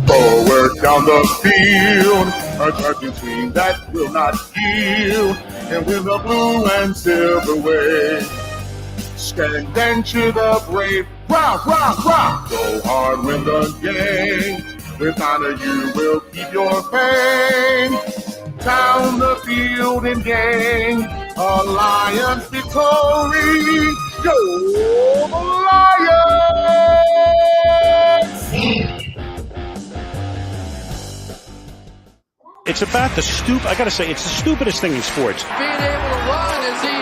Forward down the field, a charging team that will not yield, and win the blue and silver way. Stand and cheer the brave, rock, rock, rock. Go hard, win the game. With honor you will keep your fame. Down the field and gain a Lions victory. Go Lions! It's about I gotta say, it's the stupidest thing in sports. Being able to run as he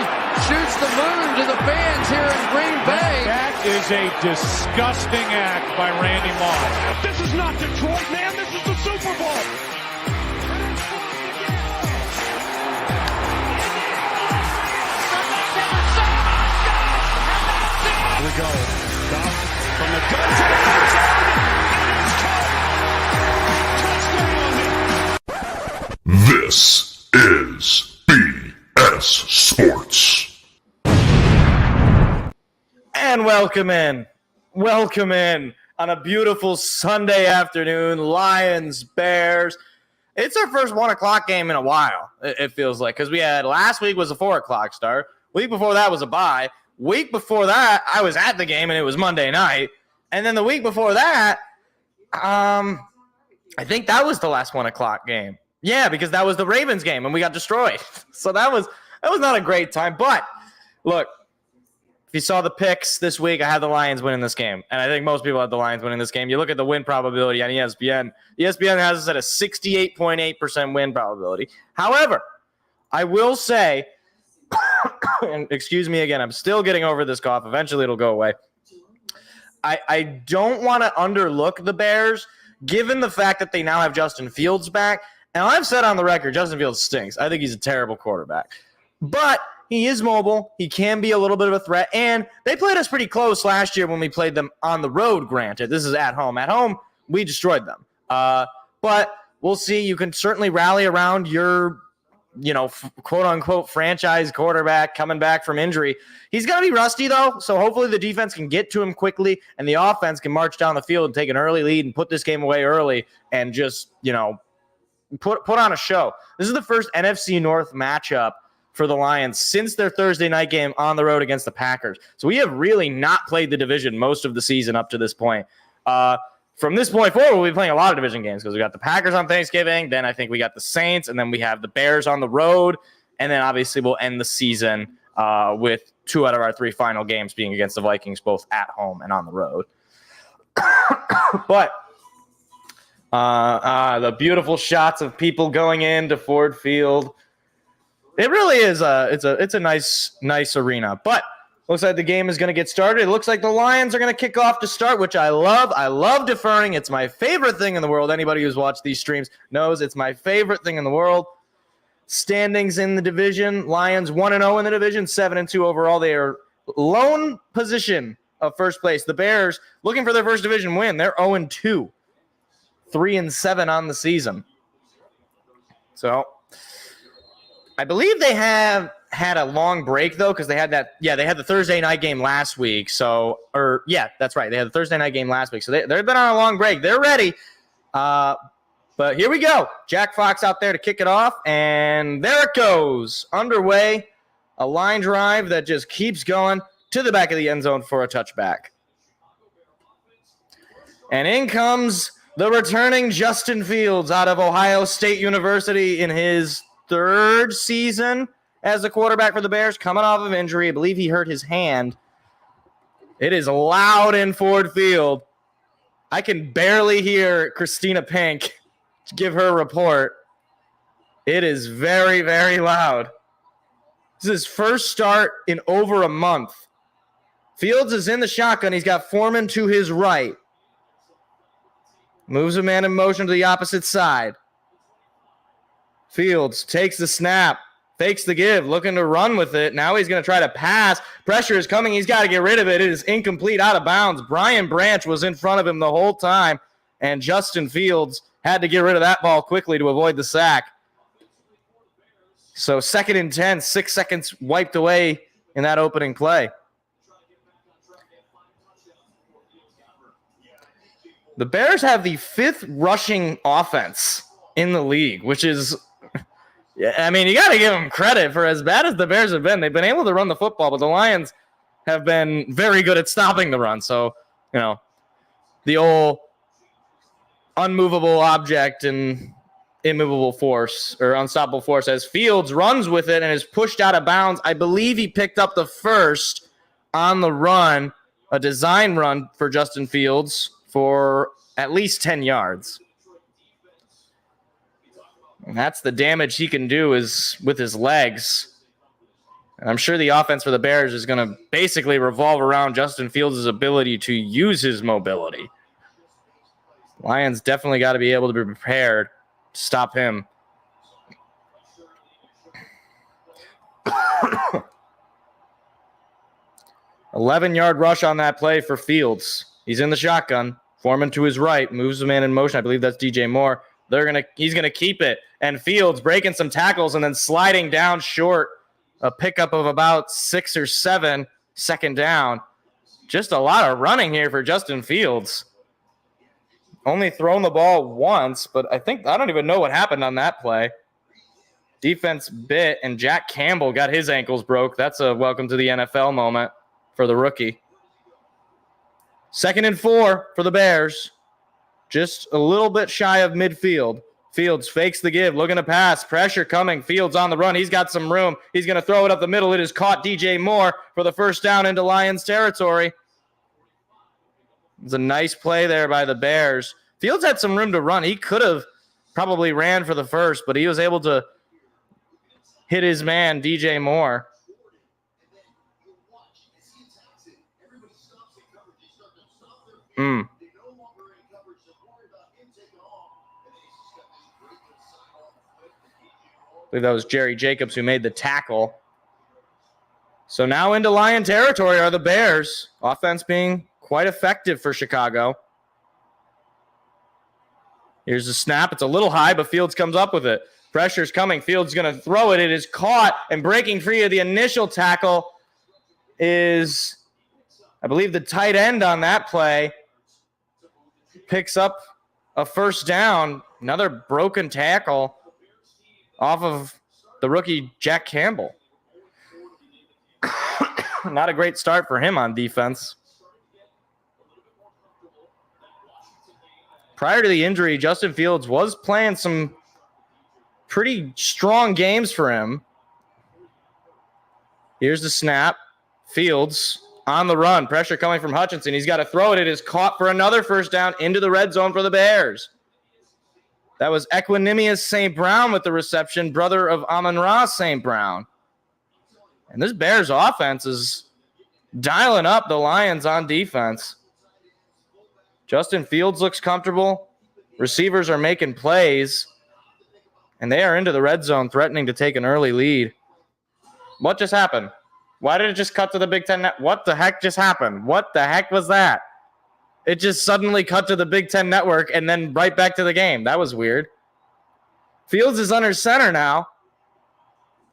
shoots the moon to the fans here in Green Bay. That is a disgusting act by Randy Moss. This is not Detroit, man. This is the Super Bowl. Here we go. Down from the gun to the touchdown. It is caught. This is BS Sports. And welcome in on a beautiful Sunday afternoon. Lions, Bears. It's our first 1 o'clock game in a while, it feels like, because we had last week was a 4 o'clock start. Week before that was a bye. Week before that, I was at the game and it was Monday night. And then the week before that, I think that was the last 1 o'clock game. Yeah, because that was the Ravens game and we got destroyed. So that was not a great time. But look, if you saw the picks this week, I had the Lions winning this game. And I think most people had the Lions winning this game. You look at the win probability on ESPN. ESPN has us at a 68.8% win probability. However, I will say, and excuse me again, I'm still getting over this cough. Eventually it'll go away. I don't want to underlook the Bears, given the fact that they now have Justin Fields back. And I've said on the record, Justin Fields stinks. I think he's a terrible quarterback. But he is mobile. He can be a little bit of a threat. And they played us pretty close last year when we played them on the road, granted. This is at home. At home, we destroyed them. But we'll see. You can certainly rally around your, quote-unquote franchise quarterback coming back from injury. He's going to be rusty, though, so hopefully the defense can get to him quickly and the offense can march down the field and take an early lead and put this game away early and just, put on a show. This is the first NFC North matchup for the Lions since their Thursday night game on the road against the Packers. So we have really not played the division most of the season up to this point. From this point forward, we'll be playing a lot of division games because we got the Packers on Thanksgiving. Then I think we got the Saints, and then we have the Bears on the road. And then obviously we'll end the season with 2 out of our 3 final games being against the Vikings, both at home and on the road. But the beautiful shots of people going into Ford Field. It really is it's a nice arena. But looks like the game is going to get started. It looks like the Lions are going to kick off to start, which I love. I love deferring. It's my favorite thing in the world. Anybody who's watched these streams knows it's my favorite thing in the world. Standings in the division. Lions 1-0 in the division, 7-2 overall. They are lone position of first place. The Bears looking for their first division win. They're 0-2. 3-7 on the season. So I believe they have had a long break though, because they had the Thursday night game last week. That's right. They had the Thursday night game last week. So they've been on a long break. They're ready. But here we go. Jack Fox out there to kick it off. And there it goes. Underway. A line drive that just keeps going to the back of the end zone for a touchback. And in comes the returning Justin Fields out of Ohio State University in his 3rd season as a quarterback for the Bears, coming off of injury. I believe he hurt his hand. It is loud in Ford Field. I can barely hear Christina Pink give her report. It is very, very loud. This is his first start in over a month. Fields is in the shotgun. He's got Foreman to his right. Moves a man in motion to the opposite side. Fields takes the snap, fakes the give, looking to run with it. Now he's going to try to pass. Pressure is coming. He's got to get rid of it. It is incomplete, out of bounds. Brian Branch was in front of him the whole time, and Justin Fields had to get rid of that ball quickly to avoid the sack. So 2nd and 10, 6 seconds wiped away in that opening play. The Bears have the 5th rushing offense in the league, which is, I mean, you got to give them credit for as bad as the Bears have been. They've been able to run the football, but the Lions have been very good at stopping the run. So, you know, the old unmovable object and immovable force or unstoppable force as Fields runs with it and is pushed out of bounds. I believe he picked up the first on the run, a design run for Justin Fields for at least 10 yards. And that's the damage he can do is with his legs. And I'm sure the offense for the Bears is going to basically revolve around Justin Fields' ability to use his mobility. Lions definitely got to be able to be prepared to stop him. An 11-yard rush on that play for Fields. He's in the shotgun. Foreman to his right, moves the man in motion. I believe that's DJ Moore. He's gonna keep it. And Fields breaking some tackles and then sliding down short. A pickup of about 6 or 7, 2nd down. Just a lot of running here for Justin Fields. Only thrown the ball once, but I don't even know what happened on that play. Defense bit, and Jack Campbell got his ankles broke. That's a welcome to the NFL moment for the rookie. 2nd and 4 for the Bears. Just a little bit shy of midfield. Fields fakes the give, looking to pass. Pressure coming. Fields on the run. He's got some room. He's going to throw it up the middle. It is caught DJ Moore for the first down into Lions territory. It's a nice play there by the Bears. Fields had some room to run. He could have probably ran for the first, but he was able to hit his man, DJ Moore. I believe that was Jerry Jacobs who made the tackle. So now into Lion territory are the Bears. Offense being quite effective for Chicago. Here's the snap. It's a little high, but Fields comes up with it. Pressure's coming. Fields going to throw it. It is caught, and breaking free of the initial tackle is, I believe, the tight end on that play. Picks up a first down. Another broken tackle off of the rookie Jack Campbell. Not a great start for him on defense. Prior to the injury, Justin Fields was playing some pretty strong games for him. Here's the snap. Fields on the run. Pressure coming from Hutchinson. He's got to throw it. It is caught for another first down into the red zone for the Bears. That was Equanimous St. Brown with the reception, brother of Amon-Ra St. Brown. And this Bears offense is dialing up the Lions on defense. Justin Fields looks comfortable. Receivers are making plays. And they are into the red zone, threatening to take an early lead. What just happened? Why did it just cut to the Big Ten? What the heck just happened? What the heck was that? It just suddenly cut to the Big Ten Network and then right back to the game. That was weird. Fields is under center now.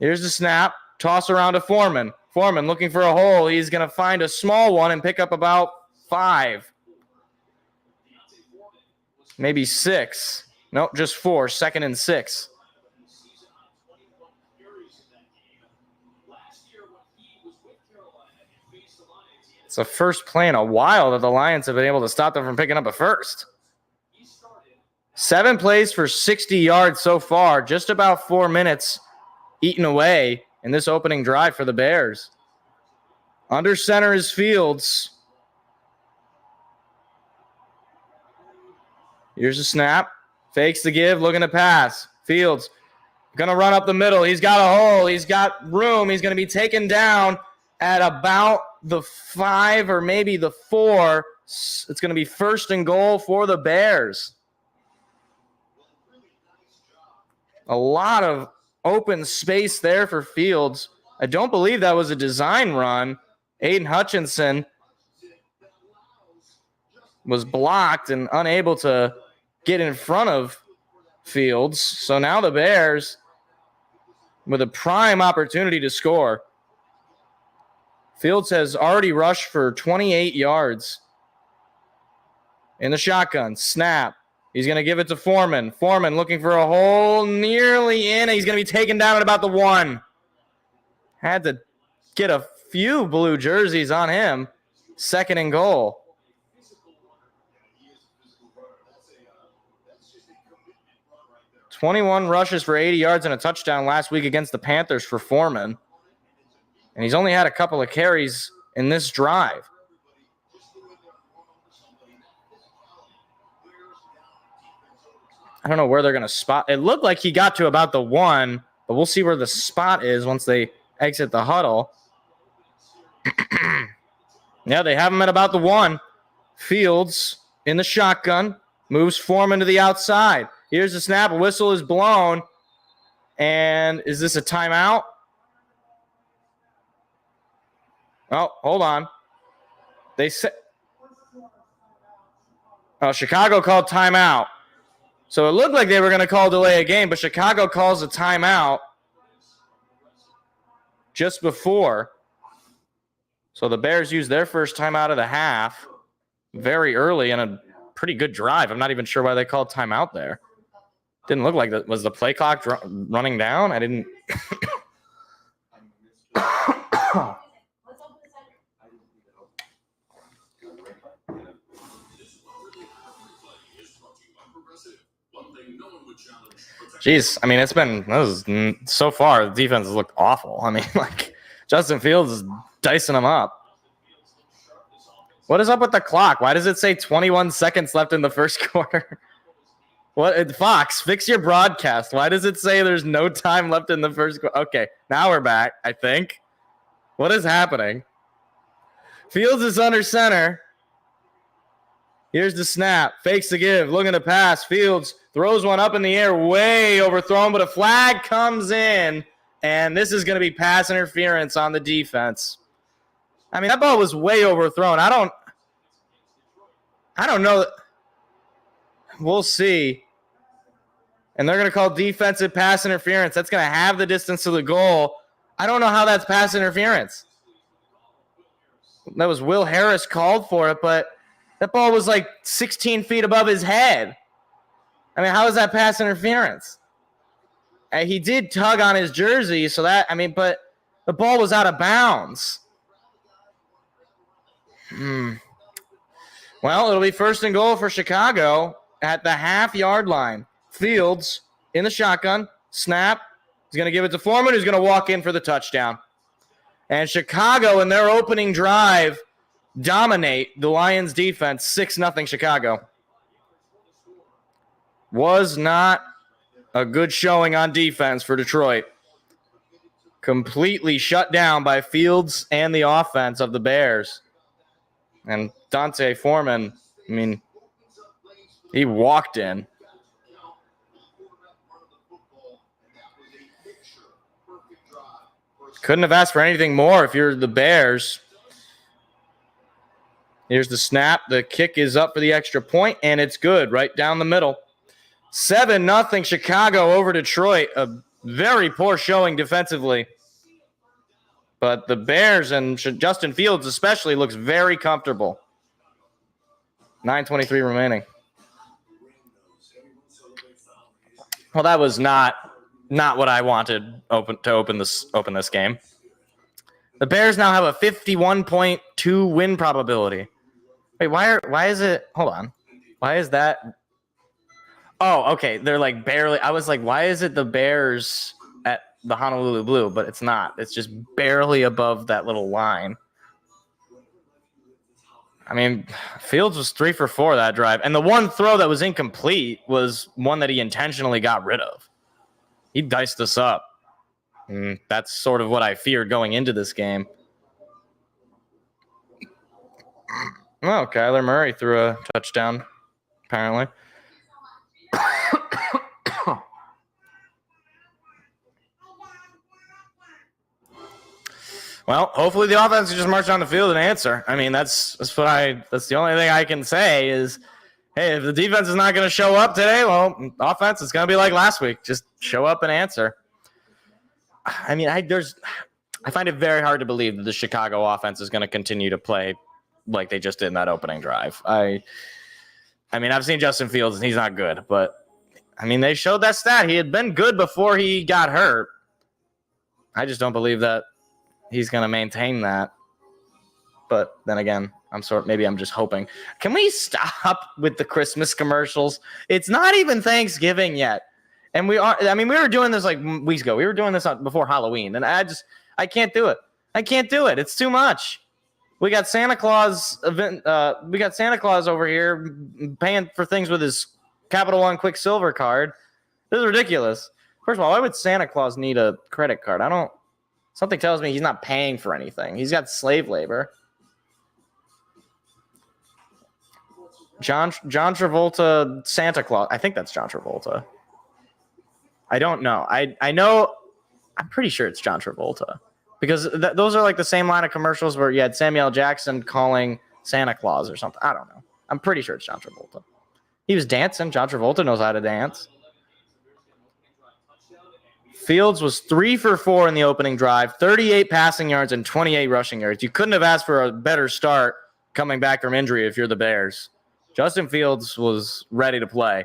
Here's the snap. Toss around to Foreman. Foreman looking for a hole. He's going to find a small one and pick up about 5. Maybe 6. Nope, just 4. 2nd and 6. It's the first play in a while that the Lions have been able to stop them from picking up a first. 7 plays for 60 yards so far. Just about 4 minutes eaten away in this opening drive for the Bears. Under center is Fields. Here's a snap. Fakes the give, looking to pass. Fields going to run up the middle. He's got a hole. He's got room. He's going to be taken down at about the 5 or maybe the 4. It's going to be 1st and goal for the Bears. A lot of open space there for Fields. I don't believe that was a design run. Aiden Hutchinson was blocked and unable to get in front of Fields. So now the Bears with a prime opportunity to score. Fields has already rushed for 28 yards in the shotgun. Snap. He's going to give it to Foreman. Foreman looking for a hole, nearly in. He's going to be taken down at about the 1. Had to get a few blue jerseys on him. 2nd and goal. "21 rushes for 80 yards and a touchdown last week against the Panthers for Foreman. And he's only had a couple of carries in this drive. I don't know where they're going to spot. It looked like he got to about the 1, but we'll see where the spot is once they exit the huddle. Yeah, they have him at about the 1. Fields in the shotgun. Moves Foreman to the outside. Here's the snap. A whistle is blown. And is this a timeout? Oh, hold on. They said, Chicago called timeout. So it looked like they were going to call delay a game, but Chicago calls a timeout just before. So the Bears used their first timeout of the half very early in a pretty good drive. I'm not even sure why they called timeout there. Didn't look like that. Was the play clock running down? I didn't. Jeez, I mean, so far, the defense has looked awful. I mean, like, Justin Fields is dicing them up. What is up with the clock? Why does it say 21 seconds left in the first quarter? What? Fox, fix your broadcast. Why does it say there's no time left in the first quarter? Okay, now we're back, I think. What is happening? Fields is under center. Here's the snap. Fakes the give. Looking to pass. Fields throws one up in the air. Way overthrown, but a flag comes in. And this is going to be pass interference on the defense. I mean, that ball was way overthrown. I don't know. We'll see. And they're going to call defensive pass interference. That's going to have the distance to the goal. I don't know how that's pass interference. That was Will Harris called for it, but that ball was like 16 feet above his head. I mean, how is that pass interference? He did tug on his jersey, so that, I mean, but the ball was out of bounds. Well, it'll be 1st and goal for Chicago at the half-yard line. Fields in the shotgun. Snap. He's going to give it to Foreman, who's going to walk in for the touchdown. And Chicago, in their opening drive, dominate the Lions defense. 6-0 Chicago. Was not a good showing on defense for Detroit. Completely shut down by Fields and the offense of the Bears. And Dante Foreman, I mean, he walked in. Couldn't have asked for anything more if you're the Bears. Here's the snap. The kick is up for the extra point, and it's good right down the middle. 7-0 Chicago over Detroit. A very poor showing defensively. But the Bears and Justin Fields especially looks very comfortable. 9:23 remaining. Well, that was not what I wanted to open this game. The Bears now have a 51.2 win probability. Wait, why is it? Hold on. Why is that? Oh, okay. They're like barely. I was like, why is it the Bears at the Honolulu Blue? But it's not. It's just barely above that little line. I mean, Fields was 3 for 4 that drive. And the one throw that was incomplete was one that he intentionally got rid of. He diced us up. And that's sort of what I feared going into this game. Oh, Kyler Murray threw a touchdown, apparently. Well, hopefully the offense can just march down the field and answer. I mean, that's the only thing I can say is, hey, if the defense is not going to show up today, well, offense is going to be like last week. Just show up and answer. I mean, I find it very hard to believe that the Chicago offense is going to continue to play like they just did in that opening drive. I mean, I've seen Justin Fields, and he's not good. But, I mean, they showed that stat. He had been good before he got hurt. I just don't believe that he's going to maintain that. But then again, maybe I'm just hoping. Can we stop with the Christmas commercials? It's not even Thanksgiving yet. And we were doing this like weeks ago. We were doing this before Halloween. And I can't do it. I can't do it. It's too much. We got Santa Claus over here paying for things with his Capital One Quicksilver card. This is ridiculous. First of all, why would Santa Claus need a credit card? Something tells me he's not paying for anything. He's got slave labor. John Travolta, Santa Claus. I think that's John Travolta. I don't know. I know. I'm pretty sure it's John Travolta because those are like the same line of commercials where you had Samuel L. Jackson calling Santa Claus or something. I don't know. I'm pretty sure it's John Travolta. He was dancing. John Travolta knows how to dance. Fields was 3 for 4 in the opening drive, 38 passing yards and 28 rushing yards. You couldn't have asked for a better start coming back from injury if you're the Bears. Justin Fields was ready to play.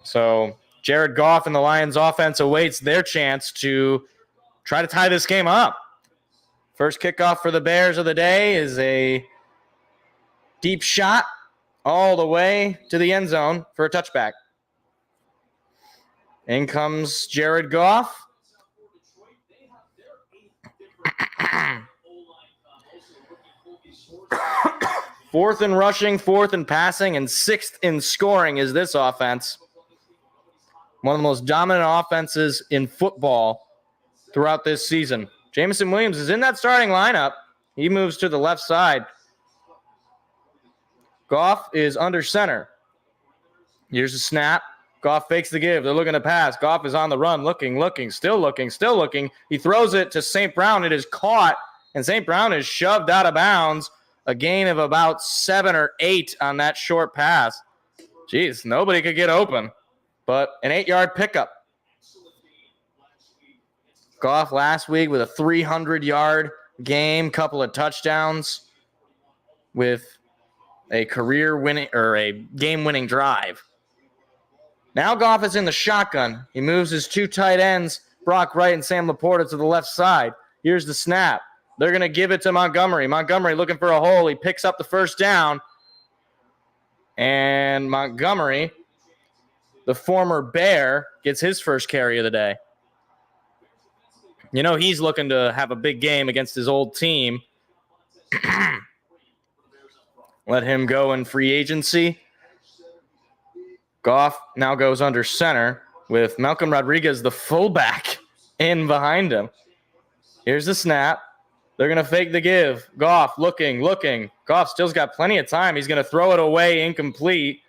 So Jared Goff and the Lions offense awaits their chance to try to tie this game up. First kickoff for the Bears of the day is a deep shot all the way to the end zone for a touchback. In comes Jared Goff. Fourth in rushing, fourth in passing, and sixth in scoring is this offense. One of the most dominant offenses in football throughout this season. Jameson Williams is in that starting lineup. He moves to the left side. Goff is under center. Here's the snap. Goff fakes the give. They're looking to pass. Goff is on the run, still looking. He throws it to St. Brown. It is caught, and St. Brown is shoved out of bounds. A gain of about 7 or 8 on that short pass. Jeez, nobody could get open, but an 8-yard pickup. Goff last week with a 300-yard game, couple of touchdowns with a career-winning or a game-winning drive. Now Goff is in the shotgun. He moves his 2 tight ends, Brock Wright and Sam Laporta, to the left side. Here's the snap. They're going to give it to Montgomery. Montgomery looking for a hole. He picks up the first down. And Montgomery, the former Bear, gets his first carry of the day. You know he's looking to have a big game against his old team. Let him go in free agency. Goff now goes under center with Malcolm Rodriguez, the fullback, in behind him. Here's the snap. They're going to fake the give. Goff looking. Goff still's got plenty of time. He's going to throw it away, incomplete.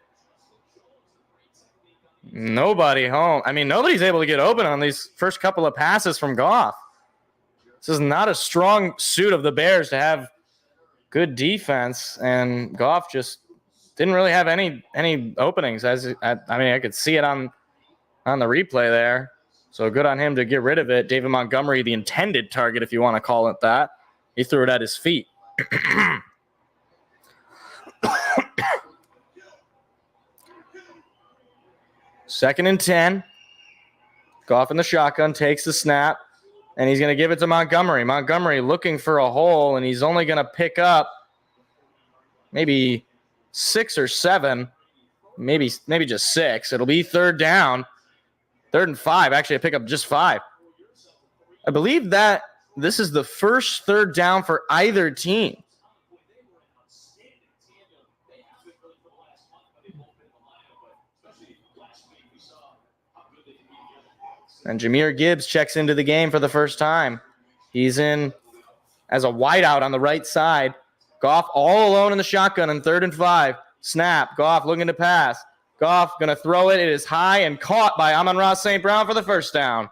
Nobody home. I mean, nobody's able to get open on these first couple of passes from Goff. This is not a strong suit of the Bears to have good defense, and Goff just didn't really have any openings. I could see it on the replay there. So good on him to get rid of it. David Montgomery, the intended target, if you want to call it that. He threw it at his feet. Second and 10. Goff in the shotgun, takes the snap, and he's going to give it to Montgomery. Montgomery looking for a hole, and he's only going to pick up maybe 6 or 7, maybe just 6. It'll be third down. 3rd and 5. Actually, I pick up just 5. I believe that this is the first third down for either team. And Jahmyr Gibbs checks into the game for the first time. He's in as a wideout on the right side. Goff all alone in the shotgun in 3rd and 5. Snap. Goff looking to pass. Goff going to throw it. It is high and caught by Amon-Ra St. Brown for the first down.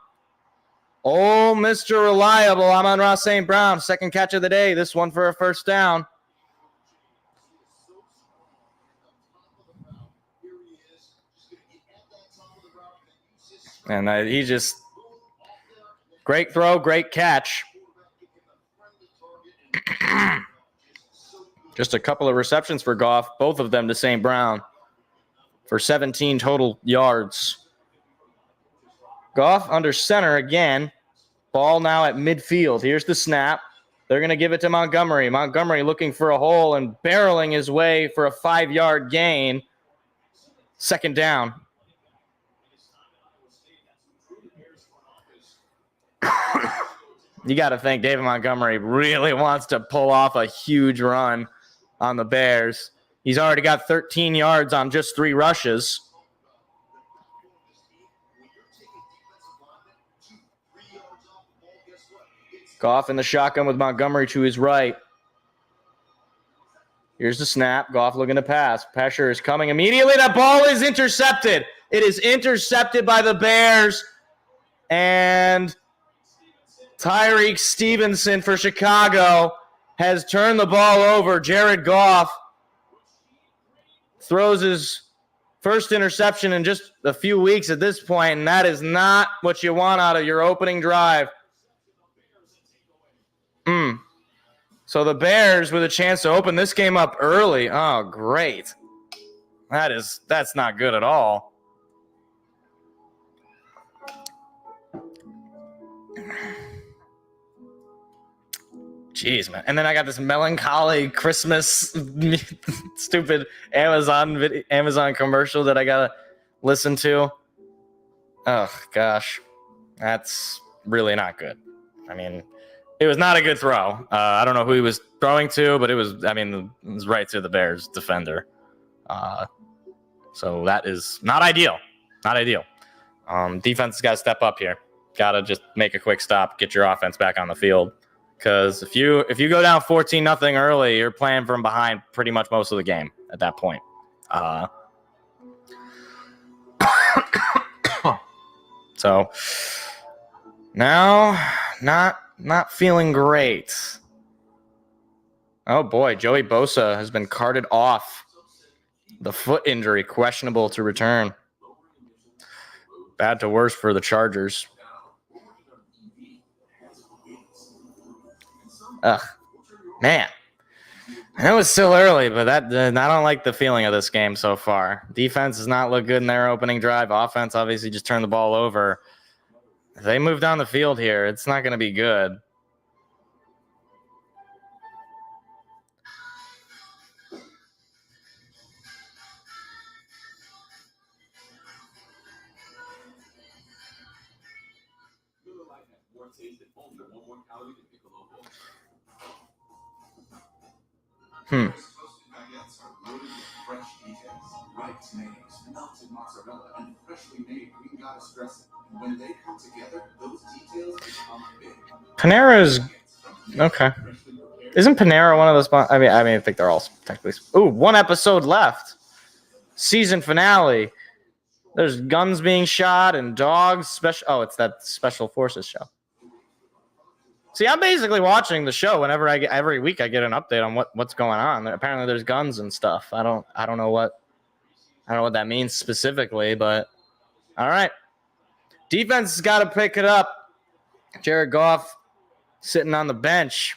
Oh, Mr. Reliable, Amon-Ra St. Brown. Second catch of the day. This one for a first down. And he just great throw, great catch. Just a couple of receptions for Goff, both of them to St. Brown for 17 total yards. Goff under center again. Ball now at midfield. Here's the snap. They're going to give it to Montgomery. Montgomery looking for a hole and barreling his way for a 5-yard gain. Second down. You got to think David Montgomery really wants to pull off a huge run on the Bears. He's already got 13 yards on just 3 rushes. Goff in the shotgun with Montgomery to his right. Here's the snap. Goff looking to pass. Pressure is coming immediately. That ball is intercepted. It is intercepted by the Bears. And Tyreek Stevenson for Chicago has turned the ball over. Jared Goff throws his first interception in just a few weeks at this point, and that is not what you want out of your opening drive. So the Bears with a chance to open this game up early. Oh, great. That's not good at all. Jeez, man. And then I got this melancholy Christmas stupid Amazon commercial that I got to listen to. Oh, gosh. That's really not good. I mean, it was not a good throw. I don't know who he was throwing to, but it was right to the Bears defender. So that is not ideal. Not ideal. Defense has got to step up here. Got to just make a quick stop, get your offense back on the field. Because if you go down 14-0 early, you're playing from behind pretty much most of the game at that point. So now, not feeling great. Oh boy, Joey Bosa has been carted off. The foot injury, questionable to return. Bad to worse for the Chargers. Ugh, man. I know it's still early, but I don't like the feeling of this game so far. Defense does not look good in their opening drive. Offense obviously just turned the ball over. If they move down the field here, it's not going to be good. Panera's okay. Isn't Panera one of those? I think they're all technically. Ooh, 1 episode left. Season finale. There's guns being shot and dogs. It's that Special Forces show. See, I'm basically watching the show whenever every week I get an update on what's going on. Apparently, there's guns and stuff. I don't know what that means specifically, but all right. Defense has got to pick it up. Jared Goff sitting on the bench,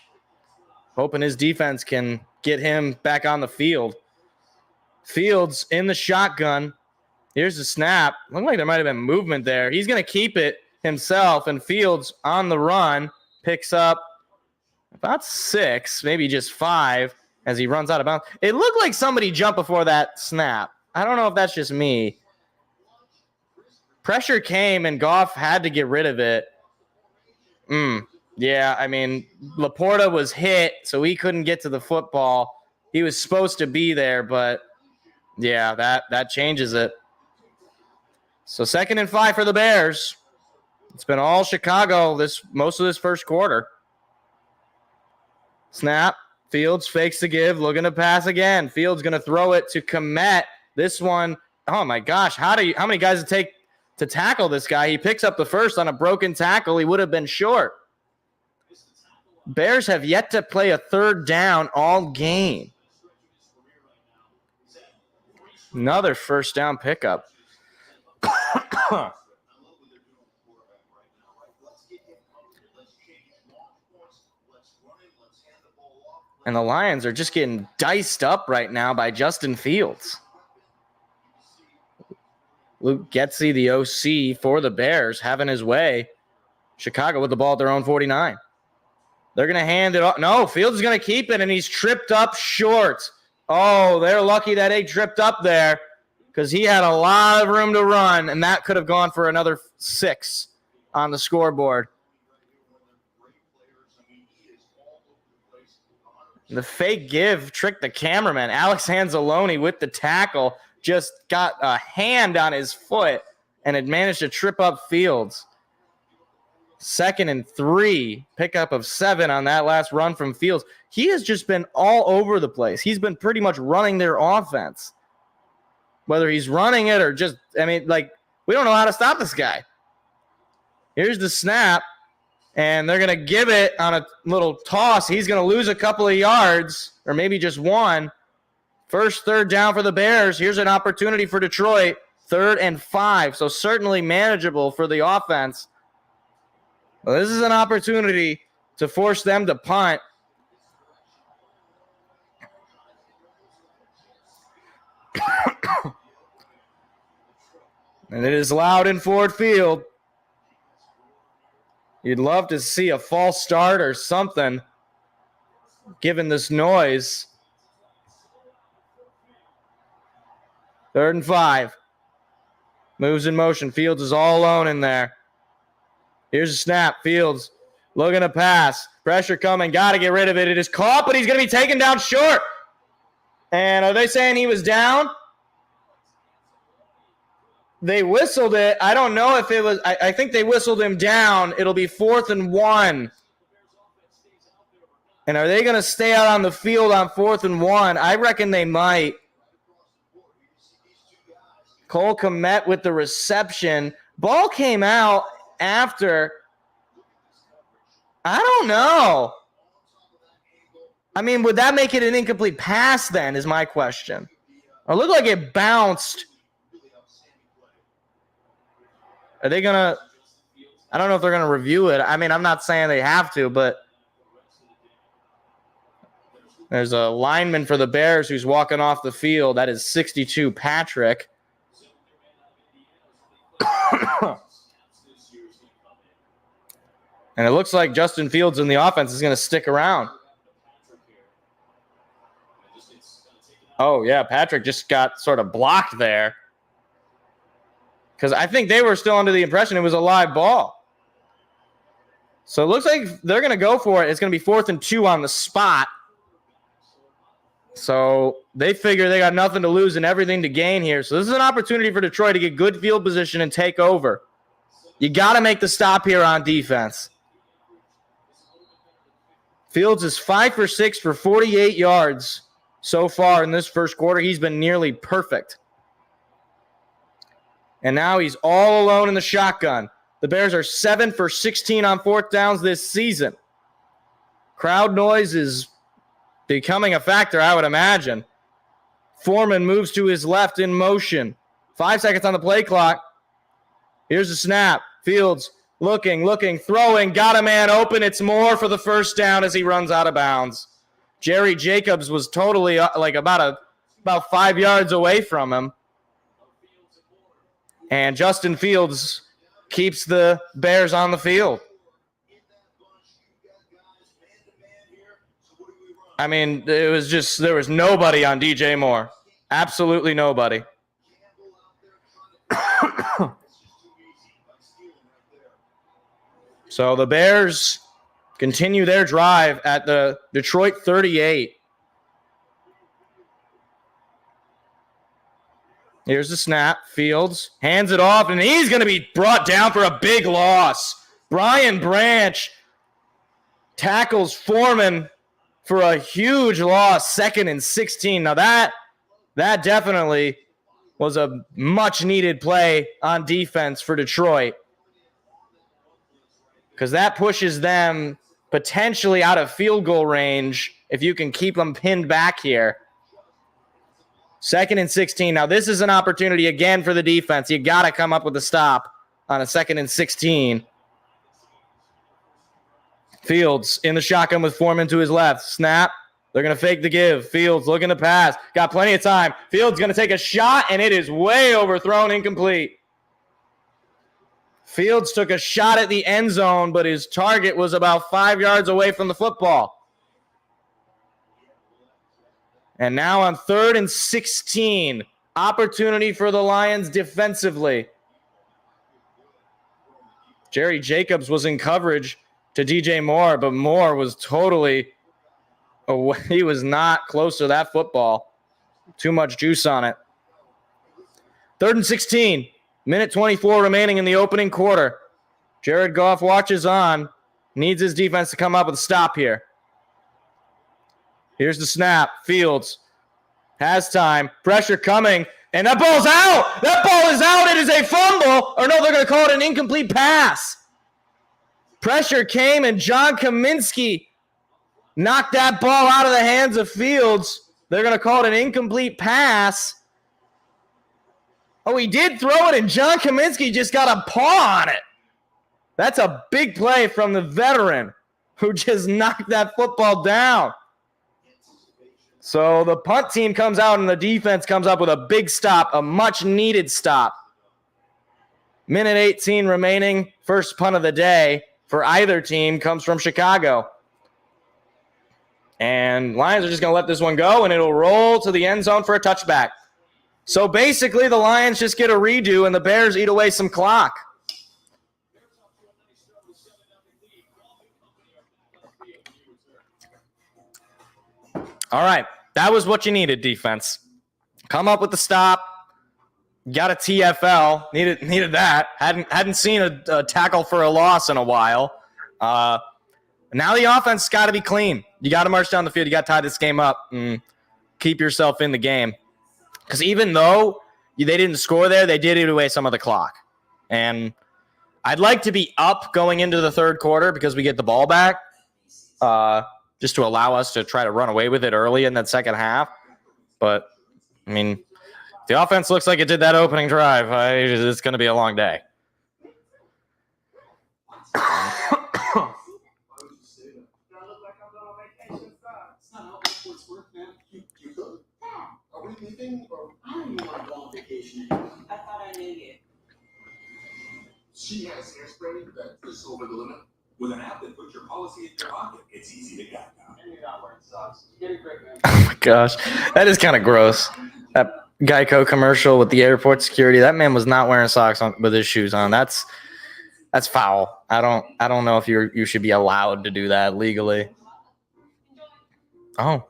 hoping his defense can get him back on the field. Fields in the shotgun. Here's the snap. Looked like there might have been movement there. He's going to keep it himself, and Fields on the run picks up about 6, maybe just 5 as he runs out of bounds. It looked like somebody jumped before that snap. I don't know if that's just me. Pressure came, and Goff had to get rid of it. Yeah, I mean, Laporta was hit, so he couldn't get to the football. He was supposed to be there, but yeah, that changes it. So 2nd and 5 for the Bears. It's been all Chicago most of this first quarter. Snap. Fields fakes the give, looking to pass again. Fields going to throw it to Kmet. This one, oh my gosh, how many guys it take to tackle this guy? He picks up the first on a broken tackle. He would have been short. Bears have yet to play a 3rd down all game. Another first down pickup. And the Lions are just getting diced up right now by Justin Fields. Luke Getsy, the OC for the Bears, having his way. Chicago with the ball at their own 49. They're going to hand it off. No, Fields is going to keep it, and he's tripped up short. Oh, they're lucky that he tripped up there because he had a lot of room to run, and that could have gone for another 6 on the scoreboard. The fake give tricked the cameraman. Alex Anzalone with the tackle just got a hand on his foot and had managed to trip up Fields. 2nd and 3, pickup of 7 on that last run from Fields. He has just been all over the place. He's been pretty much running their offense. Whether he's running it or just, we don't know how to stop this guy. Here's the snap, and they're going to give it on a little toss. He's going to lose a couple of yards, or maybe just 1. First 3rd down for the Bears. Here's an opportunity for Detroit. 3rd and 5, so certainly manageable for the offense. Well, this is an opportunity to force them to punt. And it is loud in Ford Field. You'd love to see a false start or something, given this noise. 3rd and 5. Moves in motion. Fields is all alone in there. Here's a snap. Fields looking to pass. Pressure coming. Got to get rid of it. It is caught, but he's going to be taken down short. And are they saying he was down? They whistled it. I don't know if it was. I think they whistled him down. It'll be 4th and 1. And are they going to stay out on the field on 4th and 1? I reckon they might. Cole Kmet with the reception. Ball came out after. I don't know. Would that make it an incomplete pass then, is my question. Or looked like it bounced. Are they going to – I don't know if they're going to review it. I'm not saying they have to, but there's a lineman for the Bears who's walking off the field. That is 62, Patrick. And it looks like Justin Fields in the offense is going to stick around. Oh, yeah, Patrick just got sort of blocked there. Because I think they were still under the impression it was a live ball. So it looks like they're going to go for it. It's going to be 4th and 2 on the spot. So they figure they got nothing to lose and everything to gain here. So this is an opportunity for Detroit to get good field position and take over. You got to make the stop here on defense. Fields is 5 for 6 for 48 yards so far in this first quarter. He's been nearly perfect. And now he's all alone in the shotgun. The Bears are 7 for 16 on 4th downs this season. Crowd noise is becoming a factor, I would imagine. Foreman moves to his left in motion. 5 seconds on the play clock. Here's the snap. Fields looking, throwing. Got a man open. It's Moore for the first down as he runs out of bounds. Jerry Jacobs was totally about 5 yards away from him. And Justin Fields keeps the Bears on the field. It was just, there was nobody on DJ Moore. Absolutely nobody. So the Bears continue their drive at the Detroit 38. Here's the snap. Fields hands it off, and he's going to be brought down for a big loss. Brian Branch tackles Foreman for a huge loss, 2nd and 16. Now that definitely was a much-needed play on defense for Detroit, because that pushes them potentially out of field goal range if you can keep them pinned back here. 2nd and 16. Now, this is an opportunity again for the defense. You got to come up with a stop on a 2nd and 16. Fields in the shotgun with Foreman to his left. Snap. They're going to fake the give. Fields looking to pass. Got plenty of time. Fields going to take a shot, and it is way overthrown, incomplete. Fields took a shot at the end zone, but his target was about 5 yards away from the football. And now on 3rd and 16, opportunity for the Lions defensively. Jerry Jacobs was in coverage to DJ Moore, but Moore was totally away. He was not close to that football. Too much juice on it. 3rd and 16, minute 24 remaining in the opening quarter. Jared Goff watches on, needs his defense to come up with a stop here. Here's the snap. Fields has time. Pressure coming. And that ball's out. That ball is out. It is a fumble. Or no, they're going to call it an incomplete pass. Pressure came, and John Kaminsky knocked that ball out of the hands of Fields. They're going to call it an incomplete pass. Oh, he did throw it, and John Kaminsky just got a paw on it. That's a big play from the veteran who just knocked that football down. So the punt team comes out, and the defense comes up with a big stop, a much-needed stop. Minute 18 remaining. First punt of the day for either team comes from Chicago. And Lions are just going to let this one go, and it'll roll to the end zone for a touchback. So basically, the Lions just get a redo, and the Bears eat away some clock. All right, that was what you needed, defense. Come up with the stop. Got a TFL. Needed that. Hadn't seen a tackle for a loss in a while. Now the offense got to be clean. You got to march down the field. You got to tie this game up and keep yourself in the game. Because even though they didn't score there, they did eat away some of the clock. And I'd like to be up going into the third quarter because we get the ball back. Just to allow us to try to run away with it early in that second half. But, I mean, the offense looks like it did that opening drive. It's going to be a long day. She has hairspray that is over the limit. With an app that puts your policy in your pocket, it's easy to get now. And you're not wearing socks. Get a grip, man. Oh my gosh, that is kind of gross. That Geico commercial with the airport security. That man was not wearing socks with his shoes on. That's foul. I don't know if you should be allowed to do that legally. Oh.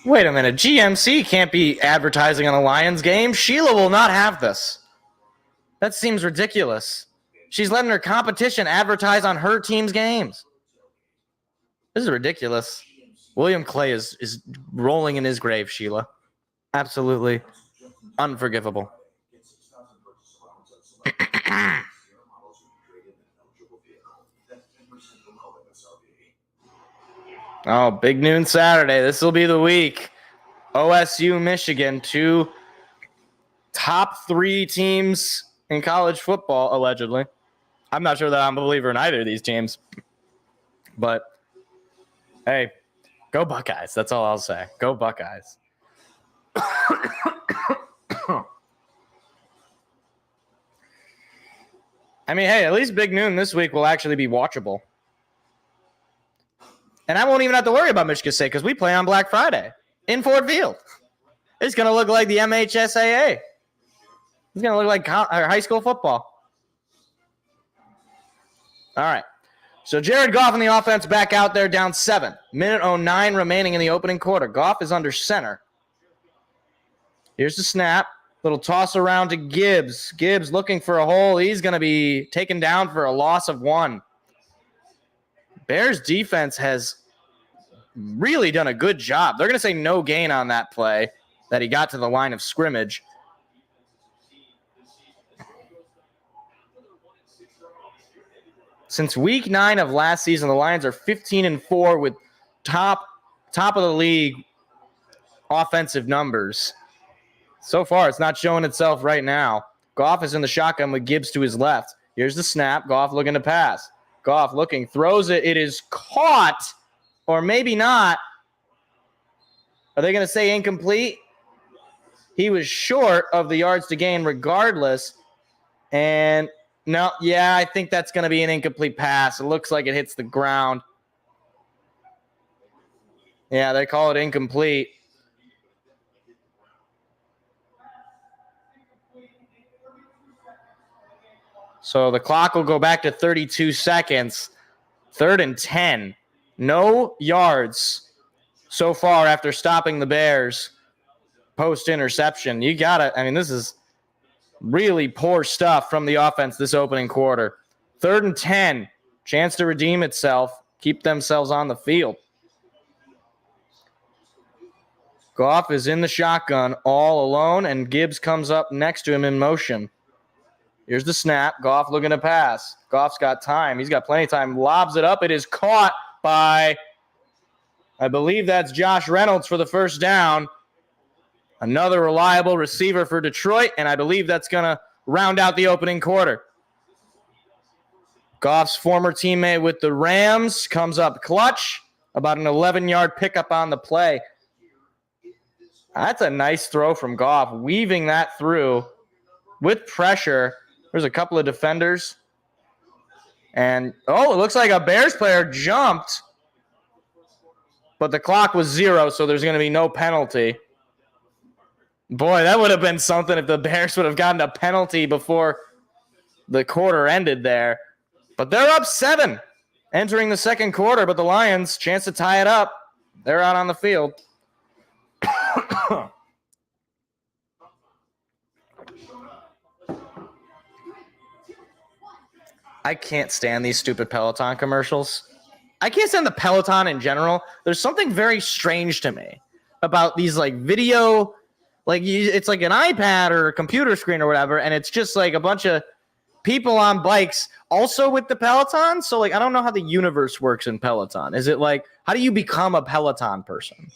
Wait a minute. GMC can't be advertising on a Lions game. Sheila will not have this. That seems ridiculous. She's letting her competition advertise on her team's games. This is ridiculous. William Clay is rolling in his grave, Sheila. Absolutely unforgivable. Oh, big noon Saturday. This will be the week. OSU, Michigan, two top 3 teams in college football, allegedly. I'm not sure that I'm a believer in either of these teams. But, hey, go Buckeyes. That's all I'll say. Go Buckeyes. I mean, hey, at least Big Noon this week will actually be watchable. And I won't even have to worry about Michigan State because we play on Black Friday in Ford Field. It's going to look like the MHSAA. It's going to look like high school football. All right. So Jared Goff in the offense back out there down 7. Minute 09 remaining in the opening quarter. Goff is under center. Here's the snap. Little toss around to Gibbs. Gibbs looking for a hole. He's going to be taken down for a loss of 1. Bears defense has really done a good job. They're going to say no gain on that play that he got to the line of scrimmage. Since week 9 of last season, the Lions are 15-4 with top of the league offensive numbers. So far, it's not showing itself right now. Goff is in the shotgun with Gibbs to his left. Here's the snap. Goff looking to pass. Goff looking, throws it. It is caught, or maybe not. Are they going to say incomplete? He was short of the yards to gain regardless. And no, yeah, I think that's going to be an incomplete pass. It looks like it hits the ground. Yeah, they call it incomplete. So the clock will go back to 32 seconds. 3rd and 10. No yards so far after stopping the Bears post-interception. You got to, I mean, this is really poor stuff from the offense this opening quarter. 3rd and 10. Chance to redeem itself. Keep themselves on the field. Goff is in the shotgun all alone, and Gibbs comes up next to him in motion. Here's the snap. Goff looking to pass. Goff's got time. He's got plenty of time. Lobs it up. It is caught by, I believe that's Josh Reynolds for the first down. Another reliable receiver for Detroit, and I believe that's going to round out the opening quarter. Goff's former teammate with the Rams comes up clutch. About an 11-yard pickup on the play. That's a nice throw from Goff, weaving that through with pressure. There's a couple of defenders. And, it looks like a Bears player jumped. But the clock was 0, so there's going to be no penalty. Boy, that would have been something if the Bears would have gotten a penalty before the quarter ended there. But they're up 7 entering the second quarter. But the Lions, chance to tie it up. They're out on the field. I can't stand these stupid Peloton commercials. I can't stand the Peloton in general. There's something very strange to me about these like video, like it's like an iPad or a computer screen or whatever, and it's just like a bunch of people on bikes also with the Peloton. So like I don't know how the universe works in Peloton. Is it like, how do you become a Peloton person?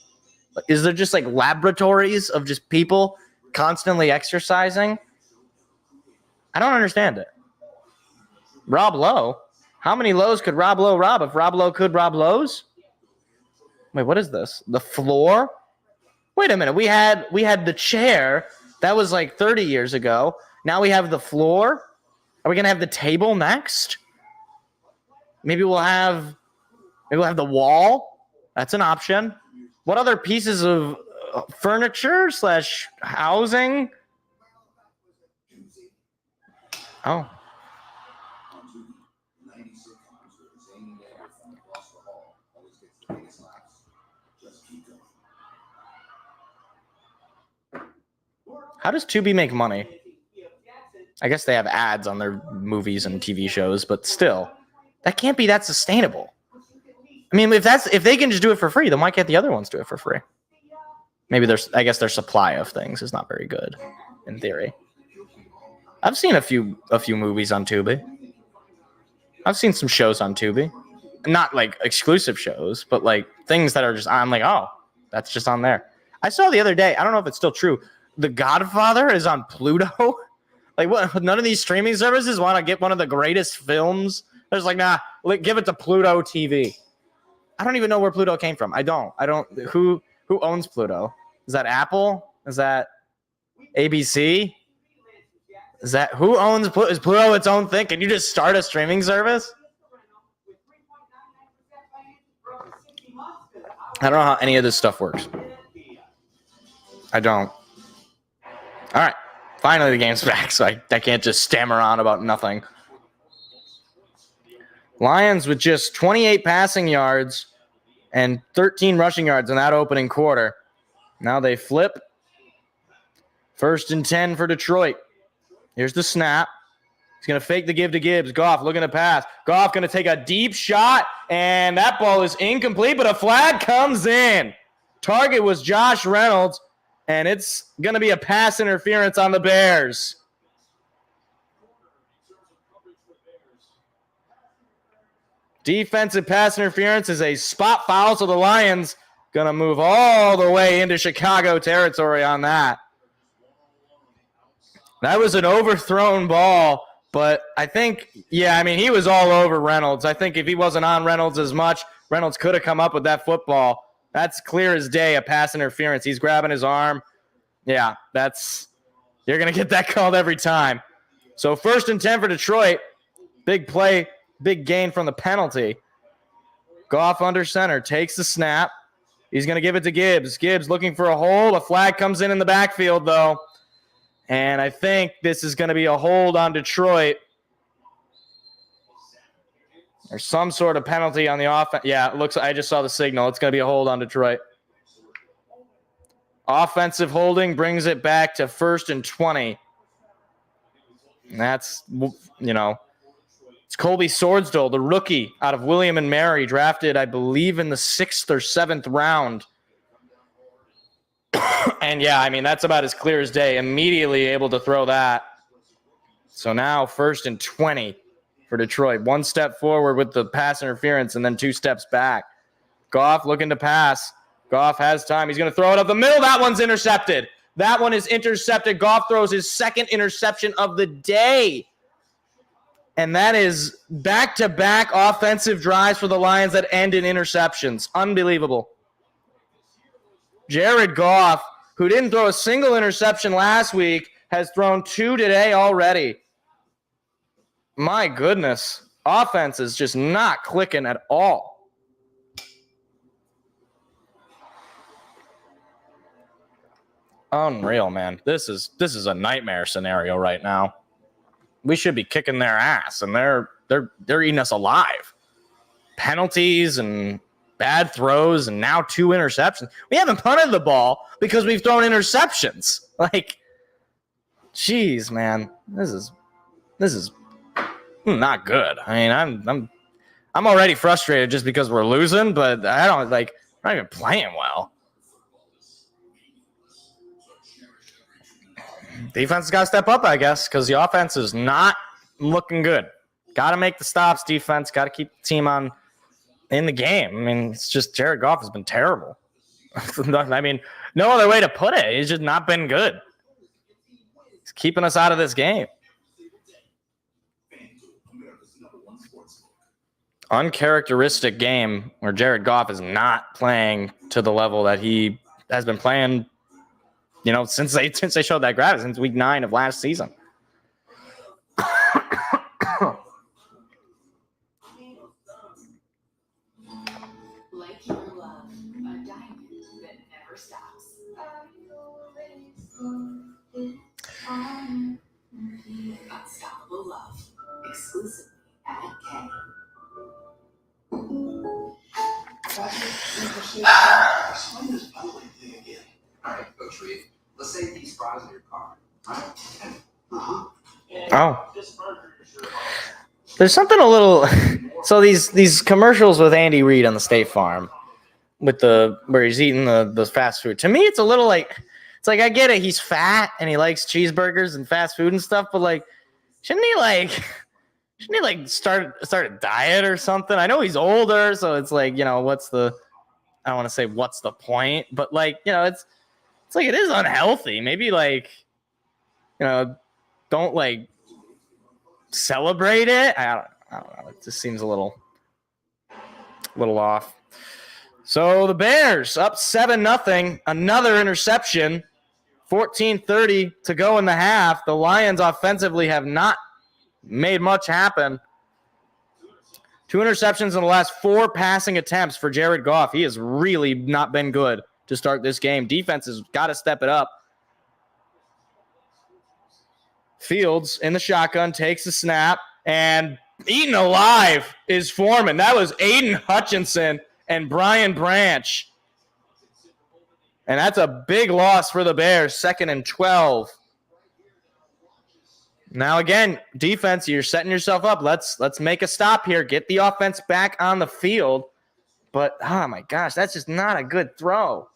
Is there just like laboratories of just people constantly exercising? I don't understand it. Rob Lowe? How many lows could Rob Lowe rob if Rob Lowe could rob lows? Wait, what is this? The floor? Wait a minute. We had the chair. That was like 30 years ago. Now we have the floor. Are we going to have the table next? Maybe we'll have the wall. That's an option. What other pieces of furniture / housing? Oh. How does Tubi make money? I guess they have ads on their movies and TV shows, but still, that can't be that sustainable. I mean, if they can just do it for free, then why can't the other ones do it for free? Maybe I guess their supply of things is not very good, in theory. I've seen a few movies on Tubi. I've seen some shows on Tubi. Not like exclusive shows, but like things that are just on, like, oh, that's just on there. I saw the other day, I don't know if it's still true, The Godfather is on Pluto. Like, what? None of these streaming services want to get one of the greatest films. They're just like, nah, give it to Pluto TV. I don't even know where Pluto came from. I don't. Who owns Pluto? Is that Apple? Is that ABC? Is that who owns Pluto? Is Pluto its own thing? Can you just start a streaming service? I don't know how any of this stuff works. I don't. All right. Finally, the game's back, so I can't just stammer on about nothing. Lions with just 28 passing yards and 13 rushing yards in that opening quarter. Now they flip. 1st and 10 for Detroit. Here's the snap. He's going to fake the give to Gibbs. Goff looking to pass. Goff going to take a deep shot, and that ball is incomplete, but a flag comes in. Target was Josh Reynolds, and it's going to be a pass interference on the Bears. Defensive pass interference is a spot foul, so the Lions going to move all the way into Chicago territory on that. That was an overthrown ball But I think, he was all over Reynolds. I think if he wasn't on Reynolds as much, Reynolds could have come up with that football. That's clear as day, a pass interference. He's grabbing his arm. Yeah, you're going to get that called every time. So 1st and 10 for Detroit. Big play, big gain from the penalty. Goff under center, takes the snap. He's going to give it to Gibbs. Gibbs looking for a hold. A flag comes in the backfield, though. And I think this is going to be a hold on Detroit. There's some sort of penalty on the offense. Yeah, it looks. I just saw the signal. It's going to be a hold on Detroit. Offensive holding brings it back to 1st and 20. And that's, it's Colby Swordsdale, the rookie out of William and Mary, drafted, I believe, in the 6th or 7th round. And that's about as clear as day. Immediately able to throw that. So now 1st and 20 for Detroit. 1 step forward with the pass interference and then 2 steps back. Goff looking to pass. Goff has time. He's going to throw it up the middle. That one's intercepted. That one is intercepted. Goff throws his 2nd interception of the day. And that is back-to-back offensive drives for the Lions that end in interceptions. Unbelievable. Jared Goff, who didn't throw a single interception last week, has thrown 2 today already. My goodness. Offense is just not clicking at all. Unreal, man. This is a nightmare scenario right now. We should be kicking their ass, and they're eating us alive. Penalties and bad throws, and now 2 interceptions. We haven't punted the ball because we've thrown interceptions. Jeez, man, this is not good. I'm already frustrated just because we're losing, but we're not even playing well. Defense has got to step up, I guess, because the offense is not looking good. Got to make the stops, defense. Got to keep the team in the game. It's just Jared Goff has been terrible. No other way to put it. He's just not been good. He's keeping us out of this game. Uncharacteristic game where Jared Goff is not playing to the level that he has been playing since they showed that graphic, since week 9 of last season. Like your love, a diamond that never stops. Unstoppable love, exclusively at K. All right, Coach Reed. Let's say these fries in your car. Oh. There's something a little. So these commercials with Andy Reid on the State Farm, where he's eating the fast food. To me, it's a little I get it. He's fat and he likes cheeseburgers and fast food and stuff, but shouldn't he start a diet or something? I know he's older, so it's what's the? I don't want to say what's the point, but it's it is unhealthy. Maybe don't celebrate it. I don't know. It just seems a little off. So the Bears up 7-0. Another interception. 14:30 to go in the half. The Lions offensively have not made much happen. 2 interceptions in the last 4 passing attempts for Jared Goff. He has really not been good to start this game. Defense has got to step it up. Fields in the shotgun, takes the snap, and eaten alive is Foreman. That was Aiden Hutchinson and Brian Branch. And that's a big loss for the Bears, 2nd and 12. Now, again, defense, you're setting yourself up. Let's make a stop here. Get the offense back on the field. But, oh, my gosh, that's just not a good throw.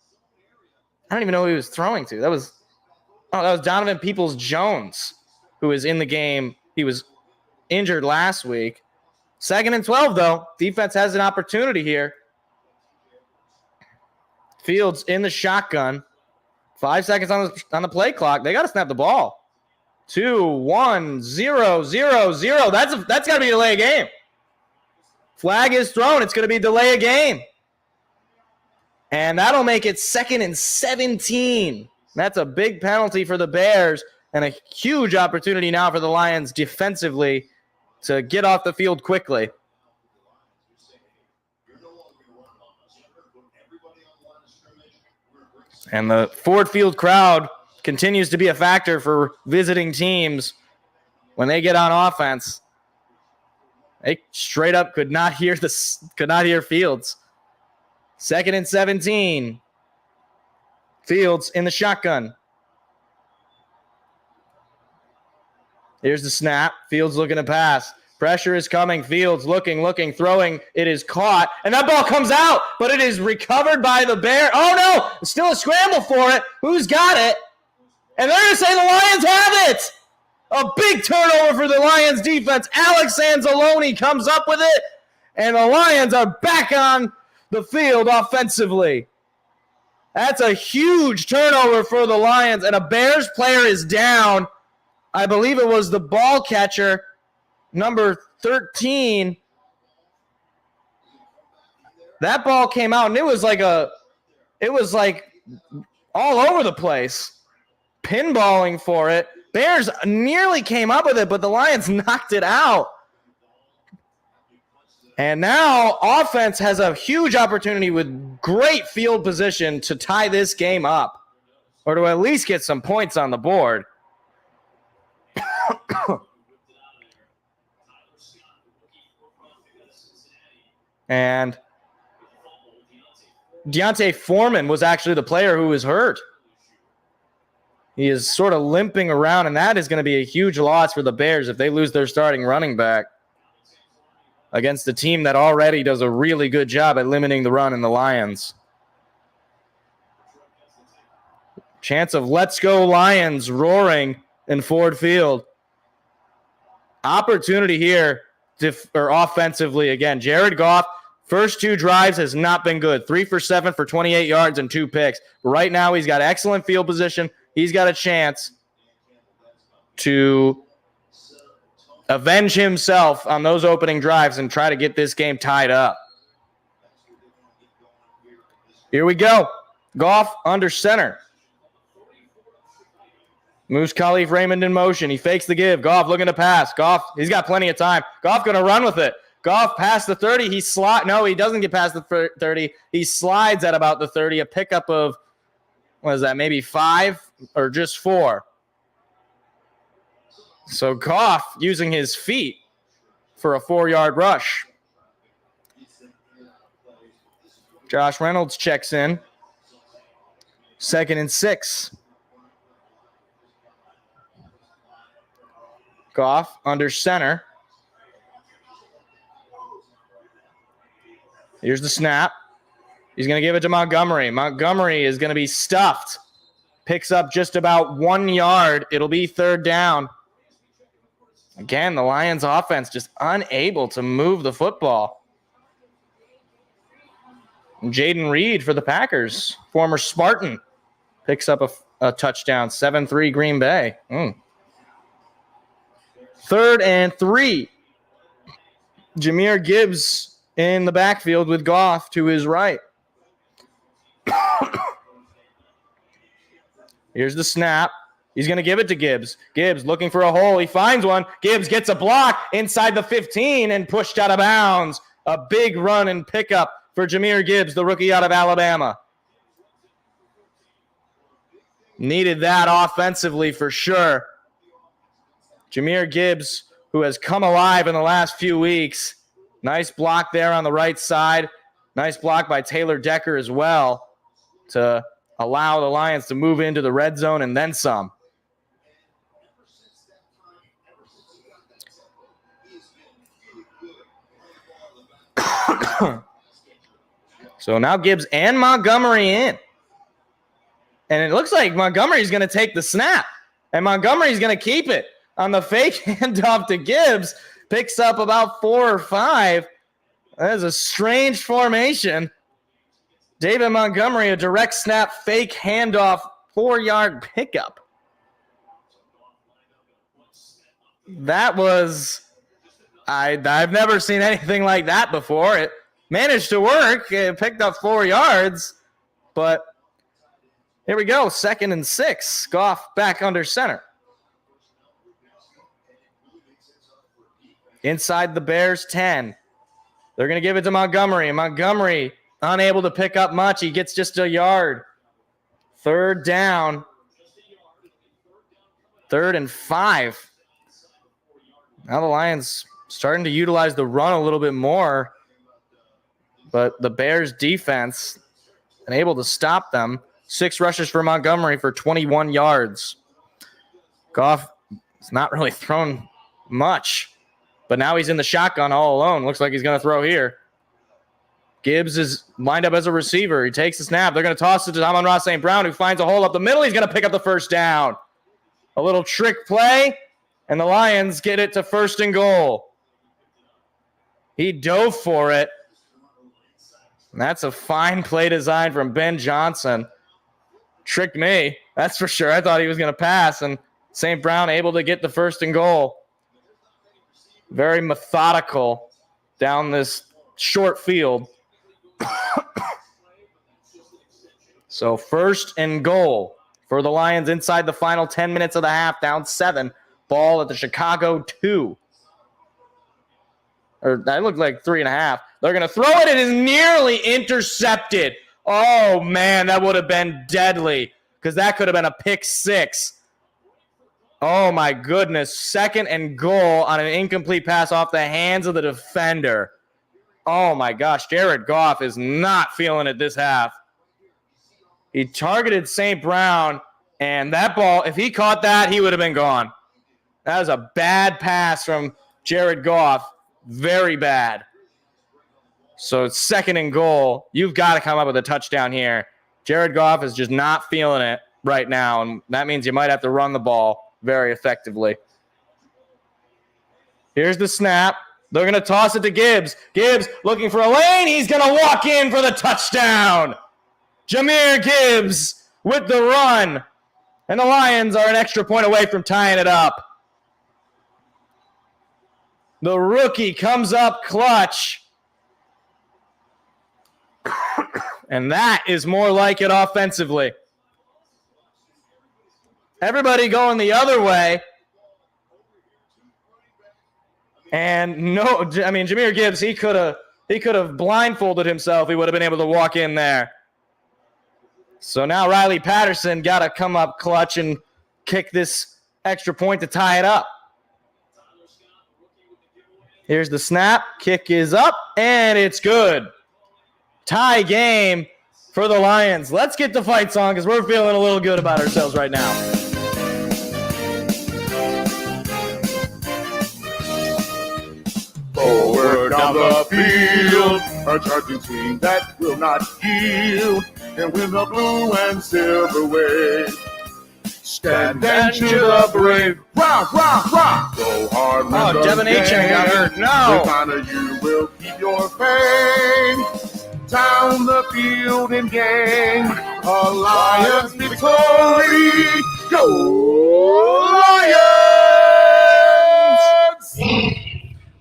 I don't even know who he was throwing to. That was Donovan Peoples-Jones, who is in the game. He was injured last week. 2nd and 12, though. Defense has an opportunity here. Fields in the shotgun. 5 seconds on the play clock. They got to snap the ball. 2-1, 0-0-0. That's got to be a delay of game. Flag is thrown. It's going to be delay of game. And that'll make it 2nd and 17. That's a big penalty for the Bears and a huge opportunity now for the Lions defensively to get off the field quickly. And the Ford Field crowd continues to be a factor for visiting teams when they get on offense. They straight up could not hear Fields. 2nd and 17. Fields in the shotgun. Here's the snap. Fields looking to pass. Pressure is coming. Fields looking, throwing. It is caught. And that ball comes out, but it is recovered by the Bears. Oh, no. It's still a scramble for it. Who's got it? And they're going to say the Lions have it. A big turnover for the Lions defense. Alex Anzalone comes up with it, and the Lions are back on the field offensively. That's a huge turnover for the Lions, and a Bears player is down. I believe it was the ball catcher, number 13. That ball came out, and it was like all over the place. Pinballing for it. Bears nearly came up with it, but the Lions knocked it out. And now offense has a huge opportunity with great field position to tie this game up, or to at least get some points on the board. And Deontay Foreman was actually the player who was hurt. He is sort of limping around, and that is going to be a huge loss for the Bears if they lose their starting running back against a team that already does a really good job at limiting the run in the Lions. Chance of let's go Lions roaring in Ford Field. Opportunity here offensively again. Jared Goff, first 2 drives has not been good. 3 for 7 for 28 yards and 2 picks. Right now he's got excellent field position. He's got a chance to avenge himself on those opening drives and try to get this game tied up. Here we go. Goff under center. Moves Khalif Raymond in motion. He fakes the give. Goff looking to pass. Goff, he's got plenty of time. Goff going to run with it. Goff past the 30. No, he doesn't get past the 30. He slides at about the 30. A pickup of, what is that, maybe 5 or just 4? So Goff using his feet for a 4-yard rush. Josh Reynolds checks in. 2nd and 6. Goff under center. Here's the snap. He's going to give it to Montgomery. Montgomery is going to be stuffed. Picks up just about 1 yard. It'll be 3rd down. Again, the Lions offense just unable to move the football. Jaden Reed for the Packers, former Spartan, picks up a touchdown. 7-3 Green Bay. 3rd and 3. Jahmyr Gibbs in the backfield with Goff to his right. Here's the snap. He's going to give it to Gibbs. Gibbs looking for a hole. He finds one. Gibbs gets a block inside the 15 and pushed out of bounds. A big run and pickup for Jahmyr Gibbs, the rookie out of Alabama. Needed that offensively for sure. Jahmyr Gibbs, who has come alive in the last few weeks. Nice block there on the right side. Nice block by Taylor Decker as well to allow the Lions to move into the red zone and then some. So now Gibbs and Montgomery in. And it looks like Montgomery's going to take the snap. And Montgomery's going to keep it on the fake handoff to Gibbs. Picks up about 4 or 5. That is a strange formation. David Montgomery, a direct snap, fake handoff, 4-yard pickup. That was I've never seen anything like that before. It managed to work. It picked up 4 yards, but here we go. 2nd and 6. Goff back under center. Inside the Bears 10. They're going to give it to Montgomery. Montgomery unable to pick up much. He gets just a yard. 3rd down. 3rd and 5. Now the Lions starting to utilize the run a little bit more, but the Bears defense unable to stop them. 6 rushes for Montgomery for 21 yards. Goff has not really thrown much, but now he's in the shotgun all alone. Looks like he's going to throw here. Gibbs is lined up as a receiver. He takes the snap. They're going to toss it to Amon-Ra St. Brown, who finds a hole up the middle. He's going to pick up the 1st down. A little trick play, and the Lions get it to 1st and goal. He dove for it. And that's a fine play design from Ben Johnson. Tricked me, that's for sure. I thought he was going to pass, and St. Brown able to get the 1st and goal. Very methodical down this short field. So 1st and goal for the Lions inside the final 10 minutes of the half, down 7. Ball at the Chicago 2. Or that looked like 3.5. They're going to throw it. It is nearly intercepted. Oh, man, that would have been deadly because that could have been a pick 6. Oh, my goodness. 2nd and goal on an incomplete pass off the hands of the defender. Oh, my gosh. Jared Goff is not feeling it this half. He targeted St. Brown, and that ball, if he caught that, he would have been gone. That was a bad pass from Jared Goff. Very bad. So it's 2nd and goal. You've got to come up with a touchdown here. Jared Goff is just not feeling it right now, and that means you might have to run the ball very effectively. Here's the snap. They're going to toss it to Gibbs. Gibbs looking for a lane. He's going to walk in for the touchdown. Jahmyr Gibbs with the run. And the Lions are an extra point away from tying it up. The rookie comes up clutch. And that is more like it offensively. Everybody going the other way. And Jahmyr Gibbs, he could have blindfolded himself. He would have been able to walk in there. So now Riley Patterson got to come up clutch and kick this extra point to tie it up. Here's the snap. Kick is up, and it's good. Tie game for the Lions. Let's get the fight song because we're feeling a little good about ourselves right now. Forward down the field, a charging team that will not yield, and win the blue and silver wave. Stand and cheer the brave. Rock, rock, rock. Go hard. Oh, Devin Achane got hurt. No. With honor you will keep your fame. Down the field and gang. Alliance victory. Go Lions!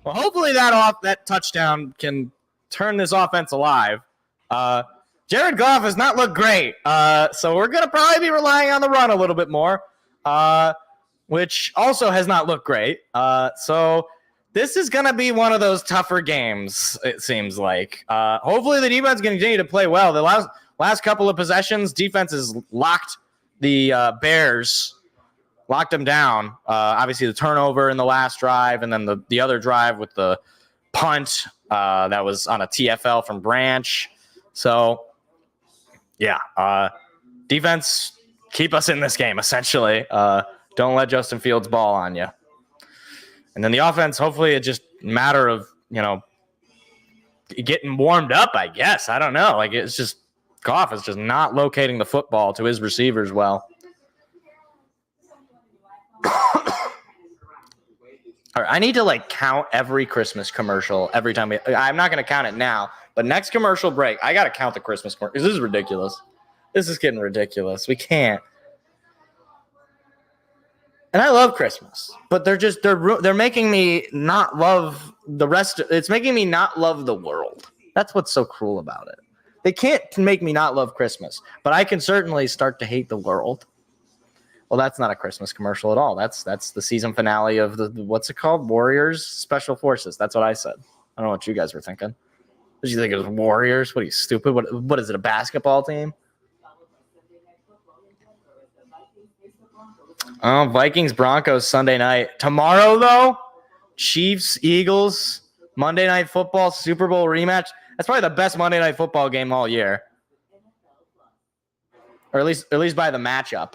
Well, hopefully that touchdown can turn this offense alive. Jared Goff has not looked great, so we're going to probably be relying on the run a little bit more, which also has not looked great. So this is going to be one of those tougher games, it seems like. Hopefully the defense can continue to play well. The last couple of possessions, defense has locked the Bears, locked them down. Obviously the turnover in the last drive, and then the other drive with the punt that was on a TFL from Branch. So, yeah, defense, keep us in this game, essentially. Don't let Justin Fields ball on you. And then the offense, hopefully it's just a matter of, getting warmed up, I guess. I don't know. Like, it's just Goff is just not locating the football to his receivers well. All right, I need to count every Christmas commercial every time I'm not going to count it now, but next commercial break, I got to count the Christmas commercial. This is ridiculous. This is getting ridiculous. We can't. And I love Christmas, but they're making me not love the rest. It's making me not love the world. That's what's so cruel about it. They can't make me not love Christmas, but I can certainly start to hate the world. Well, that's not a Christmas commercial at all. That's the season finale of the what's it called? Warriors Special Forces. That's what I said. I don't know what you guys were thinking. Did you think it was Warriors? What are you, stupid? What is it, a basketball team? Oh, Vikings Broncos Sunday night. Tomorrow, though, Chiefs Eagles Monday Night Football Super Bowl rematch. That's probably the best Monday Night Football game all year, or at least by the matchup.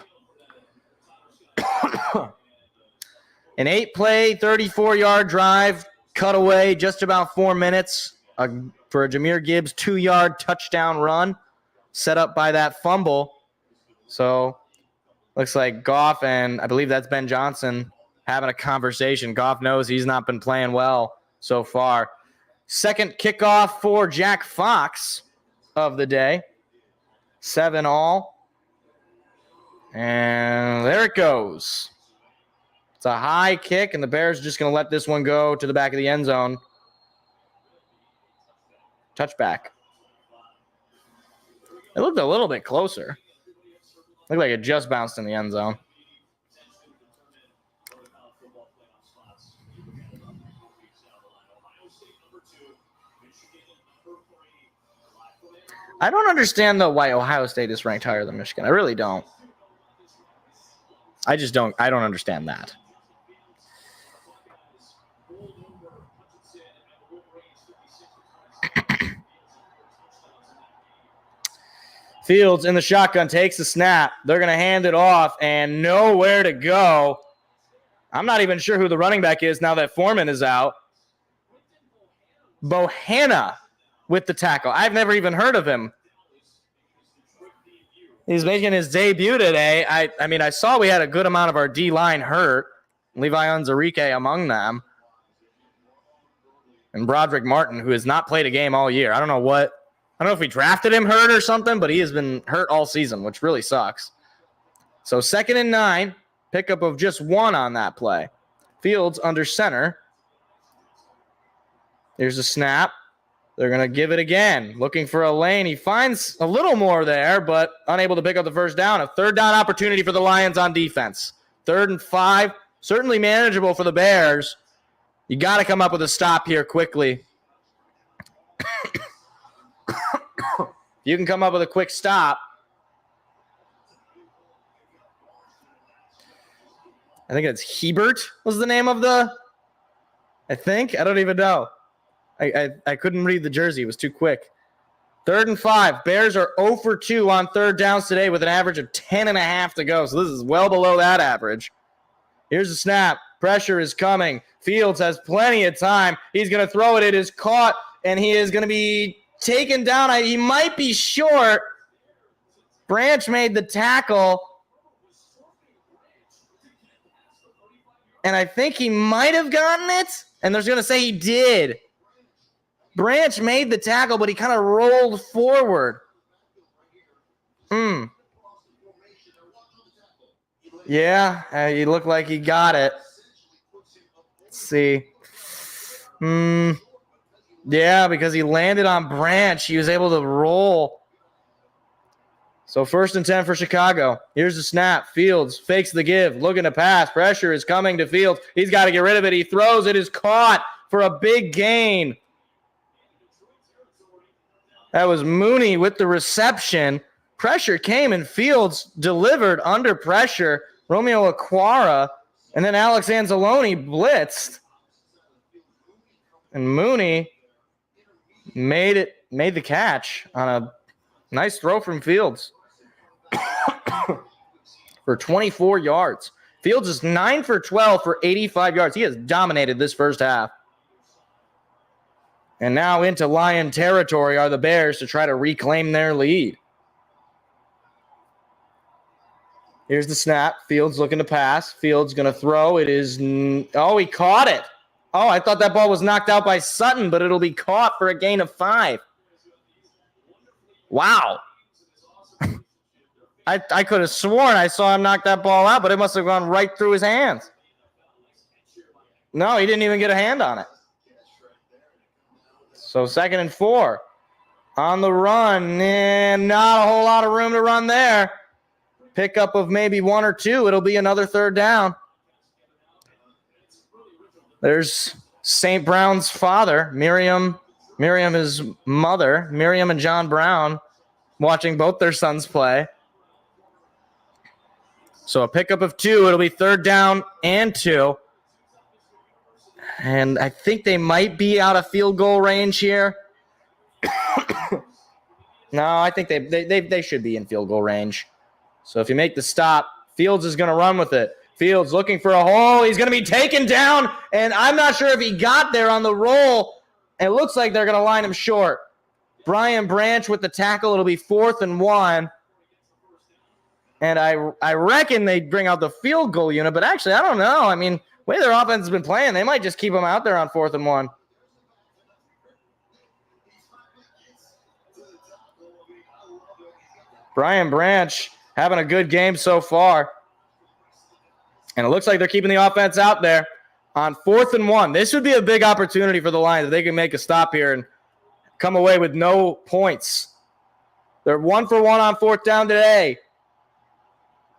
An 8-play, 34-yard drive, cutaway, just about 4 minutes for a Jahmyr Gibbs 2-yard touchdown run, set up by that fumble. So looks like Goff and I believe that's Ben Johnson having a conversation. Goff knows he's not been playing well so far. Second kickoff for Jack Fox of the day. 7 all. And there it goes. It's a high kick, and the Bears are just going to let this one go to the back of the end zone. Touchback. It looked a little bit closer. Looked like it just bounced in the end zone. I don't understand, though, why Ohio State is ranked higher than Michigan. I really don't. I don't understand that. Fields in the shotgun takes the snap. They're going to hand it off and nowhere to go. I'm not even sure who the running back is now that Foreman is out. Bohanna with the tackle. I've never even heard of him. He's making his debut today. I saw we had a good amount of our D-line hurt. Levi Onwuzurike among them. And Broderick Martin, who has not played a game all year. I don't know if we drafted him hurt or something, but he has been hurt all season, which really sucks. So 2nd and 9, pickup of just 1 on that play. Fields under center. Here's a snap. They're going to give it again. Looking for a lane. He finds a little more there, but unable to pick up the first down. A 3rd down opportunity for the Lions on defense. 3rd and 5. Certainly manageable for the Bears. You got to come up with a stop here quickly. You can come up with a quick stop. I think it's Hebert was the name of I don't even know. I couldn't read the jersey. It was too quick. 3rd and 5. Bears are 0 for 2 on 3rd downs today with an average of 10.5 to go. So this is well below that average. Here's the snap. Pressure is coming. Fields has plenty of time. He's going to throw it. It is caught, and he is going to be taken down. He might be short. Branch made the tackle. And I think he might have gotten it. And they're going to say he did. Branch made the tackle, but he kind of rolled forward. Yeah, he looked like he got it. Let's see. Yeah, because he landed on Branch. He was able to roll. So 1st and 10 for Chicago. Here's the snap. Fields fakes the give. Looking to pass. Pressure is coming to Fields. He's got to get rid of it. He throws. It is caught for a big gain. That was Mooney with the reception. Pressure came and Fields delivered under pressure. Romeo Okwara and then Alex Anzalone blitzed. And Mooney made the catch on a nice throw from Fields for 24 yards. Fields is 9 for 12 for 85 yards. He has dominated this first half. And now into Lion territory are the Bears to try to reclaim their lead. Here's the snap. Fields looking to pass. Fields going to throw. It is he caught it. Oh, I thought that ball was knocked out by Sutton, but it'll be caught for a gain of 5. Wow. I could have sworn I saw him knock that ball out, but it must have gone right through his hands. No, he didn't even get a hand on it. So 2nd and 4. On the run, and not a whole lot of room to run there. Pickup of maybe 1 or 2. It'll be another 3rd down. There's St. Brown's father, Miriam, his mother, Miriam and John Brown, watching both their sons play. So a pickup of 2. It'll be 3rd down and 2. And I think they might be out of field goal range here. No, I think they should be in field goal range. So if you make the stop, Fields is going to run with it. Fields looking for a hole. He's going to be taken down, and I'm not sure if he got there on the roll. It looks like they're going to line him short. Brian Branch with the tackle. It'll be 4th and 1. And I reckon they bring out the field goal unit, but actually, I don't know. I mean, the way their offense has been playing, they might just keep him out there on 4th and 1. Brian Branch having a good game so far. And it looks like they're keeping the offense out there on 4th and 1. This would be a big opportunity for the Lions if they can make a stop here and come away with no points. They're 1 for 1 on 4th down today.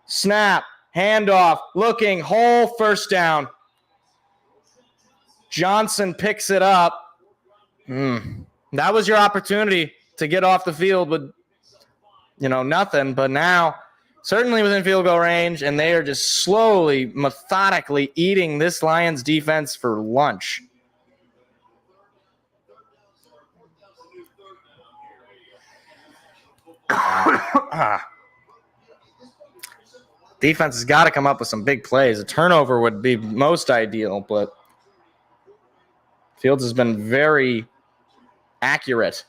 Snap, handoff, looking, hole, 1st down. Johnson picks it up. That was your opportunity to get off the field with nothing, but now certainly within field goal range, and they are just slowly, methodically eating this Lions defense for lunch. Defense has got to come up with some big plays. A turnover would be most ideal, but Fields has been very accurate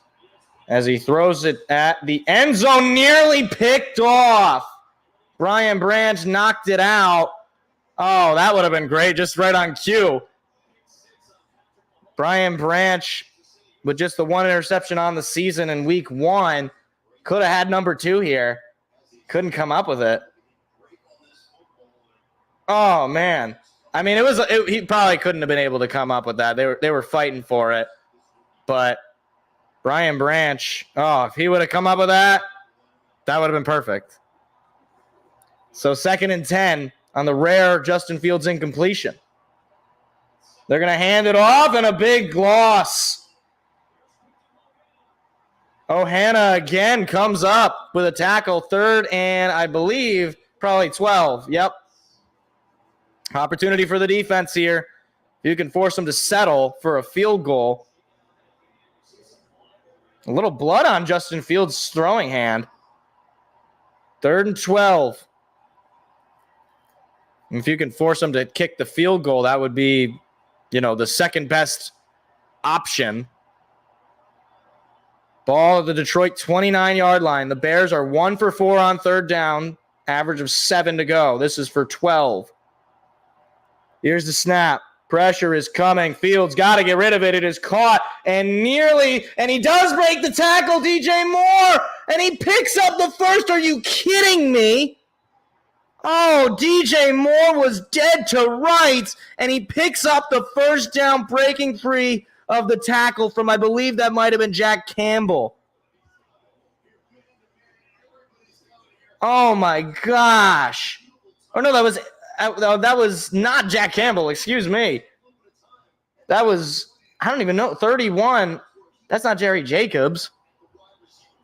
as he throws it at the end zone, nearly picked off. Brian Branch knocked it out. Oh, that would have been great, just right on cue. Brian Branch, with just the 1 interception on the season in week 1, could have had number 2 here. Couldn't come up with it. Oh, man. I mean, he probably couldn't have been able to come up with that. They were fighting for it. But Brian Branch, if he would have come up with that, that would have been perfect. So 2nd and 10 on the rare Justin Fields incompletion. They're going to hand it off, and a big loss. Ohana again comes up with a tackle, 3rd and I believe probably 12. Yep. Opportunity for the defense here. You can force them to settle for a field goal. A little blood on Justin Fields' throwing hand. 3rd and 12. If you can force them to kick the field goal, that would be, the second best option. Ball at the Detroit 29-yard line. The Bears are 1 for 4 on 3rd down, average of 7 to go. This is for 12. Here's the snap. Pressure is coming. Fields got to get rid of it. It is caught and he does break the tackle, DJ Moore, and he picks up the 1st. Are you kidding me? Oh, DJ Moore was dead to rights, and he picks up the 1st down, breaking free of the tackle from, I believe that might have been Jack Campbell. Oh, my gosh. Oh, no, that was not Jack Campbell. Excuse me. That was, I don't even know, 31. That's not Jerry Jacobs.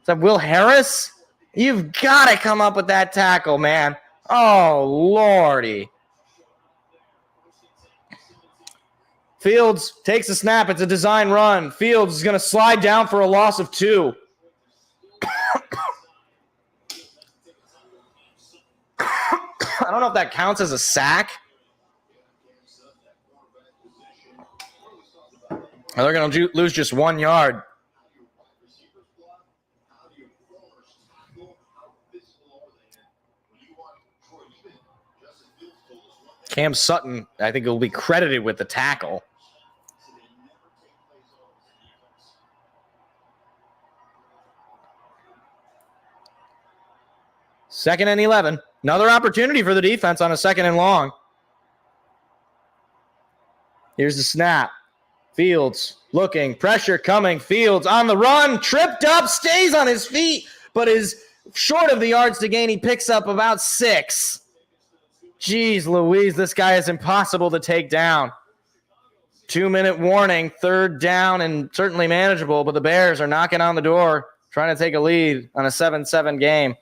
Is that Will Harris? You've got to come up with that tackle, man. Oh, Lordy. Fields takes a snap. It's a design run. Fields is going to slide down for a loss of 2. I don't know if that counts as a sack. They're going to lose just 1 yard. Cam Sutton, I think, will be credited with the tackle. 2nd and 11. Another opportunity for the defense on a 2nd and long. Here's the snap. Fields looking, pressure coming. Fields on the run, tripped up, stays on his feet, but is short of the yards to gain. He picks up about 6. Jeez Louise, this guy is impossible to take down. 2-minute warning, 3rd down, and certainly manageable, but the Bears are knocking on the door, trying to take a lead on a 7-7 game.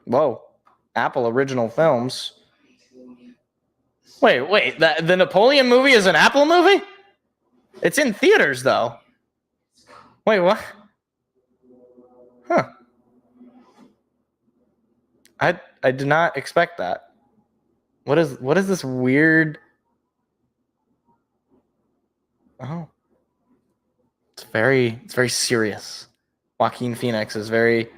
Whoa, Apple Original Films. Wait, the Napoleon movie is an Apple movie? It's in theaters, though. Wait, what? Huh. I did not expect that. What is this weird? Oh. It's very serious. Joaquin Phoenix is very,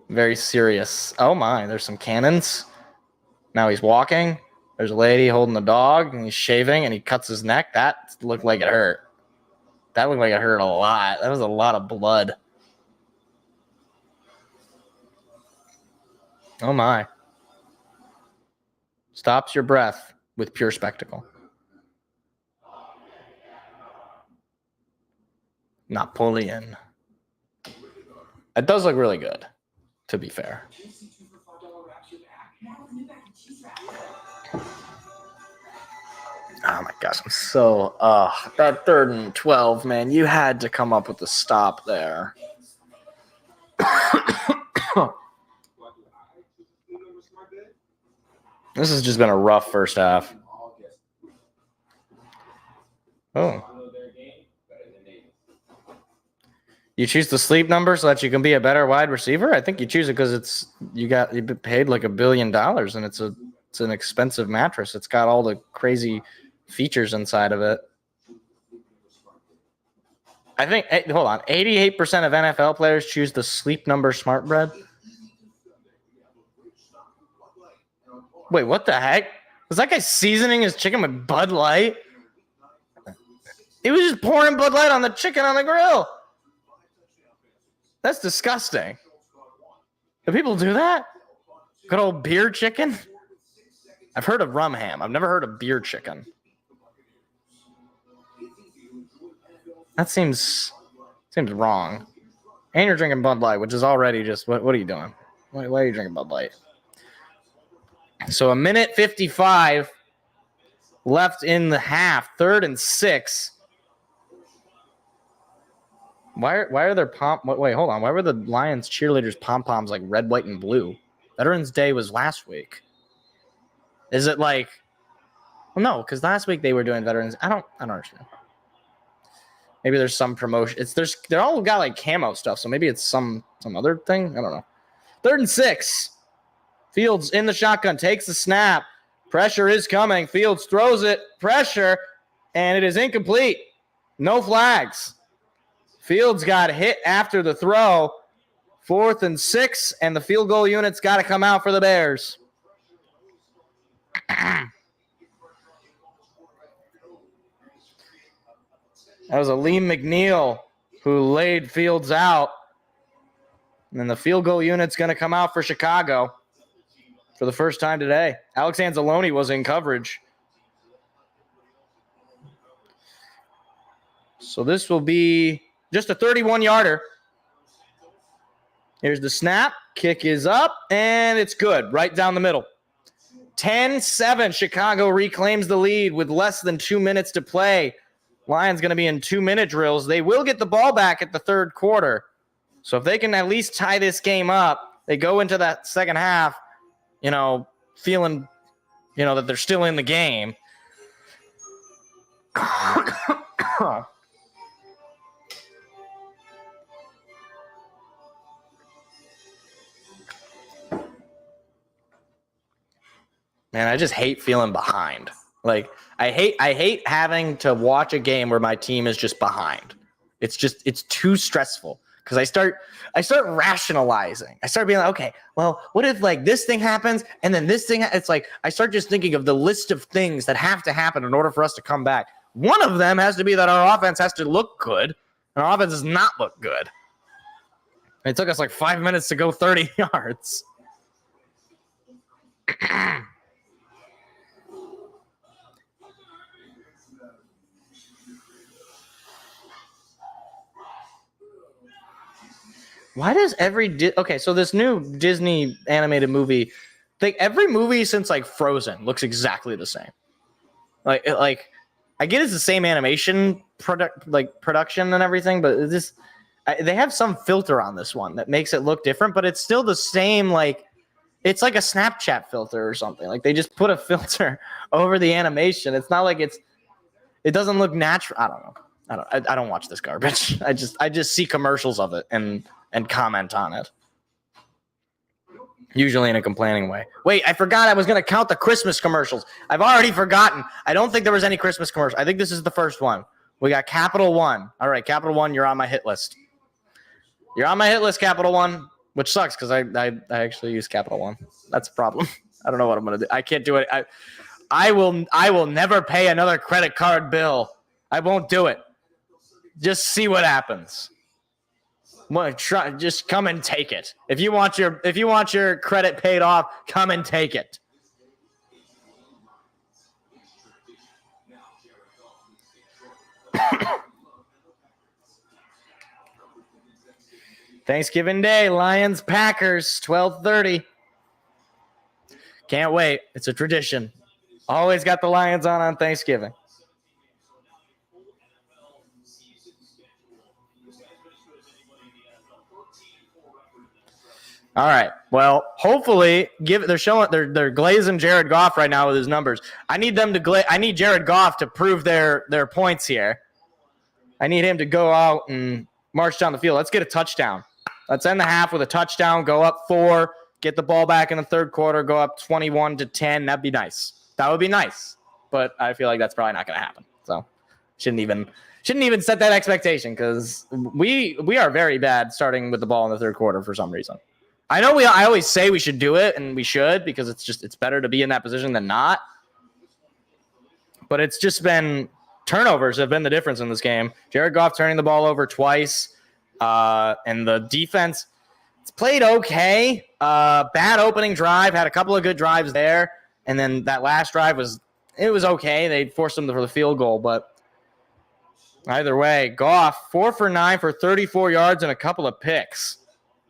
very serious. Oh my, there's some cannons. Now he's walking. There's a lady holding the dog, and he's shaving, and he cuts his neck. That looked like it hurt. That looked like it hurt a lot. That was a lot of blood. Oh my. Stops your breath with pure spectacle. Napoleon. It does look really good, to be fair. Oh my gosh, I'm so that 3rd and 12, man. You had to come up with a stop there. This has just been a rough first half. Oh. You choose the sleep number so that you can be a better wide receiver? I think you choose it because you paid like $1 billion, and it's an expensive mattress. It's got all the crazy features inside of it. I think, hold on, 88% of NFL players choose the Sleep Number Smart Bread. Wait, what the heck? Was that guy seasoning his chicken with Bud Light? He was just pouring Bud Light on the chicken on the grill. That's disgusting. Do people do that? Good old beer chicken? I've heard of rum ham. I've never heard of beer chicken. That seems wrong. And you're drinking Bud Light, which is already just, what are you doing? Why are you drinking Bud Light? So 1:55 left in the half, 3rd and 6. Why are there wait, hold on. Why were the Lions cheerleaders pom-poms like red, white, and blue? Veterans Day was last week. Is it like, well, no, because last week they were doing veterans. I don't understand. Maybe there's some promotion. They're all got like camo stuff, so maybe it's some other thing. I don't know. 3rd and 6. Fields in the shotgun, takes the snap. Pressure is coming. Fields throws it. Pressure, and it is incomplete. No flags. Fields got hit after the throw. 4th and 6, and the field goal unit's got to come out for the Bears. That was Aleem McNeil who laid Fields out. And then the field goal unit's going to come out for Chicago for the first time today. Alex Anzalone was in coverage. So this will be just a 31-yarder. Here's the snap. Kick is up, and it's good. Right down the middle. 10-7. Chicago reclaims the lead with less than 2 minutes to play. Lions going to be in 2-minute drills. They will get the ball back at the 3rd quarter. So if they can at least tie this game up, they go into that second half, feeling, that they're still in the game. Man, I just hate feeling behind. Like, I hate having to watch a game where my team is just behind. It's too stressful because I start rationalizing. I start being like, okay, well, what if like this thing happens and then this thing? It's like I start just thinking of the list of things that have to happen in order for us to come back. One of them has to be that our offense has to look good, and our offense does not look good. It took us like 5 minutes to go 30 yards. Why does okay, so this new Disney animated movie, like every movie since like Frozen looks exactly the same. Like I get it's the same animation production and everything, but they have some filter on this one that makes it look different, but it's still the same. Like it's like a Snapchat filter or something. Like they just put a filter over the animation. It's not like it doesn't look natural. I don't know. I don't watch this garbage. I just see commercials of it and comment on it. Usually in a complaining way. Wait, I forgot I was going to count the Christmas commercials. I've already forgotten. I don't think there was any Christmas commercial. I think this is the first one. We got Capital One. All right, Capital One, you're on my hit list. You're on my hit list, Capital One, which sucks because I actually use Capital One. That's a problem. I don't know what I'm going to do. I can't do it. I will never pay another credit card bill. I won't do it. Just see what happens. Just come and take it. If you want your credit paid off, come and take it. Thanksgiving Day, Lions Packers 12:30. Can't wait. It's a tradition. Always got the Lions on Thanksgiving. All right. Well, hopefully, they're glazing Jared Goff right now with his numbers. I need Jared Goff to prove their points here. I need him to go out and march down the field. Let's get a touchdown. Let's end the half with a touchdown. Go up 4. Get the ball back in the third quarter. Go up 21-10. That'd be nice. That would be nice. But I feel like that's probably not going to happen. So shouldn't even set that expectation because we are very bad starting with the ball in the third quarter for some reason. I know I always say we should do it, and we should because it's better to be in that position than not. But it's just been turnovers have been the difference in this game. Jared Goff turning the ball over twice, and the defense it's played okay. Bad opening drive, had a couple of good drives there, and then that last drive was okay. They forced them for the field goal, but either way, Goff 4 for 9 for 34 yards and a couple of picks.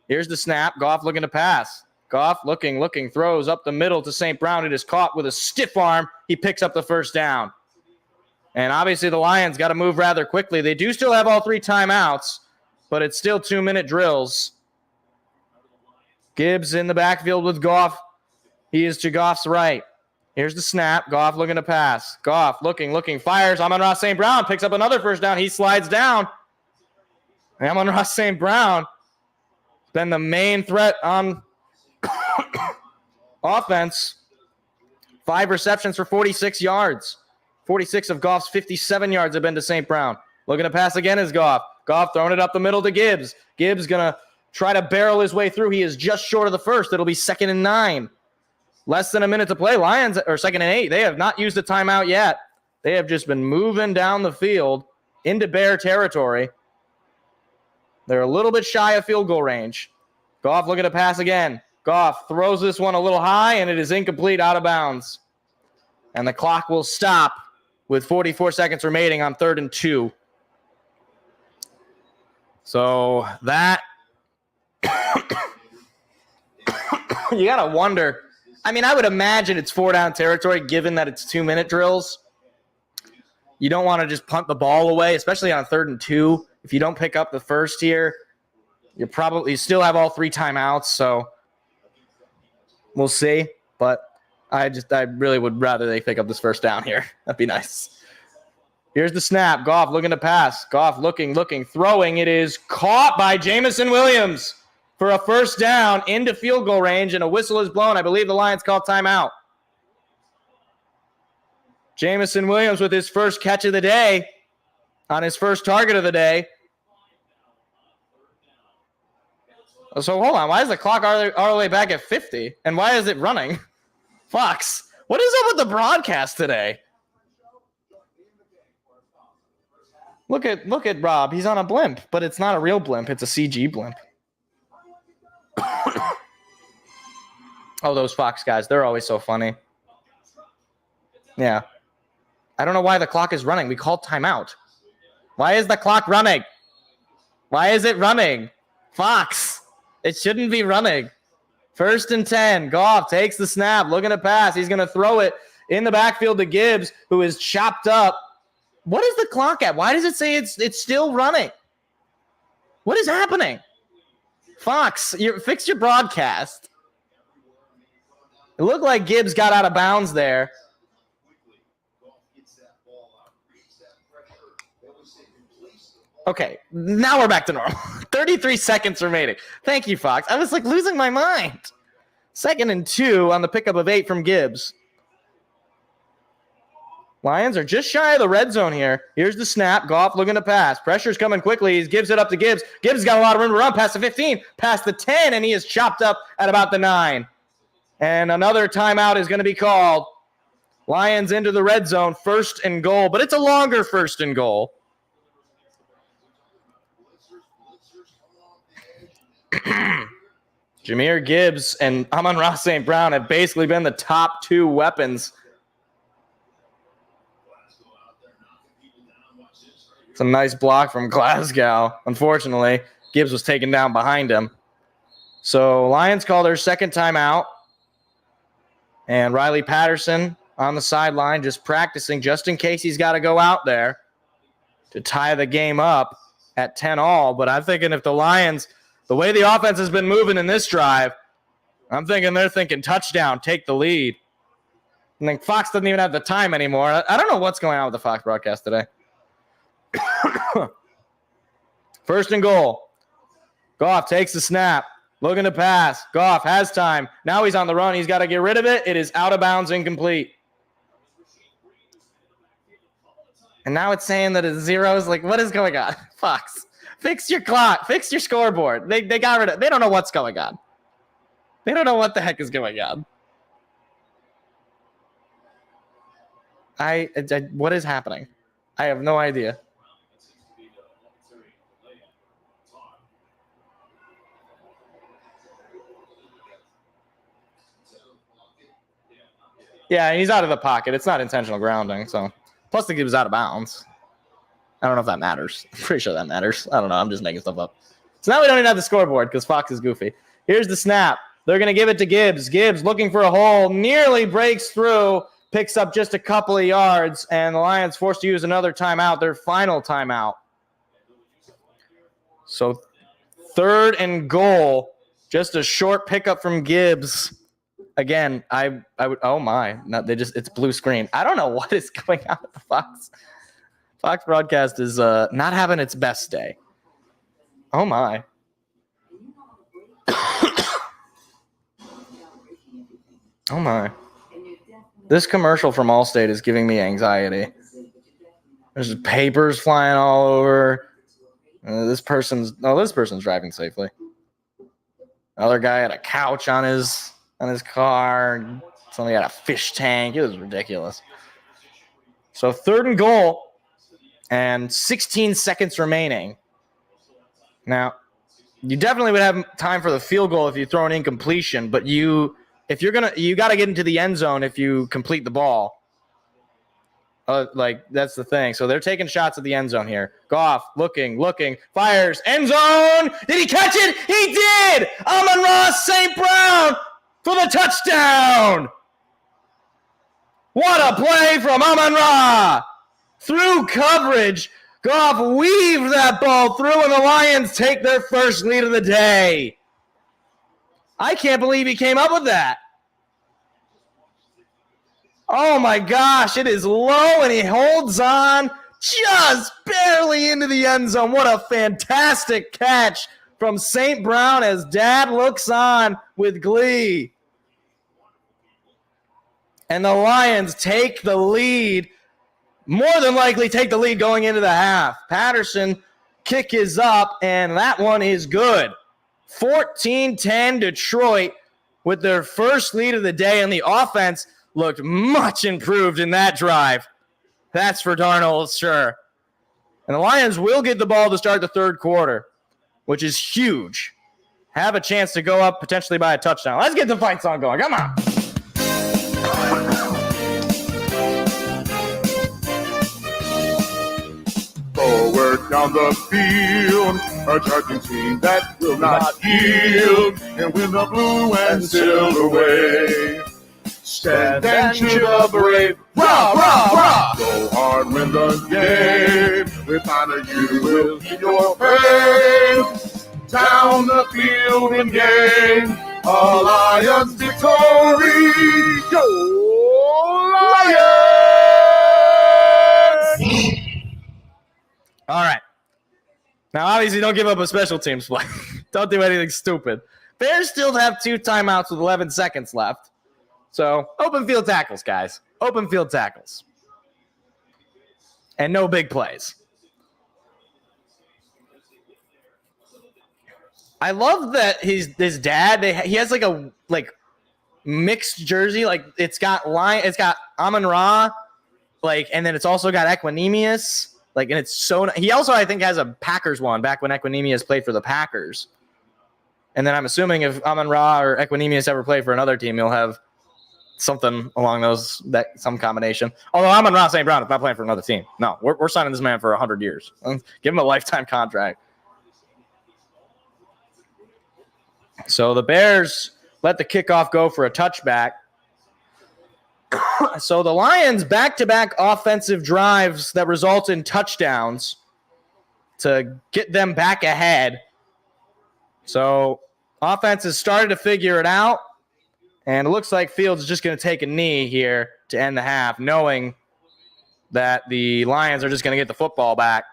Here's the snap. Goff looking to pass. Goff looking, throws up the middle to St. Brown. It is caught with a stiff arm. He picks up the first down. And obviously the Lions got to move rather quickly. They do still have all 3 timeouts, but it's still 2-minute drills. Gibbs in the backfield with Goff. He is to Goff's right. Here's the snap. Goff looking to pass. Goff looking, fires. Amon-Ra St. Brown picks up another first down. He slides down. Amon-Ra St. Brown been the main threat on offense. 5 receptions for 46 yards. 46 of Goff's 57 yards have been to St. Brown. Looking to pass again is Goff. Goff throwing it up the middle to Gibbs. Gibbs going to try to barrel his way through. He is just short of the first. It'll be 2nd and 9. Less than a minute to play. Lions, or 2nd and 8. They have not used a timeout yet. They have just been moving down the field into Bear territory. They're a little bit shy of field goal range. Goff looking to pass again. Goff throws this one a little high, and it is incomplete, out of bounds. And the clock will stop with 44 seconds remaining on 3rd and 2. So that you got to wonder. I mean, I would imagine it's 4-down territory given that it's 2-minute drills. You don't want to just punt the ball away, especially on 3rd and 2. If you don't pick up the first here, you still have all 3 timeouts, so we'll see. But I really would rather they pick up this first down here. That'd be nice. Here's the snap. Goff looking to pass. Goff looking, throwing. It is caught by Jamison Williams for a first down into field goal range, and a whistle is blown. I believe the Lions called timeout. Jamison Williams with his first catch of the day on his first target of the day. So hold on. Why is the clock all the way back at 50? And why is it running? Fox, what is up with the broadcast today? Look at Rob. He's on a blimp, but it's not a real blimp. It's a CG blimp. Oh, those Fox guys, they're always so funny. Yeah. I don't know why the clock is running. We called timeout. Why is the clock running? Why is it running? Fox, it shouldn't be running. 1st and 10. Goff takes the snap, looking to pass. He's going to throw it in the backfield to Gibbs, who is chopped up. What is the clock at? Why does it say it's still running? What is happening? Fox, fix your broadcast. It looked like Gibbs got out of bounds there. Okay, now we're back to normal. 33 seconds remaining. Thank you, Fox. I was like losing my mind. 2nd and 2 on the pickup of 8 from Gibbs. Lions are just shy of the red zone here. Here's the snap. Goff looking to pass. Pressure's coming quickly. He gives it up to Gibbs. Gibbs has got a lot of room to run past the 15, past the 10, and he is chopped up at about the 9. And another timeout is going to be called. Lions into the red zone, 1st and goal, but it's a longer 1st and goal. Jahmyr Gibbs and Amon-Ra St. Brown have basically been the top 2 weapons. It's a nice block from Glasgow. Unfortunately, Gibbs was taken down behind him. So Lions call their 2nd timeout. And Riley Patterson on the sideline just practicing just in case he's got to go out there to tie the game up at 10-all. But I'm thinking if the Lions, the way the offense has been moving in this drive, I'm thinking they're thinking touchdown, take the lead. I think Fox doesn't even have the time anymore. I don't know what's going on with the Fox broadcast today. 1st and goal. Goff takes the snap. Looking to pass. Goff has time. Now he's on the run. He's got to get rid of it. It is out of bounds, incomplete. And now it's saying that it's zeros. Like, what is going on? Fox, fix your clock. Fix your scoreboard. They got rid of it. They don't know what's going on. They don't know what the heck is going on. What is happening? I have no idea. Yeah, he's out of the pocket. It's not intentional grounding. So, plus the kid was out of bounds. I don't know if that matters. I'm pretty sure that matters. I don't know. I'm just making stuff up. So now we don't even have the scoreboard because Fox is goofy. Here's the snap. They're going to give it to Gibbs. Gibbs looking for a hole. Nearly breaks through. Picks up just a couple of yards. And the Lions forced to use another timeout. Their final timeout. So 3rd and goal. Just a short pickup from Gibbs. Again, I would. Oh my! No, it's blue screen. I don't know what is going on with the Fox. Fox broadcast is not having its best day. Oh my! Oh my! This commercial from Allstate is giving me anxiety. There's papers flying all over. This person's driving safely. Another guy had a couch on his car. Somebody had a fish tank. It was ridiculous. So 3rd and goal and 16 seconds remaining. Now, you definitely would have time for the field goal if you throw an incompletion, but you got to get into the end zone if you complete the ball. That's the thing. So they're taking shots at the end zone here. Goff looking, fires, end zone. Did he catch it? He did. Amon-Ra St. Brown for the touchdown. What a play from Amon-Ra. Through coverage, Goff weaved that ball through, and the Lions take their first lead of the day. I can't believe he came up with that. Oh my gosh, it is low, and he holds on just barely into the end zone. What a fantastic catch from St. Brown as Dad looks on with glee. And the Lions take the lead, more than likely take the lead going into the half. Patterson kick is up, and that one is good. 14-10 Detroit with their first lead of the day, and the offense looked much improved in that drive. That's for darn old sure. And the Lions will get the ball to start the 3rd quarter, which is huge. have a chance to go up potentially by a touchdown. Let's get the fight song going. Come on. Forward down the field, a charging team that will not yield, and win the blue and silver way. Stand and cheer the brave, rah, rah, rah! Go hard, win the game, with honor you will keep your faith. Down the field and gain a Lions victory. Go Lions! All right. Now, obviously, don't give up a special teams play. Don't do anything stupid. Bears still have 2 timeouts with 11 seconds left. So, open field tackles, guys. Open field tackles. And no big plays. I love that his dad, he has like a mixed jersey. Like it's got Amon-Ra, and then it's also got Equanimous. And it's so he also I think has a Packers one back when Equanimous played for the Packers. And then I'm assuming if Amon-Ra or Equanimous ever play for another team, he'll have something along some combination. Although Amon-Ra St. Brown is not playing for another team. No, we're signing this man for 100 years. Give him a lifetime contract. So the Bears let the kickoff go for a touchback. So the Lions back-to-back offensive drives that result in touchdowns to get them back ahead. So offense has started to figure it out, and it looks like Fields is just going to take a knee here to end the half, knowing that the Lions are just going to get the football back.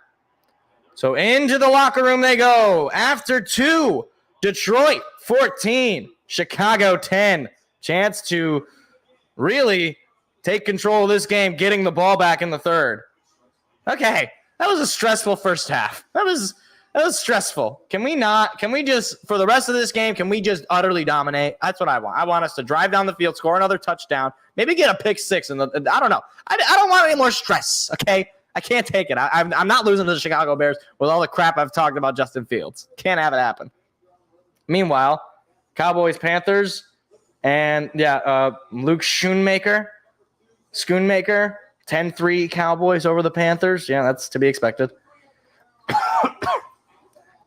So into the locker room they go. After 2, Detroit 14, Chicago 10. Chance to really take control of this game, getting the ball back in the third. Okay, that was a stressful first half. That was stressful. Can we just, for the rest of this game, can we just utterly dominate? That's what I want. I want us to drive down the field, score another touchdown, maybe get a pick 6. I don't know. I don't want any more stress, okay? I can't take it. I'm not losing to the Chicago Bears with all the crap I've talked about Justin Fields. Can't have it happen. Meanwhile, Cowboys, Panthers, and Luke Schoonmaker, 10-3 Cowboys over the Panthers. Yeah, that's to be expected.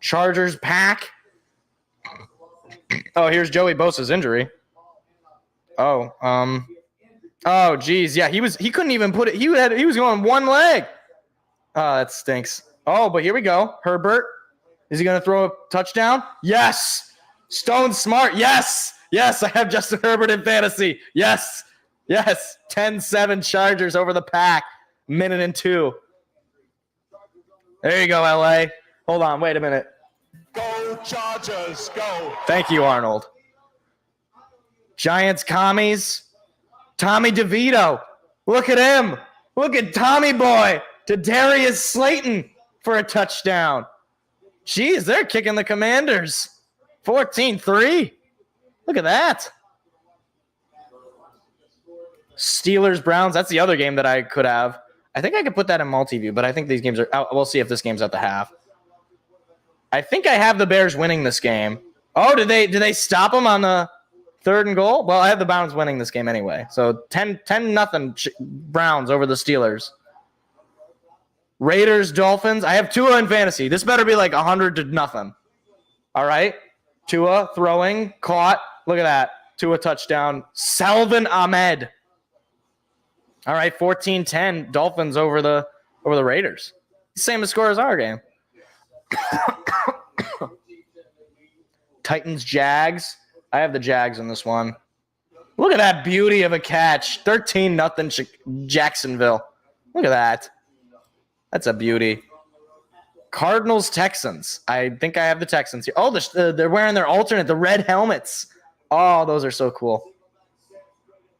Chargers, Pack. Oh, here's Joey Bosa's injury. Oh, geez, yeah, he couldn't even put it. He was going one leg. Oh, that stinks. Oh, but here we go. Herbert, is he going to throw a touchdown? Yes. Stone Smart, yes. Yes, I have Justin Herbert in fantasy. Yes. 10-7 Chargers over the Pack. 1:02. There you go, LA. Hold on, wait a minute. Go Chargers, go. Thank you, Arnold. Giants commies. Tommy DeVito. Look at him. Look at Tommy Boy to Darius Slayton for a touchdown. Jeez, they're kicking the Commanders. 14-3. Look at that. Steelers, Browns. That's the other game that I could have. I think I could put that in multi-view, but I think these games are out. We'll see if this game's at the half. I think I have the Bears winning this game. Oh, did they stop them on the 3rd and goal? Well, I have the Browns winning this game anyway. So 10-0 Browns over the Steelers. Raiders, Dolphins. I have Tua in fantasy. This better be like 100-0. All right. Tua throwing, caught. Look at that. Tua touchdown. Salvin Ahmed. All right, 14-10 Dolphins over the Raiders. Same as score as our game. Titans, Jags. I have the Jags in this one. Look at that beauty of a catch. 13-0 Jacksonville. Look at that. That's a beauty. Cardinals, Texans. I think I have the Texans here. Oh, they're wearing their alternate, the red helmets. Oh, those are so cool.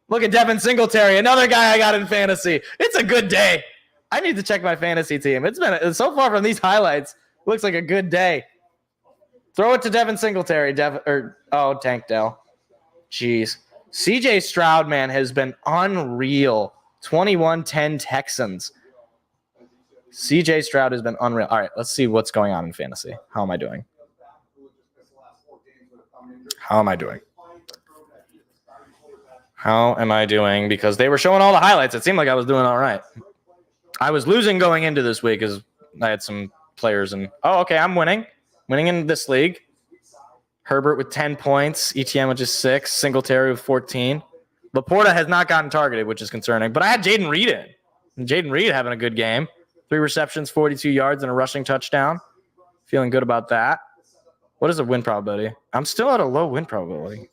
Look at Devin Singletary, another guy I got in fantasy. It's a good day. I need to check my fantasy team. It's been so far from these highlights. Looks like a good day. Throw it to Devin Singletary. Tank Dell. Jeez. CJ Stroud, man, has been unreal. 21-10 Texans. CJ Stroud has been unreal. All right, let's see what's going on in fantasy. How am I doing? How am I doing? How am I doing? Because they were showing all the highlights. It seemed like I was doing all right. I was losing going into this week because I had some players and okay, I'm winning. Winning in this league. Herbert with 10 points, ETN with just 6, Singletary with 14. Laporta has not gotten targeted, which is concerning. But I had Jaden Reed in. And Jaden Reed having a good game. 3 receptions, 42 yards, and a rushing touchdown. Feeling good about that. What is the win probability? I'm still at a low win probability.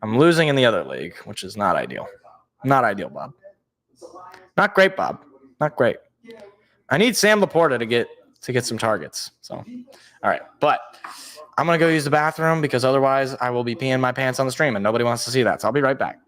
I'm losing in the other league, which is not ideal. Not ideal, Bob. Not great, Bob. Not great. I need Sam Laporta to get some targets. So, all right. But I'm going to go use the bathroom because otherwise I will be peeing my pants on the stream and nobody wants to see that. So I'll be right back.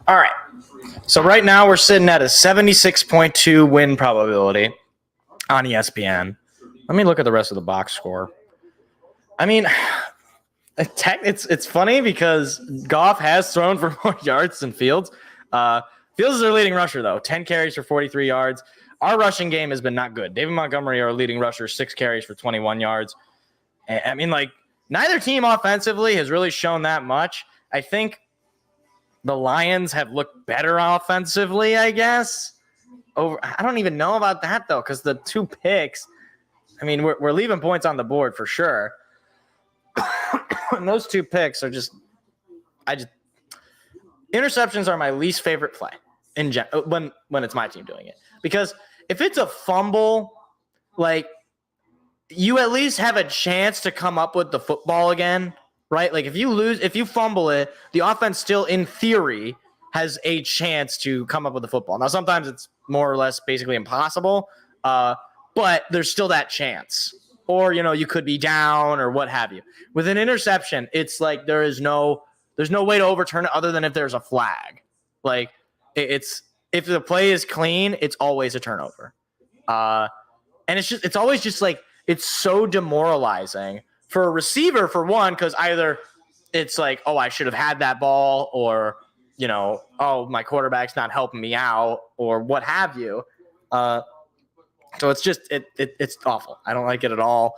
All right. So right now we're sitting at a 76.2 win probability on ESPN. Let me look at the rest of the box score. I mean, it's funny because Goff has thrown for more yards than Fields. Fields is their leading rusher, though. 10 carries for 43 yards. Our rushing game has been not good. David Montgomery, our leading rusher, 6 carries for 21 yards. I mean, like, neither team offensively has really shown that much. I think the Lions have looked better offensively, I guess. I don't even know about that, though, because the 2 picks, I mean, we're leaving points on the board for sure. And those 2 picks are interceptions are my least favorite play when it's my team doing it. Because if it's a fumble, like, you at least have a chance to come up with the football again, right? Like, if you fumble it, the offense still, in theory, has a chance to come up with the football. Now, sometimes it's more or less basically impossible, but there's still that chance. Or, you could be down or what have you. With an interception, it's like there's no way to overturn it other than if there's a flag. Like, if the play is clean, it's always a turnover. And it's always just like, it's so demoralizing for a receiver, for one, because either it's like, oh, I should have had that ball, or, oh, my quarterback's not helping me out, or what have you. So it's just it's awful. I don't like it at all.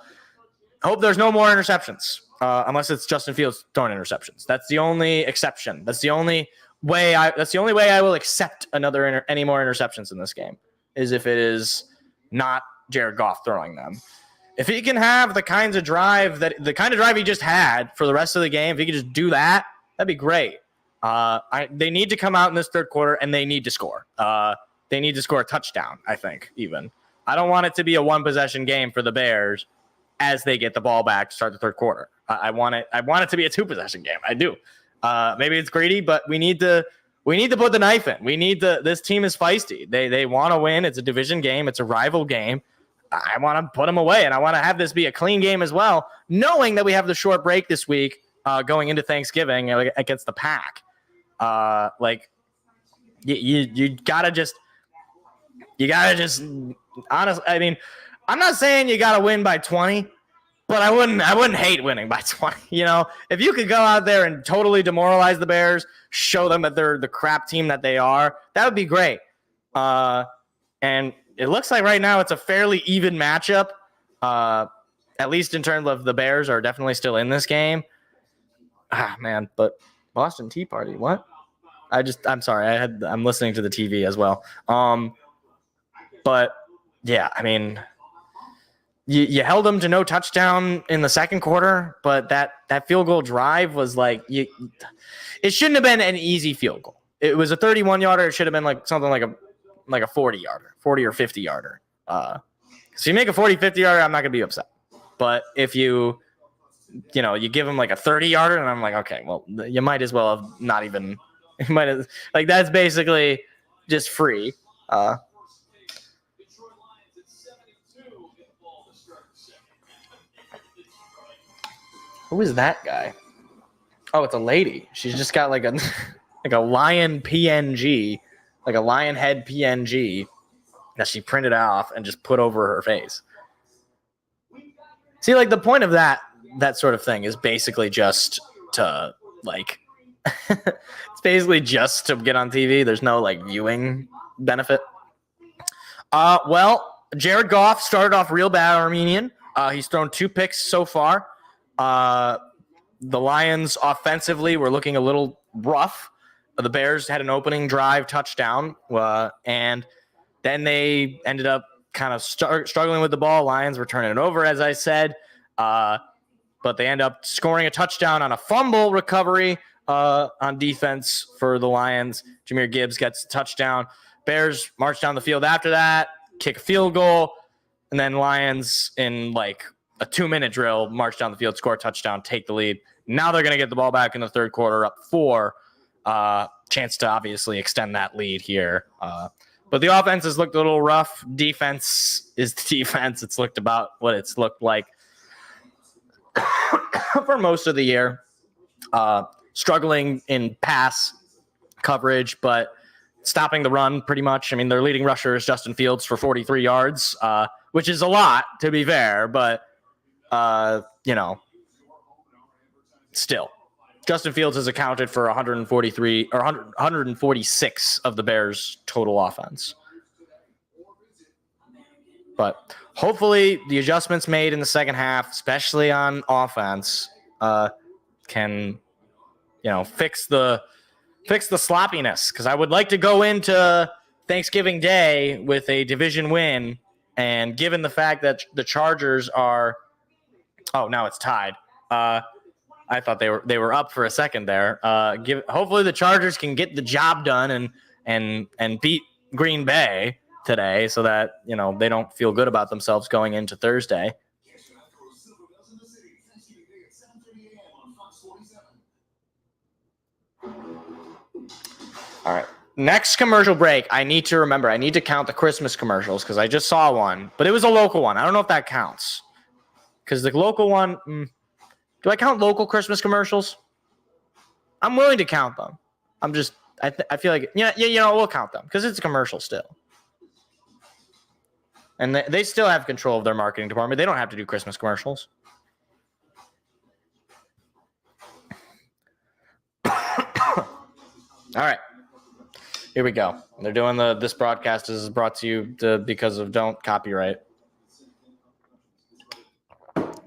I hope there's no more interceptions, unless it's Justin Fields throwing interceptions. That's the only exception. That's the only way I will accept any more interceptions in this game, is if it is not Jared Goff throwing them. If he can have the kind of drive he just had for the rest of the game, if he could just do that, that'd be great. They need to come out in this third quarter and they need to score. They need to score a touchdown, I think, even. I don't want it to be a one-possession game for the Bears as they get the ball back to start the third quarter. I want it to be a 2-possession game. I do. Maybe it's greedy, but we need to put the knife in. This team is feisty. They want to win. It's a division game. It's a rival game. I want to put them away, and I want to have this be a clean game as well, knowing that we have the short break this week going into Thanksgiving against the Pack. You gotta just honestly. I mean, I'm not saying you gotta win by 20, but I wouldn't hate winning by 20. You know, if you could go out there and totally demoralize the Bears, show them that they're the crap team that they are, that would be great. And it looks like right now it's a fairly even matchup, at least in terms of the Bears are definitely still in this game. Man, but Boston Tea Party, what? I'm sorry, I'm listening to the TV as well. But yeah, I mean, you held them to no touchdown in the second quarter, but that field goal drive was like it shouldn't have been an easy field goal. It was a 31-yarder. It should have been like something like a 40-yarder, 40 or 50-yarder. So you make a 40, 50-yarder, I'm not gonna be upset. But if you give them like a 30-yarder, and I'm like, okay, well, you might as well have not even. You might have, like, that's basically just free. Who is that guy? Oh, it's a lady. She's just got like a lion PNG, like a lion head PNG that she printed off and just put over her face. See, like, the point of that sort of thing is basically just to like it's basically just to get on TV. There's no like viewing benefit. Well, Jared Goff started off real bad, Armenian. He's thrown 2 picks so far. The Lions offensively were looking a little rough. The Bears had an opening drive touchdown, and then they ended up kind of struggling with the ball. Lions were turning it over, as I said, but they end up scoring a touchdown on a fumble recovery on defense for the Lions. Jahmyr Gibbs gets a touchdown. Bears march down the field after that, kick a field goal, and then Lions in like a 2-minute drill march down the field, score a touchdown, take the lead. Now they're going to get the ball back in the third quarter, up 4. Chance to obviously extend that lead here. But the offense has looked a little rough. Defense is the defense. It's looked about what it's looked like for most of the year. Struggling in pass coverage, but stopping the run pretty much. I mean, their leading rusher is Justin Fields for 43 yards, which is a lot, to be fair, but, still. Justin Fields has accounted for 143 or 146 of the Bears' total offense. But hopefully the adjustments made in the second half, especially on offense, can fix the sloppiness, because I would like to go into Thanksgiving Day with a division win, and given the fact that the Chargers are now it's tied. I thought they were up for a second there. Hopefully the Chargers can get the job done and beat Green Bay today, so that they don't feel good about themselves going into Thursday. All right. Next commercial break, I need to count the Christmas commercials, because I just saw one, but it was a local one. I don't know if that counts, because the local one, do I count local Christmas commercials? I'm willing to count them. I feel like, we'll count them, because it's a commercial still. And they still have control of their marketing department. They don't have to do Christmas commercials. All right. Here we go. They're doing this broadcast is brought to you because of don't copyright.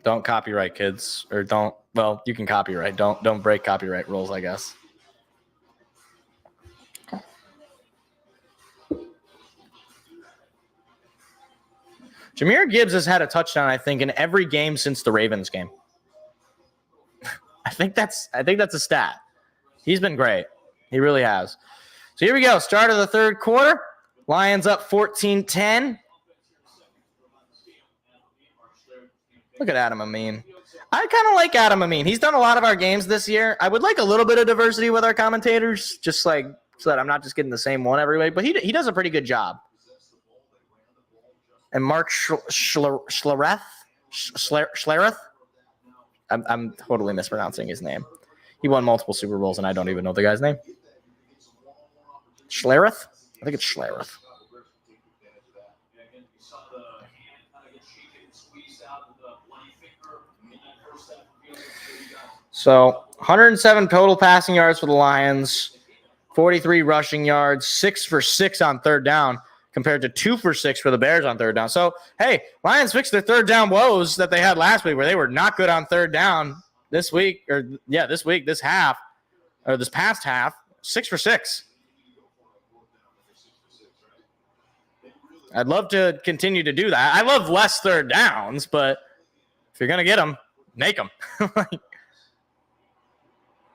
Don't copyright, kids. Or don't, well, you can copyright. Don't break copyright rules, I guess. Jahmyr Gibbs has had a touchdown, I think, in every game since the Ravens game. I think that's a stat. He's been great. He really has. So here we go. Start of the third quarter. Lions up 14-10. Look at Adam Amin. I kind of like Adam Amin. He's done a lot of our games this year. I would like a little bit of diversity with our commentators, just like so that I'm not just getting the same one every week. But he does a pretty good job. and Mark Schlereth. I'm totally mispronouncing his name. He won multiple Super Bowls, and I don't even know the guy's name. Schlereth? I think it's Schlereth. So 107 total passing yards for the Lions, 43 rushing yards, 6 for 6 on third down, compared to 2 for 6 for the Bears on third down. So, hey, Lions fixed their third down woes that they had last week where they were not good on third down this past half, 6 for 6. I'd love to continue to do that. I love less third downs, but if you're going to get them, make them.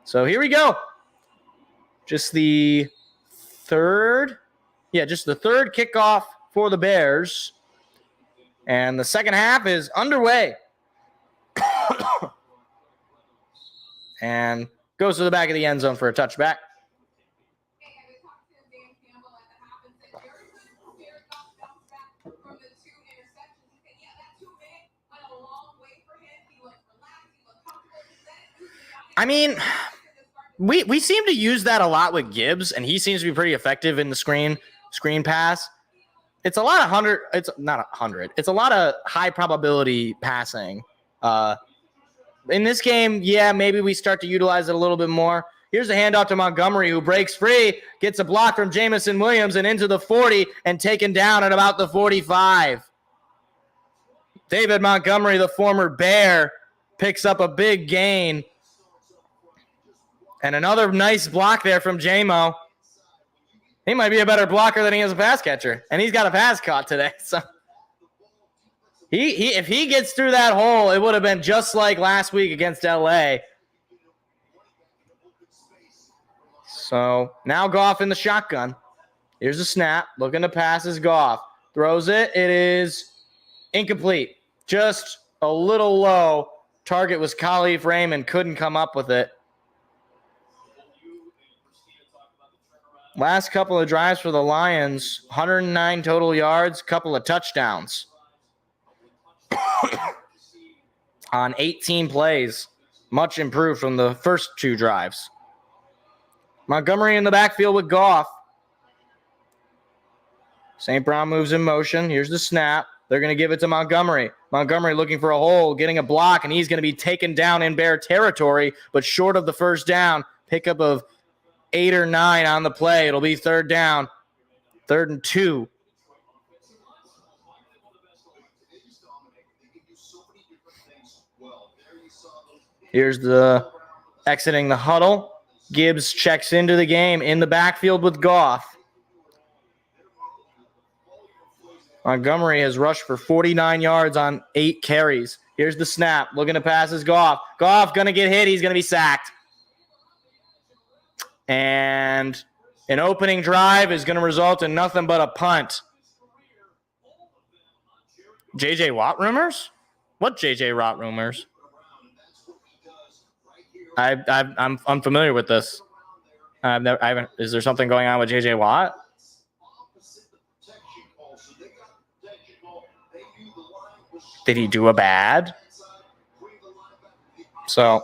So here we go. Just the third kickoff for the Bears. And the second half is underway. And goes to the back of the end zone for a touchback. I mean, we seem to use that a lot with Gibbs, and he seems to be pretty effective in the screen pass. It's a lot of 100. It's not 100. It's a lot of high probability passing. In this game, yeah, maybe we start to utilize it a little bit more. Here's a handoff to Montgomery, who breaks free, gets a block from Jamison Williams and into the 40 and taken down at about the 45. David Montgomery, the former Bear, picks up a big gain. And another nice block there from J-Mo. He might be a better blocker than he is a pass catcher. And he's got a pass caught today. So if he gets through that hole, it would have been just like last week against LA. So now Goff in the shotgun. Here's a snap. Looking to pass is Goff. Throws it. It is incomplete. Just a little low. Target was Khalif Raymond. Couldn't come up with it. Last couple of drives for the Lions, 109 total yards, couple of touchdowns on 18 plays, much improved from the first 2 drives. Montgomery in the backfield with Goff. St. Brown moves in motion. Here's the snap. They're going to give it to Montgomery. Montgomery looking for a hole, getting a block, and he's going to be taken down in Bear territory, but short of the first down. Pickup of 8 or 9 on the play. It'll be third down. 3rd and 2. Here's the exiting the huddle. Gibbs checks into the game in the backfield with Goff. Montgomery has rushed for 49 yards on 8 carries. Here's the snap. Looking to pass is Goff. Goff going to get hit. He's going to be sacked. And an opening drive is going to result in nothing but a punt. J.J. Watt rumors? What J.J. Watt rumors? I'm unfamiliar with this. Is there something going on with J.J. Watt? Did he do a bad? So,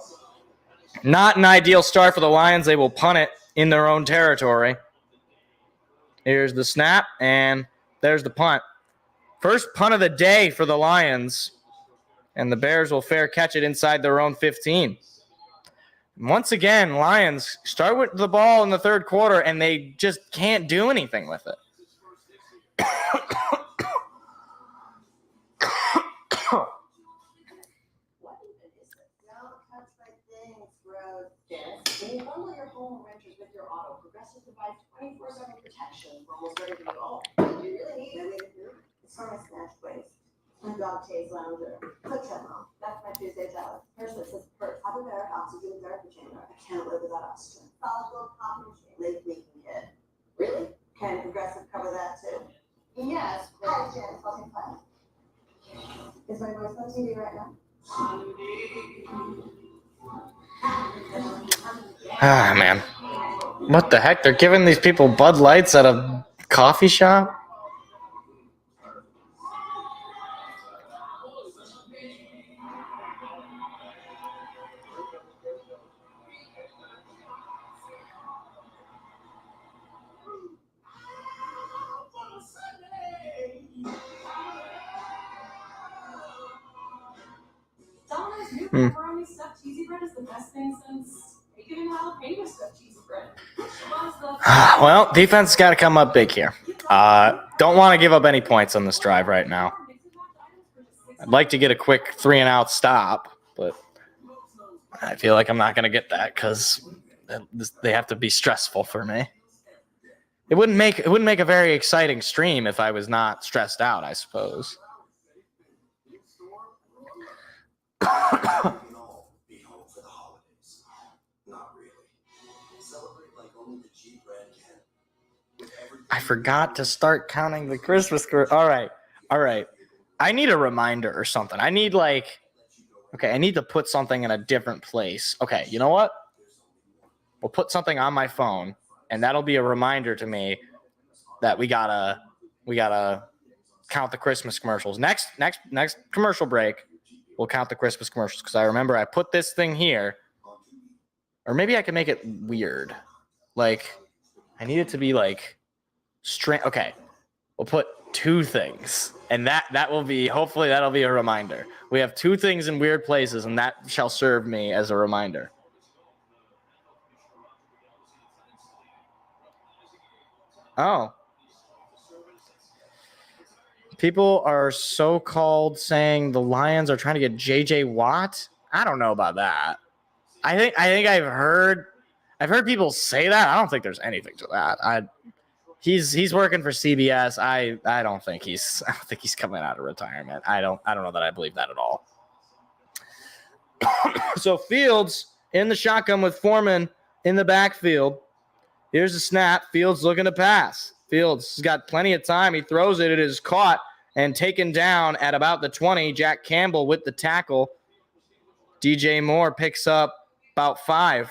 not an ideal start for the Lions. They will punt it in their own territory. Here's the snap, and there's the punt. First punt of the day for the Lions, and the Bears will fair catch it inside their own 15. Once again, Lions start with the ball in the third quarter, and they just can't do anything with it. When you bundle your home or renters with your auto, Progressive provides 24/7 protection for almost everything at all. Do you really need it? It's from my snatch waste. My dog Tay's lounger. Click Chemo. That's my Tuesday salad. First it says perks. Hyperbaric oxygen therapy chamber. I can't live without oxygen. Solid gold coffee machine. Late leaking kid. Really? Can Progressive cover that too? Yes. Hi, Janice. What's your plan? Is my voice on TV right now? Ah, man. What the heck? They're giving these people Bud Lights at a coffee shop? New pepperoni stuffed cheesy bread is the best thing since bacon and jalapeno stuffed cheesy bread. Well, defense got to come up big here. Don't want to give up any points on this drive right now. I'd like to get a quick 3-and-out stop, but I feel like I'm not going to get that because they have to be stressful for me. It wouldn't make a very exciting stream if I was not stressed out, I suppose. I forgot to start counting the Christmas cards. All right. I need a reminder or something. I need I need to put something in a different place. Okay, you know what? We'll put something on my phone, and that'll be a reminder to me that we gotta count the Christmas commercials. Next commercial break, we'll count the Christmas commercials because I remember I put this thing here, or maybe I can make it weird. I need it to be straight. Okay, we'll put 2 things, and that will be, hopefully that'll be a reminder. We have 2 things in weird places, and that shall serve me as a reminder. Oh. People are so-called saying the Lions are trying to get J.J. Watt. I don't know about that. I think I've heard people say that. I don't think there's anything to that. He's working for CBS. I don't think he's coming out of retirement. I don't know that I believe that at all. So Fields in the shotgun with Foreman in the backfield. Here's the snap. Fields looking to pass. Fields has got plenty of time. He throws it. It is caught and taken down at about the 20. Jack Campbell with the tackle. DJ Moore picks up about 5.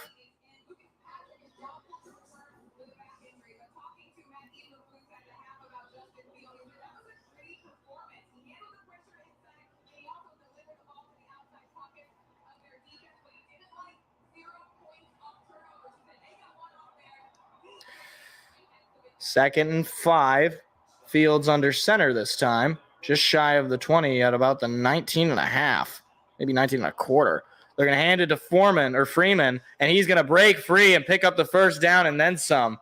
Second and 5. Fields under center this time. Just shy of the 20 at about the 19 and a half. Maybe 19 and a quarter. They're going to hand it to Freeman, and he's going to break free and pick up the first down and then some.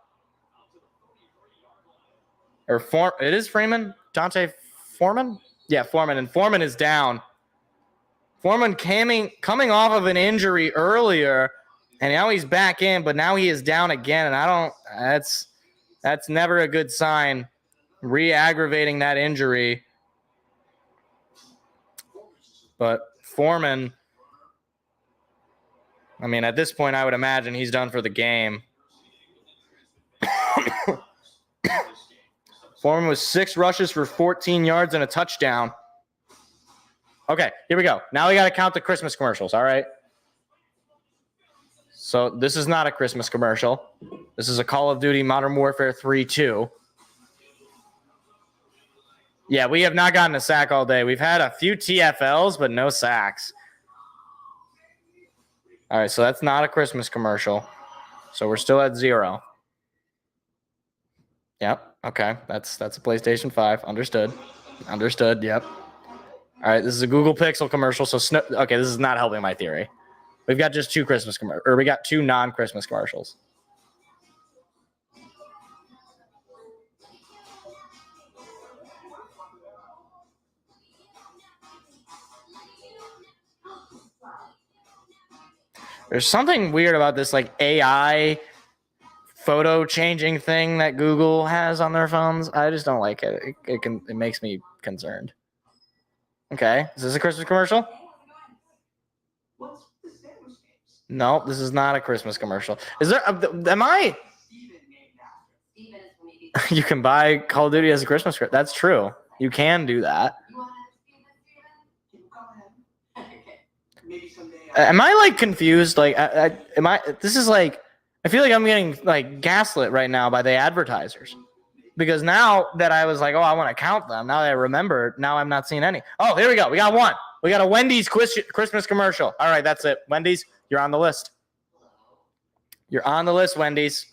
It is Freeman? Dante Foreman? Yeah, Foreman. And Foreman is down. Foreman coming off of an injury earlier, and now he's back in, but now he is down again, and that's never a good sign. Re-aggravating that injury. But Foreman, I mean, at this point, I would imagine he's done for the game. Foreman with 6 rushes for 14 yards and a touchdown. Okay, here we go. Now we got to count the Christmas commercials, all right? So this is not a Christmas commercial. This is a Call of Duty Modern Warfare 3-2. Yeah, we have not gotten a sack all day. We've had a few TFLs, but no sacks. All right, so that's not a Christmas commercial. So we're still at 0. Yep, okay. That's a PlayStation 5. Understood. Yep. All right, this is a Google Pixel commercial. So okay, this is not helping my theory. We've got just 2 Christmas commercials, or we got 2 non-Christmas commercials. There's something weird about this AI photo changing thing that Google has on their phones. I just don't like it. It makes me concerned. Okay, is this a Christmas commercial? No, this is not a Christmas commercial. Is there? Am I? You can buy Call of Duty as a Christmas commercial. That's true. You can do that. Am I confused? Am I? This is I feel like I'm getting gaslit right now by the advertisers, because now that I was I want to count them. Now that I remember, now I'm not seeing any. Oh, here we go. We got one. We got a Wendy's Christmas commercial. All right, that's it. Wendy's, you're on the list. You're on the list, Wendy's.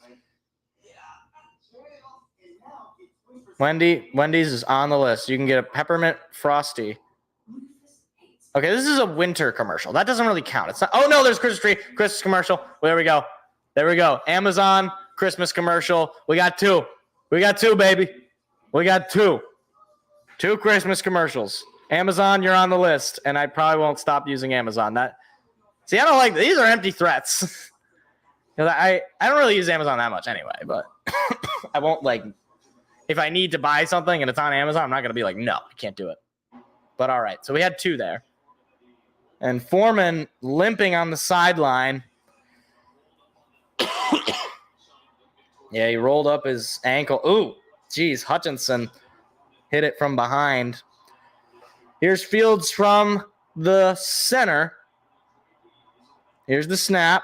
Wendy's is on the list. You can get a peppermint frosty. Okay, this is a winter commercial. That doesn't really count. It's not. Oh, no, there's Christmas tree. Christmas commercial. There we go. There we go. Amazon Christmas commercial. We got two. We got two, baby. We got two. Two Christmas commercials. Amazon, you're on the list, and I probably won't stop using Amazon. See, I don't like these are empty threats. I don't really use Amazon that much anyway, but I won't if I need to buy something and it's on Amazon, I'm not going to be like, no, I can't do it. But all right, so we had two there. And Foreman limping on the sideline. Yeah, he rolled up his ankle. Ooh, geez, Hutchinson hit it from behind. Here's Fields from the center. Here's the snap.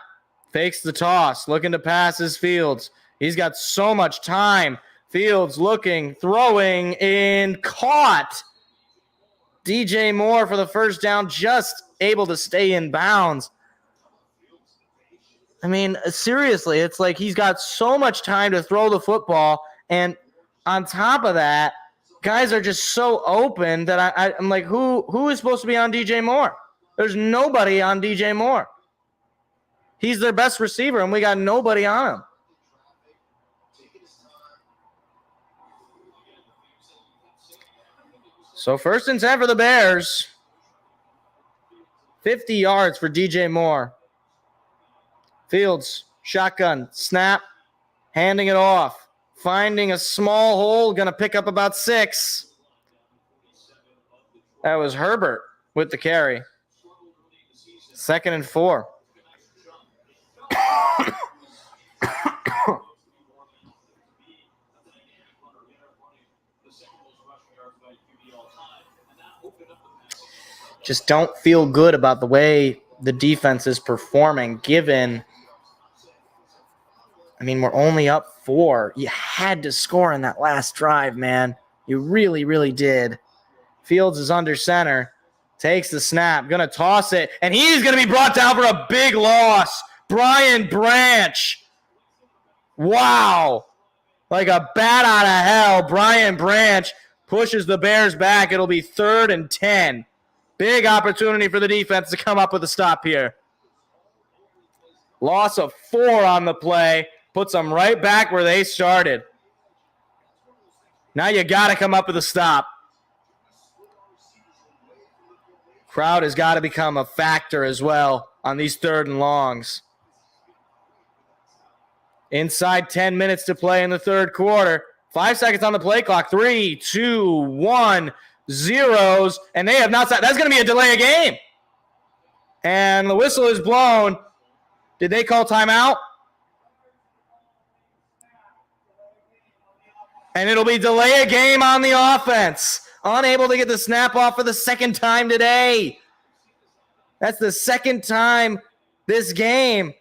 Fakes the toss. Looking to pass his Fields. He's got so much time. Fields looking, throwing, and caught. DJ Moore for the first down, just able to stay in bounds. I mean, seriously, it's like he's got so much time to throw the football, and on top of that, guys are just so open that I'm like, who is supposed to be on DJ Moore? There's nobody on DJ Moore. He's their best receiver, and we got nobody on him. So 1st and 10 for the Bears. 50 yards for DJ Moore. Fields, shotgun, snap, handing it off. Finding a small hole, going to pick up about 6. That was Herbert with the carry. 2nd and 4. Just don't feel good about the way the defense is performing, given, I mean, we're only up 4. You had to score in that last drive, man. You really, really did. Fields is under center, takes the snap, going to toss it, and he's going to be brought down for a big loss. Brian Branch. Wow. Like a bat out of hell, Brian Branch pushes the Bears back. It'll be 3rd and 10. Big opportunity for the defense to come up with a stop here. Loss of 4 on the play. Puts them right back where they started. Now you got to come up with a stop. Crowd has got to become a factor as well on these 3rd and longs. Inside 10 minutes to play in the 3rd quarter. 5 seconds on the play clock. 3, 2, 1. Zeros, and they have not signed. That's going to be a delay of game. And the whistle is blown. Did they call timeout? And it'll be delay of game on the offense. Unable to get the snap off for the 2nd time today. That's the 2nd time this game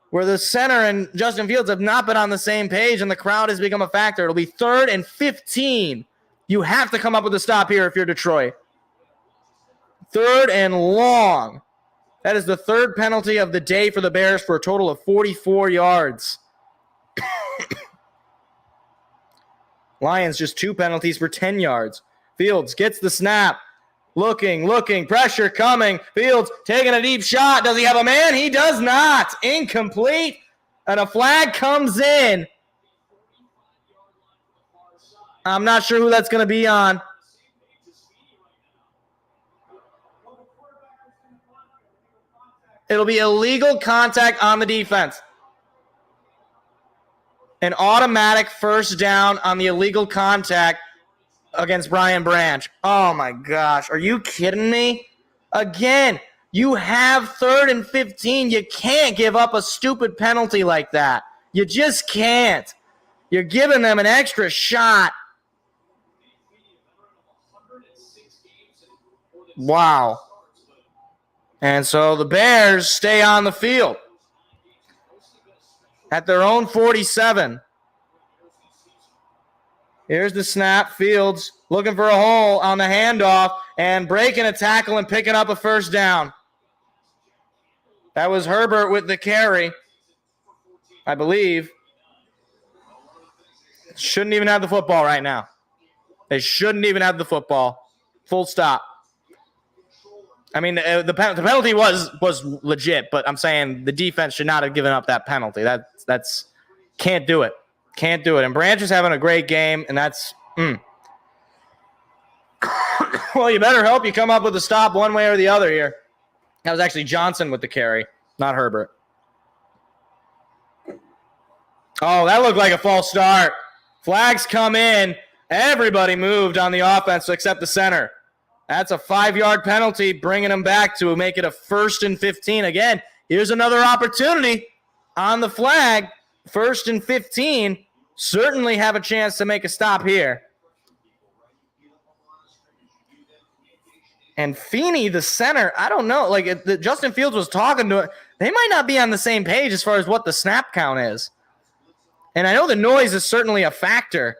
where the center and Justin Fields have not been on the same page, and the crowd has become a factor. It'll be 3rd and 15. You have to come up with a stop here if you're Detroit. 3rd and long. That is the 3rd penalty of the day for the Bears for a total of 44 yards. Lions just 2 penalties for 10 yards. Fields gets the snap. Looking, pressure coming. Fields taking a deep shot. Does he have a man? He does not. Incomplete. And a flag comes in. I'm not sure who that's going to be on. It'll be illegal contact on the defense. An automatic 1st down on the illegal contact against Brian Branch. Oh, my gosh. Are you kidding me? Again, you have 3rd and 15. You can't give up a stupid penalty like that. You just can't. You're giving them an extra shot. Wow. And so the Bears stay on the field at their own 47. Here's the snap. Fields looking for a hole on the handoff and breaking a tackle and picking up a 1st down. That was Herbert with the carry, I believe. Shouldn't even have the football right now. They shouldn't even have the football. Full stop. I mean, the penalty was legit, but I'm saying the defense should not have given up that penalty. That's can't do it. Can't do it. And Branch is having a great game, and that's well, you better hope you come up with a stop one way or the other here. That was actually Johnson with the carry, not Herbert. Oh, that looked like a false start. Flags come in. Everybody moved on the offense except the center. That's a 5-yard penalty, bringing them back to make it a 1st and 15. Again, here's another opportunity on the flag. 1st and 15. Certainly have a chance to make a stop here. And Feeney, the center, I don't know. Like, Justin Fields was talking to it. They might not be on the same page as far as what the snap count is. And I know the noise is certainly a factor.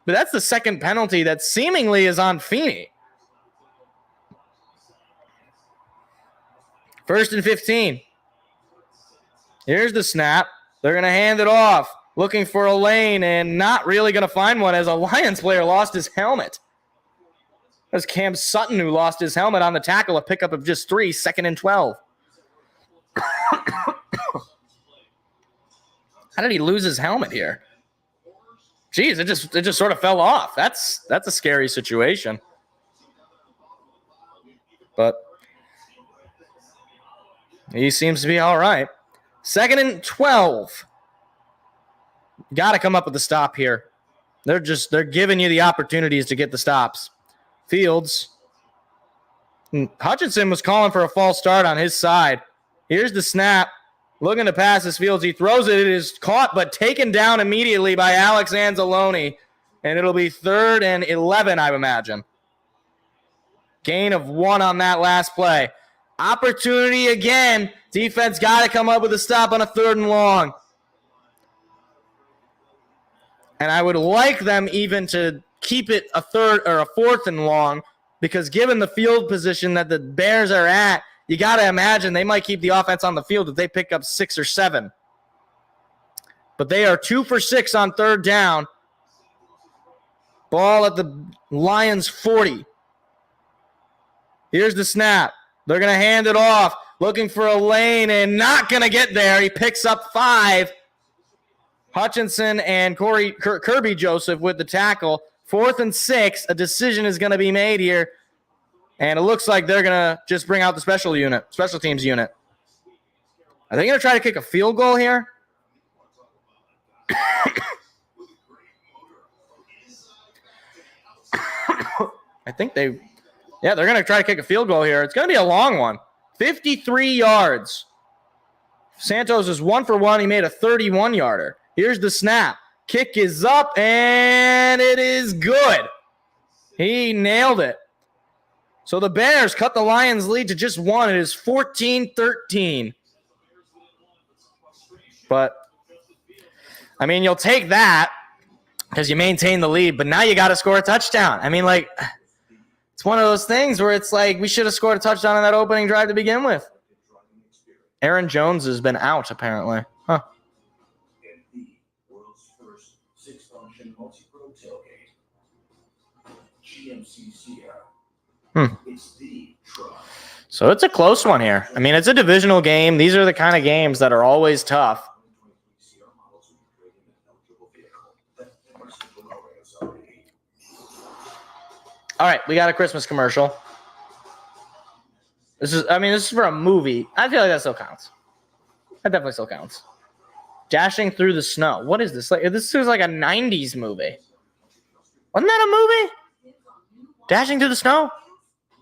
But that's the second penalty that seemingly is on Feeney. 1st and 15. Here's the snap. They're going to hand it off. Looking for a lane and not really going to find one as a Lions player lost his helmet. That's Cam Sutton who lost his helmet on the tackle. A pickup of just 3, 2nd and 12. How did he lose his helmet here? Jeez, it just sort of fell off. That's a scary situation. But he seems to be all right. 2nd and 12. Got to come up with a stop here. They're giving you the opportunities to get the stops. Fields. Hutchinson was calling for a false start on his side. Here's the snap. Looking to pass his Fields. He throws it. It is caught but taken down immediately by Alex Anzalone. And it'll be 3rd and 11, I imagine. Gain of 1 on that last play. Opportunity again. Defense got to come up with a stop on a 3rd and long. And I would like them even to keep it a 3rd or a 4th and long, because given the field position that the Bears are at, you got to imagine they might keep the offense on the field if they pick up 6 or 7. But they are 2 for 6 on 3rd down. Ball at the Lions 40. Here's the snap. They're going to hand it off. Looking for a lane and not going to get there. He picks up 5. Hutchinson and Kirby Joseph with the tackle. 4th and 6. A decision is going to be made here. And it looks like they're going to just bring out the special teams unit. Are they going to try to kick a field goal here? I think they're going to try to kick a field goal here. It's going to be a long one. 53 yards. Santos is 1 for 1. He made a 31-yarder. Here's the snap. Kick is up, and it is good. He nailed it. So the Bears cut the Lions' lead to just 1. It is 14-13. But, I mean, you'll take that because you maintain the lead, but now you got to score a touchdown. I mean, like, it's one of those things where it's like we should have scored a touchdown on that opening drive to begin with. Aaron Jones has been out, apparently. Huh. World's first 6-function multi-pro tailgate. GMC Sierra. It's the truck. So it's a close one here. I mean, it's a divisional game. These are the kind of games that are always tough. All right, we got a Christmas commercial. This is for a movie. I feel like that still counts. That definitely still counts. Dashing Through the Snow. What is this? Like, this is like a 90s movie. Wasn't that a movie? Dashing Through the Snow?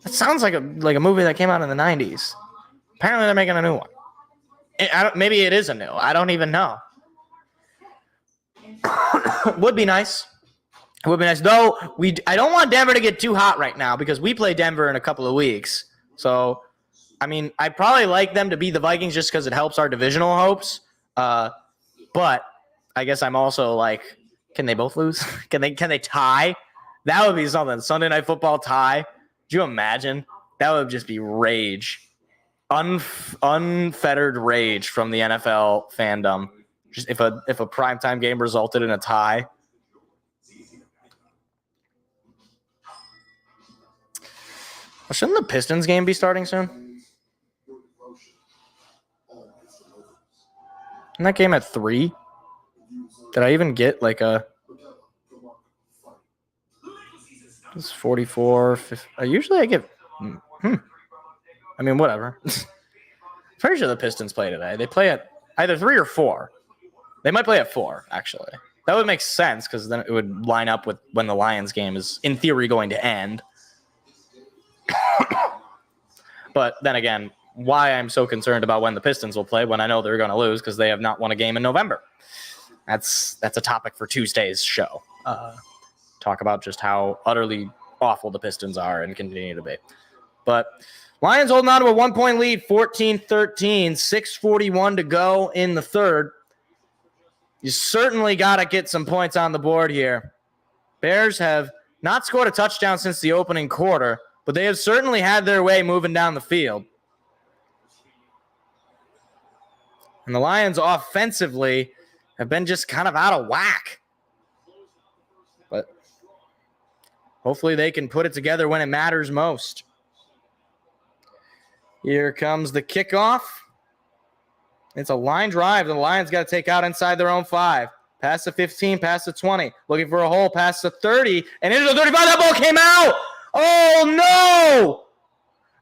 That sounds like a movie that came out in the 90s. Apparently they're making a new one. Maybe it is a new. I don't even know. Would be nice. It would be nice. Though, I don't want Denver to get too hot right now because we play Denver in a couple of weeks. So, I mean, I'd probably like them to beat the Vikings just because it helps our divisional hopes. But I guess I'm also like, can they both lose? Can they tie? That would be something. Sunday Night Football tie. Could you imagine? That would just be rage. Unfettered rage from the NFL fandom. Just if a primetime game resulted in a tie. Shouldn't the Pistons game be starting soon? Isn't that game at 3? Did I even get like a... It's 44. 50. Usually I get... I mean, whatever. Pretty sure the Pistons play today. They play at either 3 or 4. They might play at 4, actually. That would make sense because then it would line up with when the Lions game is, in theory, going to end. But then again, why I'm so concerned about when the Pistons will play when I know they're going to lose because they have not won a game in November. That's a topic for Tuesday's show. Talk about just how utterly awful the Pistons are and continue to be. But Lions holding on to a 1-point lead, 14-13, 6:41 to go in the third. You certainly got to get some points on the board here. Bears have not scored a touchdown since the opening quarter, but they have certainly had their way moving down the field. And the Lions offensively have been just kind of out of whack. But hopefully they can put it together when it matters most. Here comes the kickoff. It's a line drive. The Lions got to take out inside their own 5. Past the 15, past the 20. Looking for a hole past the 30. And into the 35. That ball came out. Oh, no.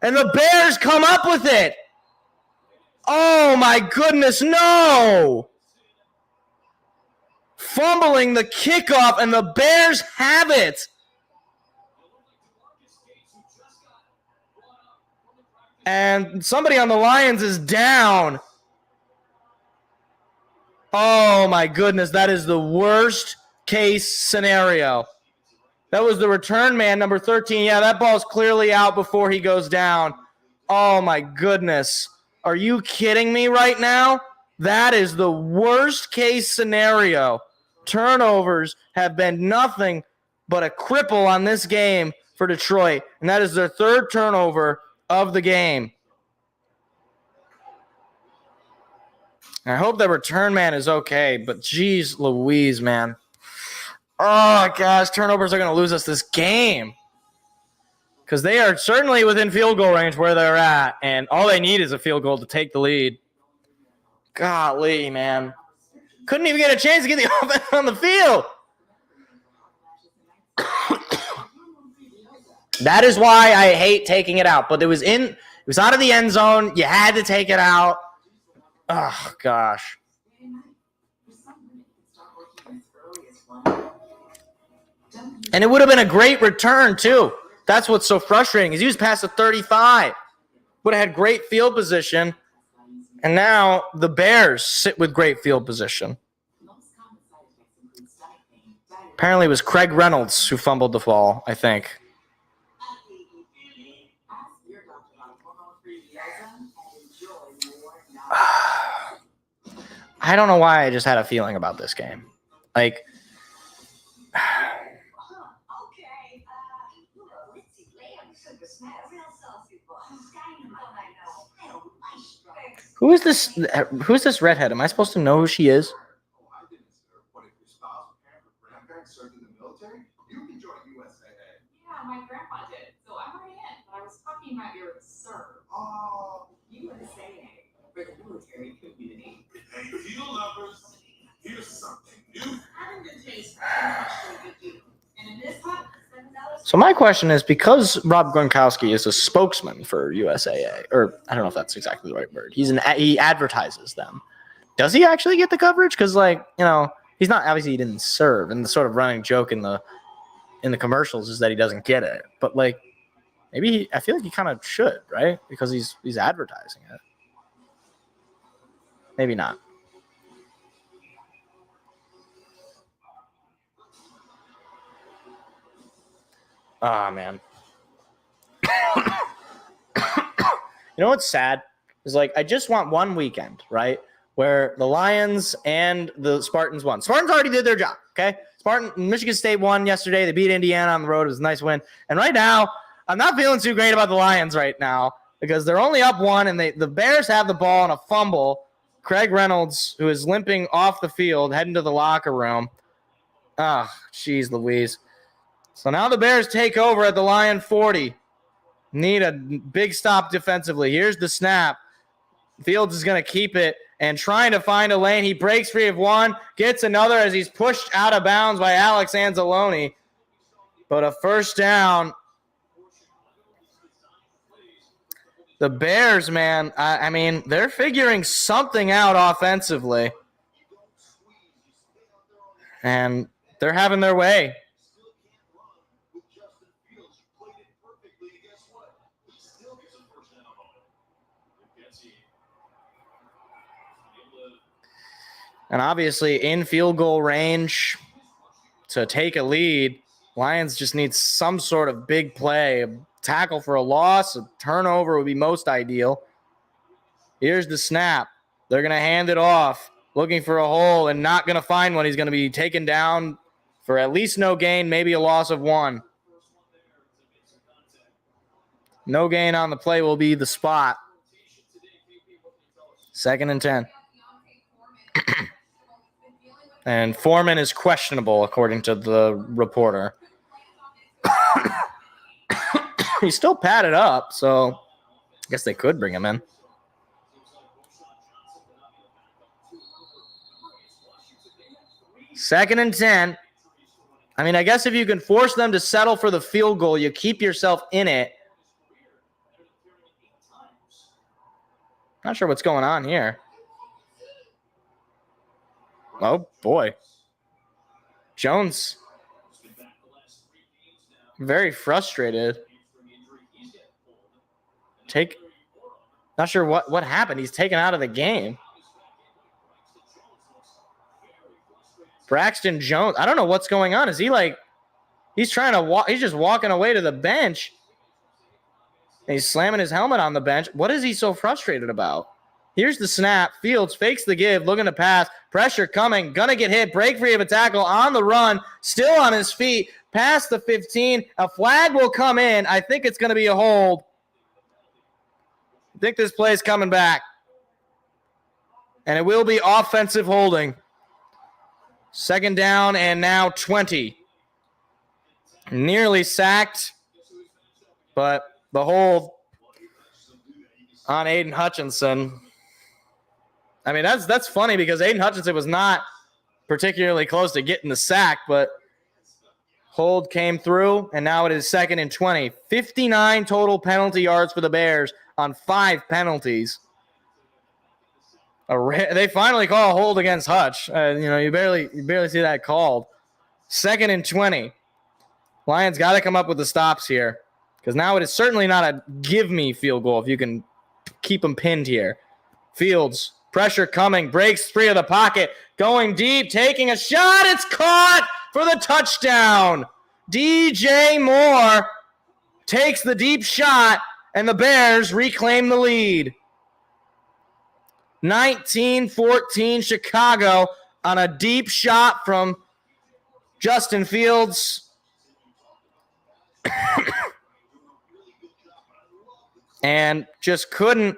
And the Bears come up with it. Oh, my goodness, no. Fumbling the kickoff, and the Bears have it. And somebody on the Lions is down. Oh, my goodness. That is the worst case scenario. That was the return man, number 13. Yeah, that ball's clearly out before he goes down. Oh, my goodness. Are you kidding me right now? That is the worst case scenario. Turnovers have been nothing but a cripple on this game for Detroit. And that is their 3rd turnover of the game. I hope the return man is okay, but geez Louise, man. Oh, gosh, turnovers are going to lose us this game. Because they are certainly within field goal range where they're at, and all they need is a field goal to take the lead. Golly, man. Couldn't even get a chance to get the offense on the field. That is why I hate taking it out. But it was out of the end zone. You had to take it out. Oh, gosh. And it would have been a great return, too. That's what's so frustrating is he was past the 35. Would have had great field position. And now the Bears sit with great field position. Apparently it was Craig Reynolds who fumbled the ball, I think. I don't know why I just had a feeling about this game. Like, who is this? Who's this redhead? Am I supposed to know who she is? I didn't, sir. What if your spouse, parent, or grandparents served in the military? You can join USAA. Yeah, my grandpa did, so I'm already in. But I was talking about your serve. Oh, USAA for the military community. hey, deal lovers. Here's something new. Having good taste is good deal. And in this pot, $7. So my question is, because Rob Gronkowski is a spokesman for USAA, or I don't know if that's exactly the right word. He advertises them. Does he actually get the coverage? Because, like, you know, he's not, obviously he didn't serve, and the sort of running joke in the commercials is that he doesn't get it. But, like, maybe I feel like he kind of should, right? Because he's advertising it. Maybe not. Ah, man. You know what's sad? Is like I just want one weekend, right? Where the Lions and the Spartans won. Spartans already did their job, okay? Michigan State won yesterday. They beat Indiana on the road. It was a nice win. And right now, I'm not feeling too great about the Lions right now because they're only up 1, and the Bears have the ball on a fumble. Craig Reynolds, who is limping off the field, heading to the locker room. Ah, jeez Louise. So now the Bears take over at the Lion 40. Need a big stop defensively. Here's the snap. Fields is going to keep it and trying to find a lane. He breaks free of one, gets another as he's pushed out of bounds by Alex Anzalone. But a first down. The Bears, man, I mean, they're figuring something out offensively. And they're having their way. And obviously in field goal range to take a lead, Lions just need some sort of big play. A tackle for a loss, a turnover would be most ideal. Here's the snap. They're going to hand it off, looking for a hole and not going to find one. He's going to be taken down for at least no gain, maybe a loss of one. No gain on the play will be the spot. 2nd and 10. And Foreman is questionable, according to the reporter. He's still padded up, so I guess they could bring him in. Second and 10. I mean, I guess if you can force them to settle for the field goal, you keep yourself in it. Not sure what's going on here. Oh, boy. Jones. Very frustrated. Not sure what happened. He's taken out of the game. Braxton Jones. I don't know what's going on. Is he like, he's trying to walk. He's just walking away to the bench. And he's slamming his helmet on the bench. What is he so frustrated about? Here's the snap. Fields fakes the give, looking to pass. Pressure coming. Gonna get hit. Break free of a tackle on the run. Still on his feet. Past the 15. A flag will come in. I think it's going to be a hold. I think this play is coming back. And it will be offensive holding. 2nd down and now 20. Nearly sacked. But the hold on Aiden Hutchinson. I mean, that's funny because Aiden Hutchinson was not particularly close to getting the sack, but hold came through, and now it is 2nd and 20. 59 total penalty yards for the Bears on 5 penalties. They finally call a hold against Hutch. You barely see that called. 2nd and 20. Lions got to come up with the stops here because now it is certainly not a give-me field goal if you can keep them pinned here. Fields. Pressure coming, breaks free of the pocket, going deep, taking a shot. It's caught for the touchdown. DJ Moore takes the deep shot, and the Bears reclaim the lead. 19-14 Chicago on a deep shot from Justin Fields. And just couldn't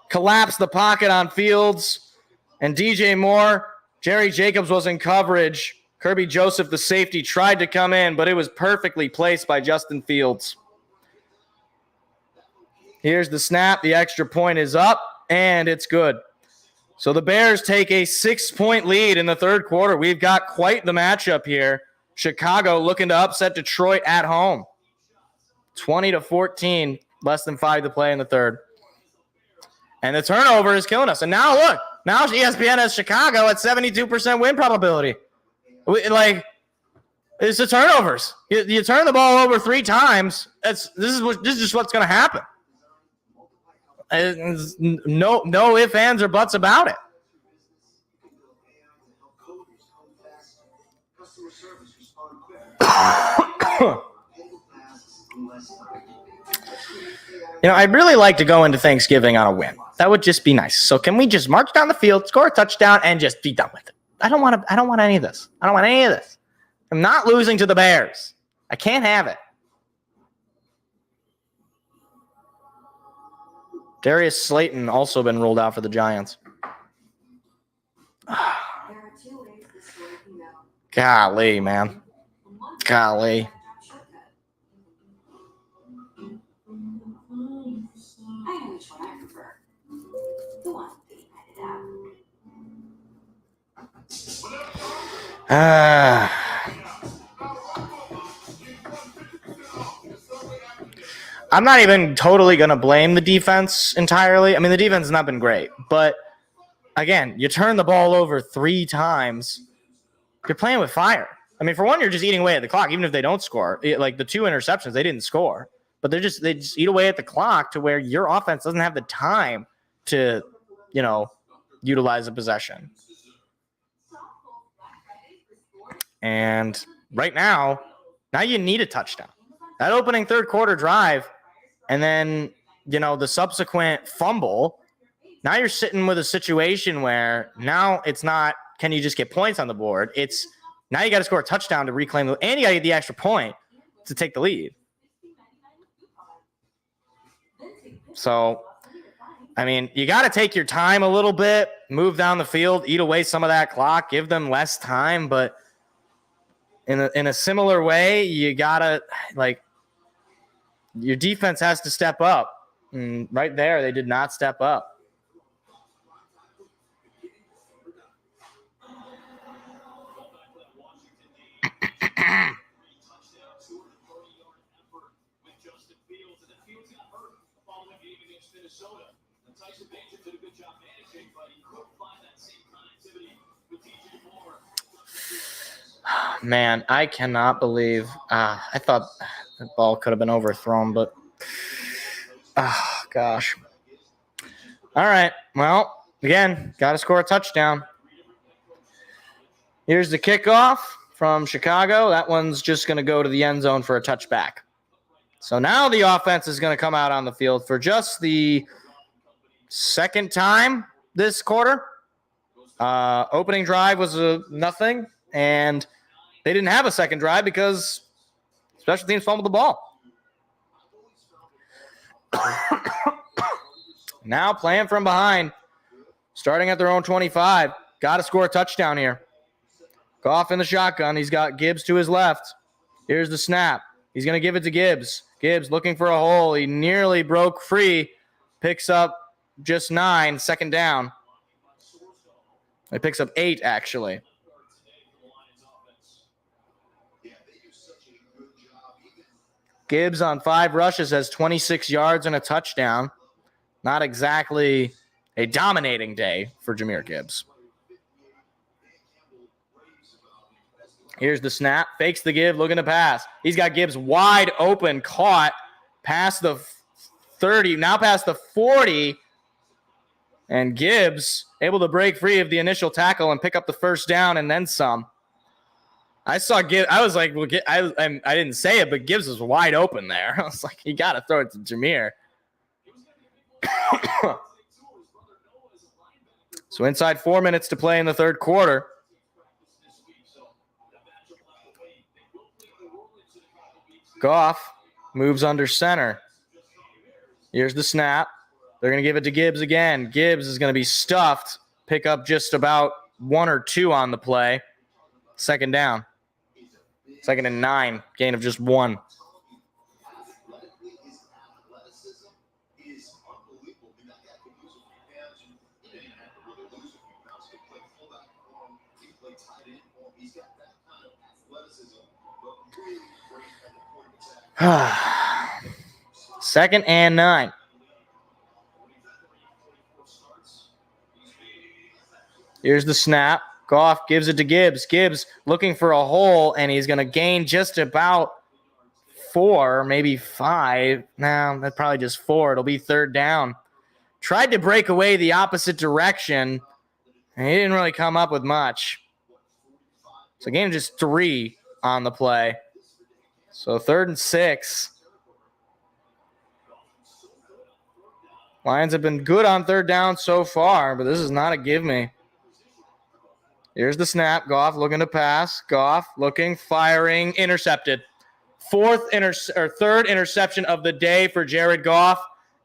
collapse the pocket on Fields. And DJ Moore, Jerry Jacobs was in coverage. Kirby Joseph, the safety, tried to come in, but it was perfectly placed by Justin Fields. Here's the snap. The extra point is up, and it's good. So the Bears take a 6-point lead in the third quarter. We've got quite the matchup here. Chicago looking to upset Detroit at home. 20-14, less than 5 to play in the third. And the turnover is killing us. And now look, now ESPN has Chicago at 72% win probability. It's the turnovers. You turn the ball over 3 times. This is just what's going to happen. No ifs, ands, or buts about it. I'd really like to go into Thanksgiving on a win. That would just be nice. So can we just march down the field, score a touchdown, and just be done with it? I don't want any of this. I don't want any of this. I'm not losing to the Bears. I can't have it. Darius Slayton also been ruled out for the Giants. Golly, man. Golly. which one I prefer. The one that you pointed out. I'm not even totally going to blame the defense entirely. I mean, the defense has not been great. But, again, you turn the ball over 3 times. You're playing with fire. I mean, for one, you're just eating away at the clock, even if they don't score. Like the 2 interceptions, they didn't score. But they just eat away at the clock to where your offense doesn't have the time to, utilize a possession. And right now you need a touchdown. That opening third quarter drive and then, the subsequent fumble, now you're sitting with a situation where now it's not, can you just get points on the board? It's now you got to score a touchdown to reclaim and you got to get the extra point to take the lead. So, I mean, you got to take your time a little bit, move down the field, eat away some of that clock, give them less time. But in a similar way, you got to, your defense has to step up. And right there, they did not step up. Man, I cannot believe I thought the ball could have been overthrown, but gosh. All right. Well, again, got to score a touchdown. Here's the kickoff from Chicago. That one's just going to go to the end zone for a touchback. So now the offense is going to come out on the field for just the second time this quarter. Opening drive was nothing, and they didn't have a second drive because special teams fumbled the ball. Now playing from behind, starting at their own 25. Got to score a touchdown here. Goff in the shotgun. He's got Gibbs to his left. Here's the snap. He's going to give it to Gibbs. Gibbs looking for a hole. He nearly broke free. Picks up just 9, second down. He picks up 8, actually. Gibbs on 5 rushes has 26 yards and a touchdown. Not exactly a dominating day for Jahmyr Gibbs. Here's the snap. Fakes the give, looking to pass. He's got Gibbs wide open, caught past the 30, now past the 40. And Gibbs able to break free of the initial tackle and pick up the first down and then some. I saw Gibbs. I was like, well, I didn't say it, but Gibbs was wide open there. I was like, you got to throw it to Jahmyr. So inside 4 minutes to play in the third quarter. Goff moves under center. Here's the snap. They're going to give it to Gibbs again. Gibbs is going to be stuffed. Pick up just about 1 or 2 on the play. Second down. 2nd and 9. Gain of just 1. Second and 9. Here's the snap. Goff gives it to Gibbs. Gibbs looking for a hole, and he's going to gain just about 4, maybe 5. No, that's probably just 4. It'll be third down. Tried to break away the opposite direction, and he didn't really come up with much. So gain of just 3 on the play. So 3rd and 6. Lions have been good on third down so far, but this is not a give me. Here's the snap. Goff looking to pass. Goff looking, firing, intercepted. Third interception of the day for Jared Goff,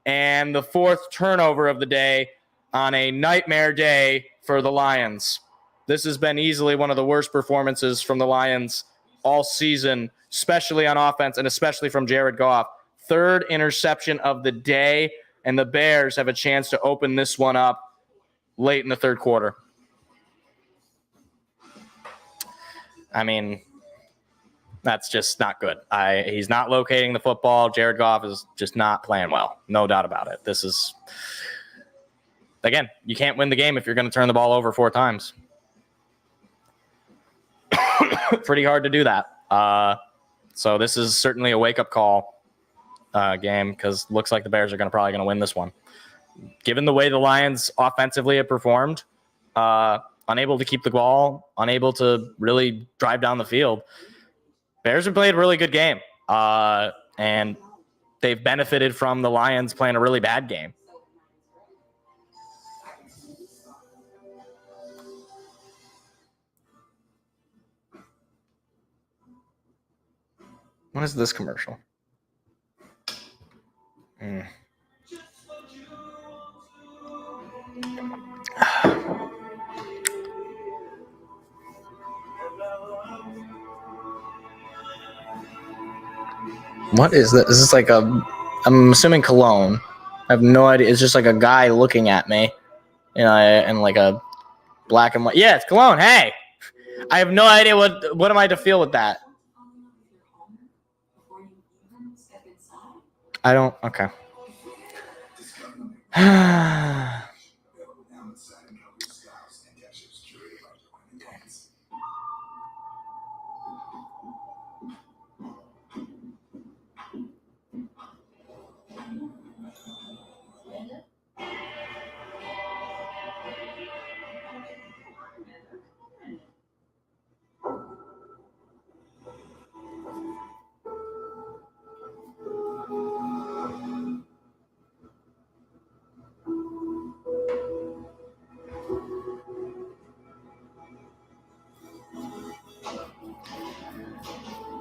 and the 4th turnover of the day on a nightmare day for the Lions. This has been easily one of the worst performances from the Lions all season, especially on offense and especially from Jared Goff. 3rd interception of the day. and the Bears have a chance to open this one up late in the third quarter. I mean, that's just not good. He's not locating the football. Jared Goff is just not playing well. No doubt about it. This is, again, you can't win the game if you're going to turn the ball over 4 times. Pretty hard to do that. So this is certainly a wake-up call game because it looks like the Bears are probably going to win this one. Given the way the Lions offensively have performed, unable to keep the ball, unable to really drive down the field, Bears have played a really good game, and they've benefited from the Lions playing a really bad game. What is this commercial? What is this? Is this like I'm assuming cologne. I have no idea. It's just like a guy looking at me, in like a black and white. Yeah, it's cologne. Hey, I have no idea what am I to feel with that. I don't. Okay.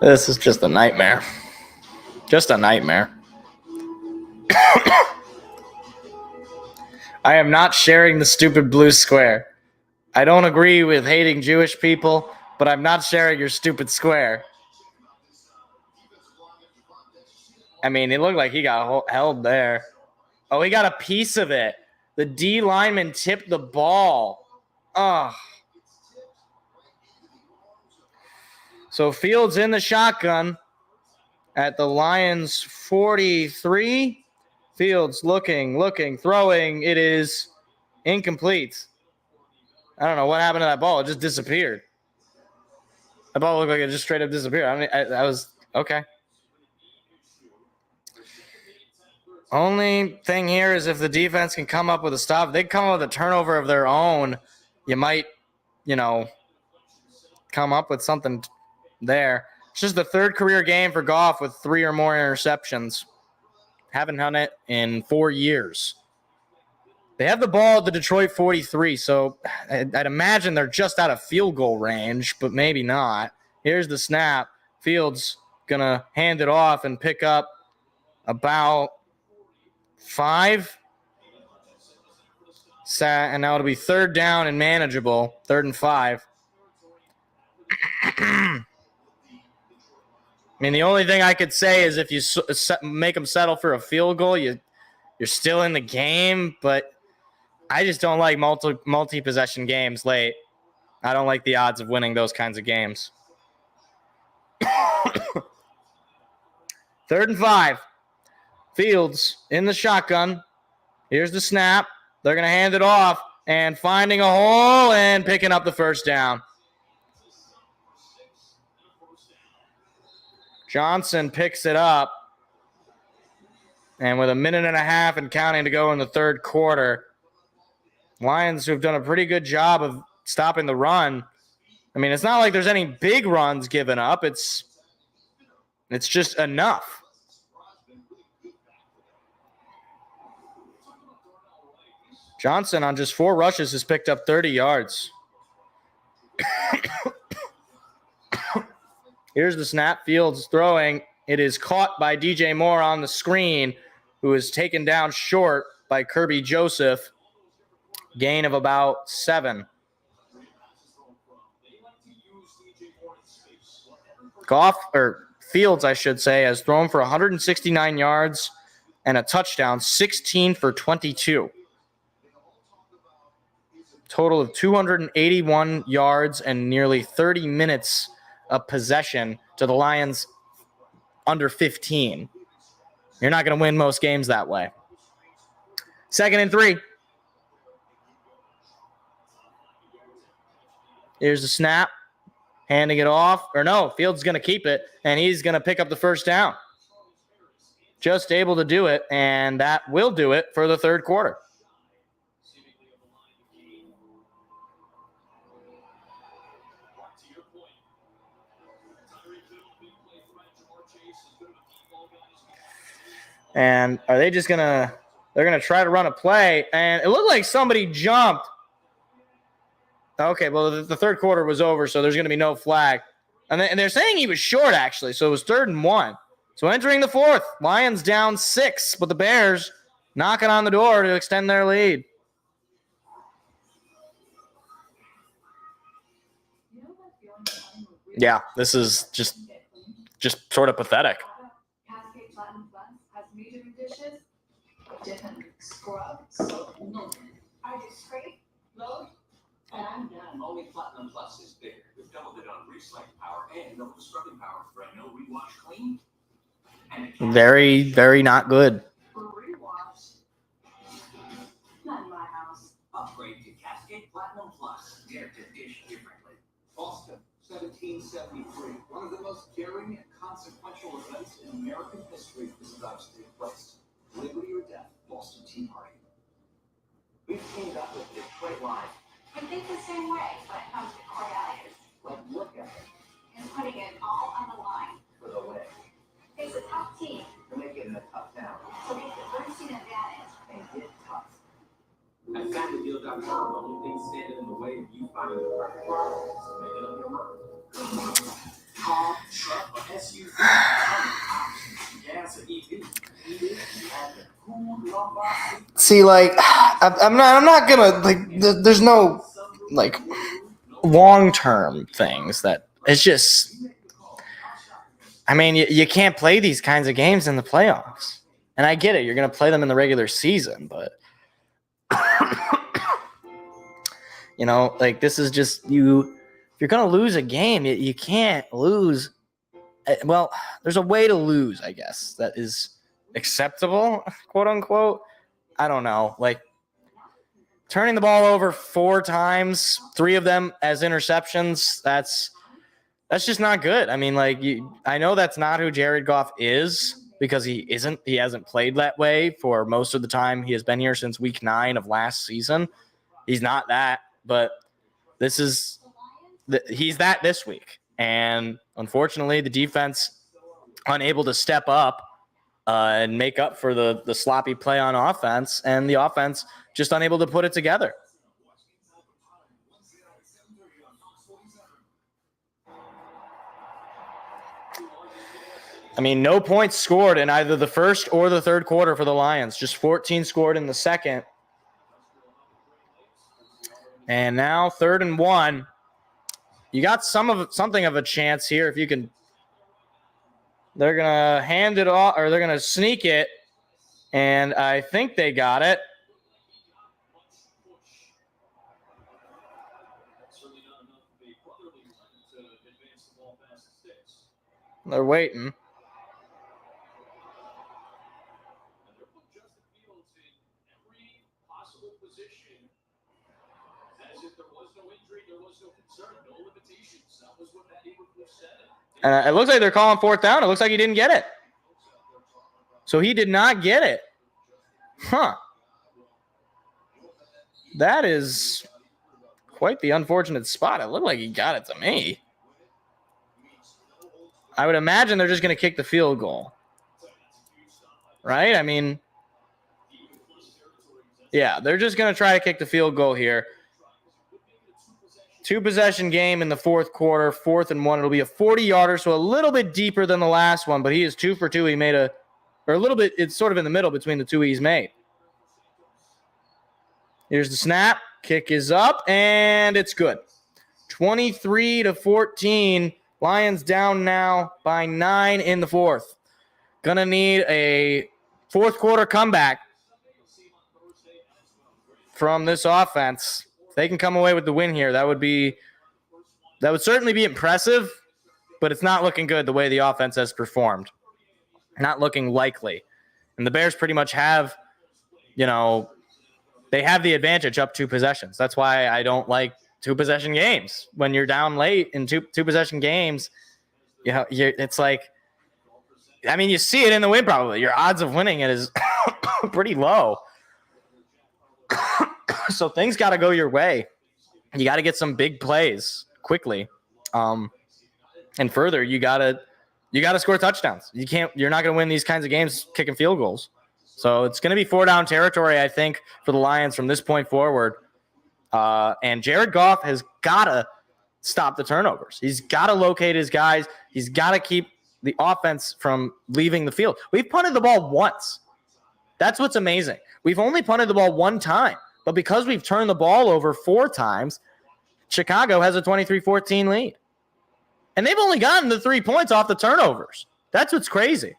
This is just a nightmare. Just a nightmare. I am not sharing the stupid blue square. I don't agree with hating Jewish people, but I'm not sharing your stupid square. I mean, it looked like he got held there. Oh, he got a piece of it. The D lineman tipped the ball. Oh. So Fields in the shotgun at the Lions 43. Fields looking, throwing. It is incomplete. I don't know what happened to that ball. It just disappeared. The ball looked like it just straight up disappeared. I mean, that was okay. Only thing here is if the defense can come up with a stop, if they come up with a turnover of their own, you might, come up with something there. It's just the third career game for Goff with 3 or more interceptions. Haven't done it in 4 years. They have the ball at the Detroit 43, so I'd imagine they're just out of field goal range, but maybe not. Here's the snap. Fields going to hand it off and pick up about 5. And now it'll be 3rd down and manageable, 3rd and 5. I mean, the only thing I could say is if you make them settle for a field goal, you're still in the game, but I just don't like multi-possession games late. I don't like the odds of winning those kinds of games. 3rd and 5. Fields in the shotgun. Here's the snap. They're going to hand it off and finding a hole and picking up the 1st down. Johnson picks it up. And with 1.5 minutes and counting to go in the 3rd quarter, Lions, who have done a pretty good job of stopping the run. I mean, it's not like there's any big runs given up. It's just enough. Johnson on just 4 rushes has picked up 30 yards. Here's the snap. Fields throwing. It is caught by DJ Moore on the screen, who is taken down short by Kirby Joseph. Gain of about 7. Fields, I should say, has thrown for 169 yards, and a touchdown, 16 for 22. Total of 281 yards and nearly 30 minutes of possession to the Lions under 15. You're not going to win most games that way. 2nd and 3. Here's the snap. Handing it off. Or no, Fields is going to keep it, and he's going to pick up the first down. Just able to do it, and that will do it for the third quarter. And are they just going to – they're going to try to run a play, and it looked like somebody jumped. Okay, well, the third quarter was over, so there's going to be no flag. And they're saying he was short, actually, so it was 3rd and 1. So entering the fourth, Lions down 6, but the Bears knocking on the door to extend their lead. Yeah, this is just sort of pathetic. Cascade Platinum Plus has medium dishes, different scrub, soap, and milk. I do scrape, load, and I'm done. Only Platinum Plus is bigger. We've doubled it on recycling power and doubled the scrubbing power for a no rewash clean. Very, very not good. For rewash, not in my house. Upgrade to Cascade Platinum Plus. Dare to dish differently. Boston, 1773. One of the most daring and consequential events in American history is about to take place. Liberty or death, Boston Tea Party. We've teamed up with Detroit Live. I think the same way when it comes to Cornelius. But look at it And putting it all on the line. for the way. It's a tough team, To make it in a tough town. so we have the first team advantage. And get tough. At FamilyDeal.com, the only thing standing in the way of you finding the perfect product is making up your mind. Car, truck, or SUV, gas, or EV. Heated, and the cool lumbar. See, like, I'm not gonna, like, there's no, like, long-term things that it's just, I mean, you can't play these kinds of games in the playoffs. And I get it. You're going to play them in the regular season, but, you know, like, this is just, if you're going to lose a game, you can't lose. Well, there's a way to lose, I guess, that is acceptable, quote unquote. I don't know. Like, turning the ball over 4 times, 3 of them as interceptions, that's just not good. I mean, like, I know that's not who Jared Goff is because he hasn't played that way for most of the time he has been here since week 9 of last season. He's not that, but he's that this week. And unfortunately, the defense unable to step up and make up for the sloppy play on offense, and the offense just unable to put it together. I mean, no points scored in either the first or the third quarter for the Lions. Just 14 scored in the second. And now 3rd and 1. You got something of a chance here if you can. They're going to hand it off, or they're going to sneak it. And I think they got it. They're waiting. And it looks like they're calling 4th down. It looks like he didn't get it. So he did not get it. Huh. That is quite the unfortunate spot. It looked like he got it to me. I would imagine they're just going to kick the field goal. Right? I mean, yeah, they're just going to try to kick the field goal here. 2-possession game in the fourth quarter, 4th and 1. It'll be a 40-yarder, so a little bit deeper than the last one, but he is 2 for 2. He made a little bit, it's sort of in the middle between the 2 he's made. Here's the snap. Kick is up, and it's good. 23-14. Lions down now by 9 in the 4th. Gonna need a fourth quarter comeback from this offense. If they can come away with the win here, that would certainly be impressive, but it's not looking good the way the offense has performed. Not looking likely. And the Bears pretty much have, they have the advantage up 2 possessions. That's why I don't like 2-possession games. When you're down late in two-possession games, it's like, I mean, you see it in the win probably. Your odds of winning it is pretty low. So things got to go your way. You got to get some big plays quickly. And further, you got to score touchdowns. You're not going to win these kinds of games kicking field goals. So it's going to be 4-down territory, I think, for the Lions from this point forward. And Jared Goff has got to stop the turnovers. He's got to locate his guys. He's got to keep the offense from leaving the field. We've punted the ball once. That's what's amazing. We've only punted the ball 1 time. But because we've turned the ball over 4 times, Chicago has a 23-14 lead. And they've only gotten the 3 points off the turnovers. That's what's crazy.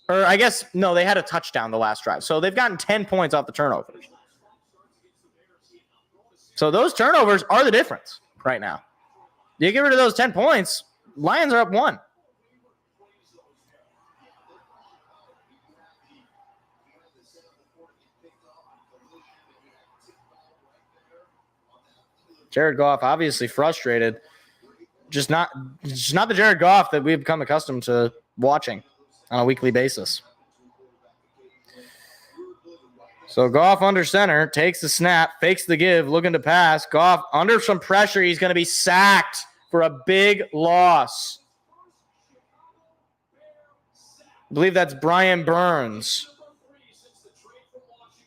Or I guess, no, they had a touchdown the last drive. So they've gotten 10 points off the turnovers. So those turnovers are the difference right now. You get rid of those 10 points, Lions are up 1. Jared Goff obviously frustrated. Just not the Jared Goff that we've become accustomed to watching on a weekly basis. So Goff under center, takes the snap, fakes the give, looking to pass. Goff under some pressure. He's going to be sacked for a big loss. I believe that's Brian Burns.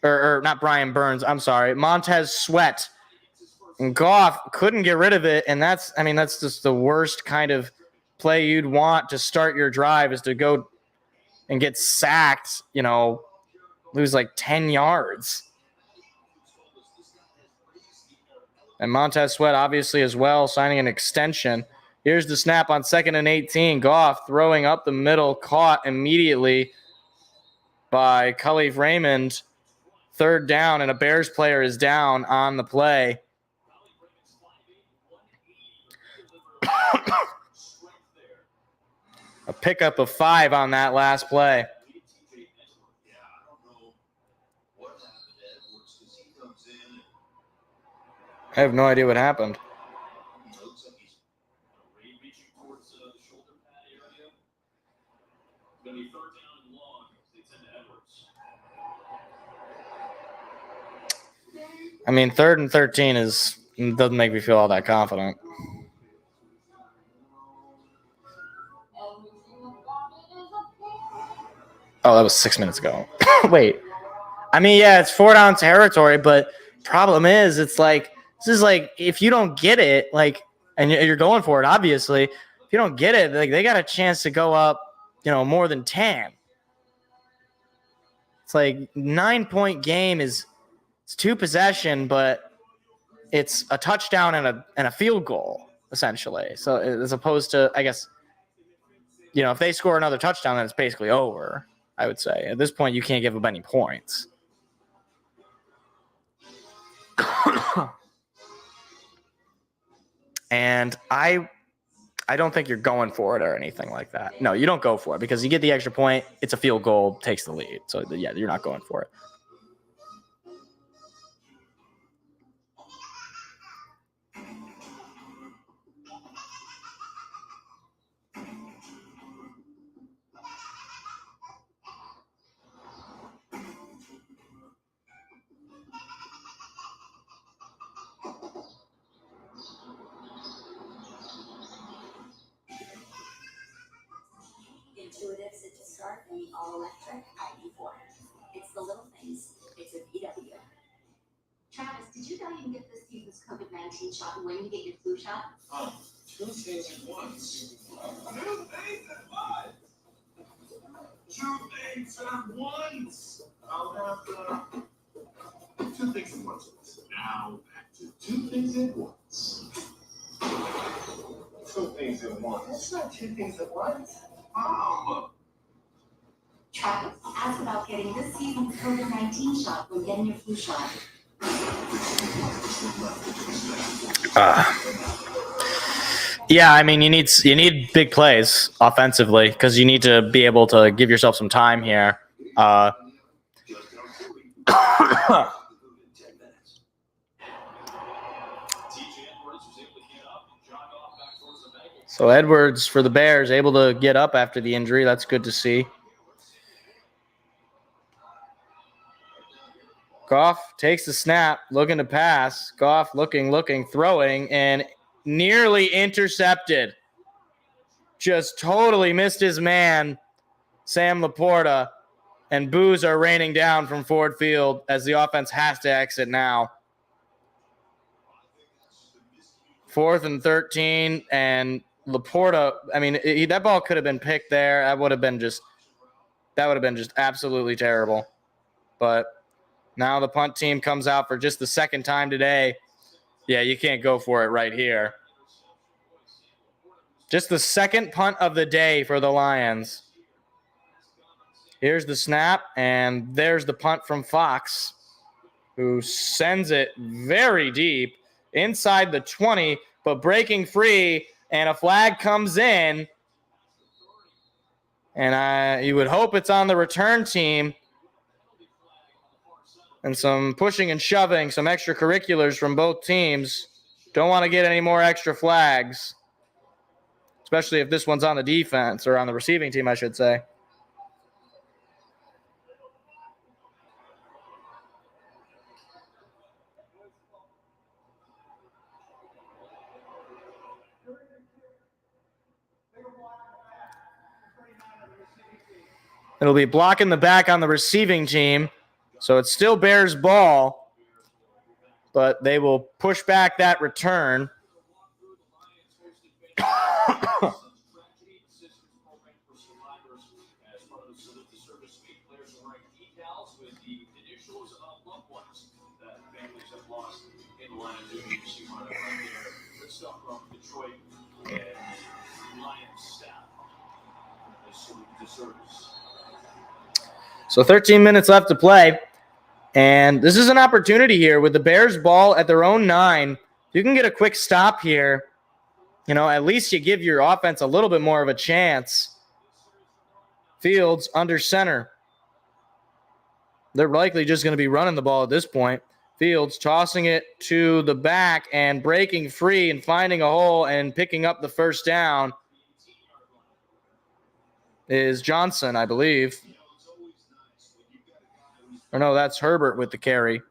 Or not Brian Burns, I'm sorry. Montez Sweat. And Goff couldn't get rid of it, and that's just the worst kind of play you'd want to start your drive, is to go and get sacked, lose like 10 yards. And Montez Sweat obviously as well, signing an extension. Here's the snap on 2nd and 18. Goff throwing up the middle, caught immediately by Khalif Raymond. 3rd down, and a Bears player is down on the play. A pickup of 5 on that last play. I have no idea what happened. I mean, 3rd and 13 doesn't make me feel all that confident. Oh, that was 6 minutes ago. Wait. I mean, yeah, it's 4-down territory, but problem is, it's like, this is like, if you don't get it, like, and you're going for it, obviously, if you don't get it, like, they got a chance to go up, more than 10. It's like 9-point game it's 2 possession, but it's a touchdown and a field goal, essentially. So as opposed to, I guess, if they score another touchdown, then it's basically over, I would say. At this point, you can't give up any points. And I don't think you're going for it or anything like that. No, you don't go for it because you get the extra point. It's a field goal, takes the lead. So, yeah, you're not going for it. Intuitive Sit to Start in the all-electric ID4. It's the little things. It's a VW. Travis, did you know you can get this season's COVID-19 shot when you get your flu shot? 2 things at once. 2 things at once. 2 things at once. I'll have 2 things at once. Now back to 2 things at once. 2 things at once. That's not 2 things at once. Ask about getting this season's COVID-19 shot when getting your flu shot. Yeah, I mean, you need big plays offensively because you need to be able to give yourself some time here. So Edwards for the Bears able to get up after the injury. That's good to see. Goff takes the snap, looking to pass. Goff looking, throwing, and nearly intercepted. Just totally missed his man, Sam Laporta, and boos are raining down from Ford Field as the offense has to exit now. 4th and 13, and Laporta, I mean, that ball could have been picked there. That would have been just absolutely terrible. But now the punt team comes out for just the second time today. Yeah, you can't go for it right here. Just the second punt of the day for the Lions. Here's the snap, and there's the punt from Fox, who sends it very deep inside the 20, but breaking free, and a flag comes in. And you would hope it's on the return team. And some pushing and shoving, some extracurriculars from both teams. Don't want to get any more extra flags, especially if this one's on the defense, or on the receiving team, I should say. It'll be blocking the back on the receiving team. So it's still Bears ball, but they will push back that return. So 13 minutes left to play. And this is an opportunity here with the Bears ball at their own 9. If you can get a quick stop here, at least you give your offense a little bit more of a chance. Fields under center. They're likely just going to be running the ball at this point. Fields tossing it to the back and breaking free and finding a hole and picking up the first down is Johnson, I believe. Or no, that's Herbert with the carry.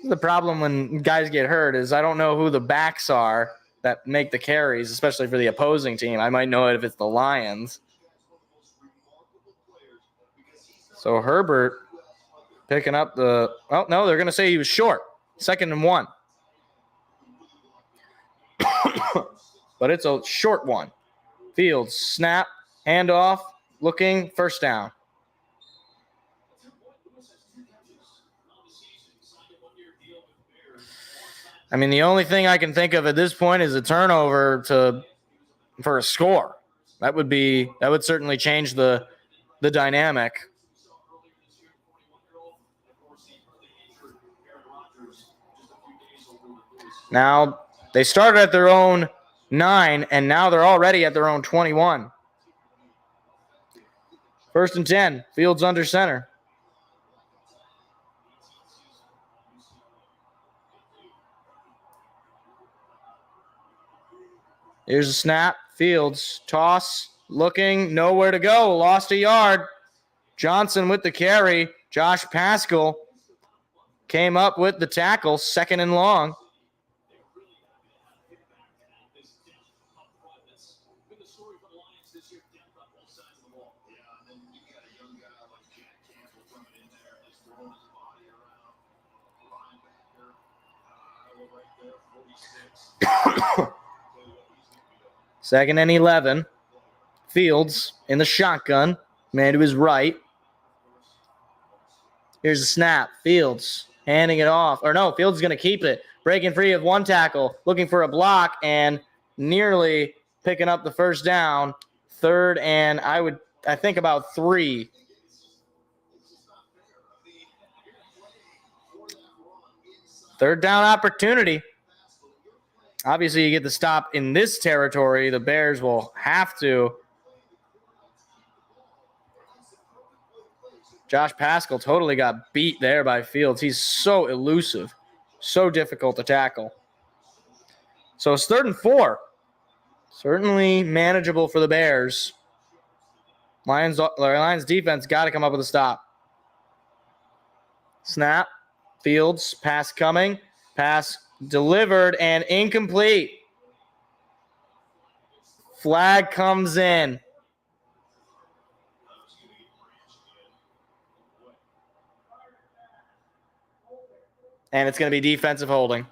The problem when guys get hurt is I don't know who the backs are that make the carries, especially for the opposing team. I might know it if it's the Lions. So Herbert picking up they're going to say he was short. 2nd and 1. But it's a short one. Fields, snap, handoff, looking, first down. I mean, the only thing I can think of at this point is a turnover for a score. That would certainly change the dynamic. Now, they started at their own 9, and now they're already at their own 21. 1st and 10, Fields under center. Here's a snap. Fields, toss, looking, nowhere to go. Lost a yard. Johnson with the carry. Josh Paschal came up with the tackle, 2nd and long. Second and 11. Fields in the shotgun. Man to his right. Here's a snap. Fields handing it off. Or no, Fields is going to keep it. Breaking free of one tackle. Looking for a block and nearly picking up the first down. 3rd and I would I think, about 3. Third down opportunity. Obviously, you get the stop in this territory. The Bears will have to. Josh Paschal totally got beat there by Fields. He's so elusive, so difficult to tackle. So it's 3rd and 4. Certainly manageable for the Bears. Lions defense got to come up with a stop. Snap. Fields. Pass coming. Pass delivered and incomplete. Flag comes in. And it's going to be defensive holding.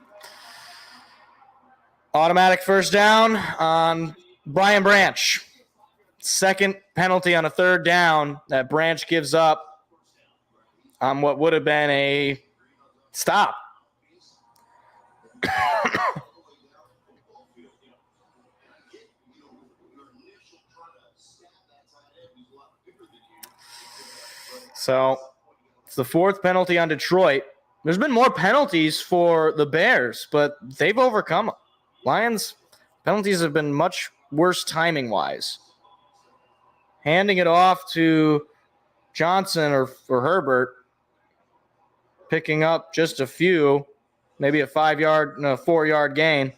Automatic first down on Brian Branch. Second penalty on a 3rd down that Branch gives up on what would have been a stop. So it's the 4th penalty on Detroit. There's been more penalties for the Bears, but they've overcome them. Lions penalties have been much worse timing-wise. Handing it off to Johnson or Herbert, picking up just a few, maybe a 4-yard gain.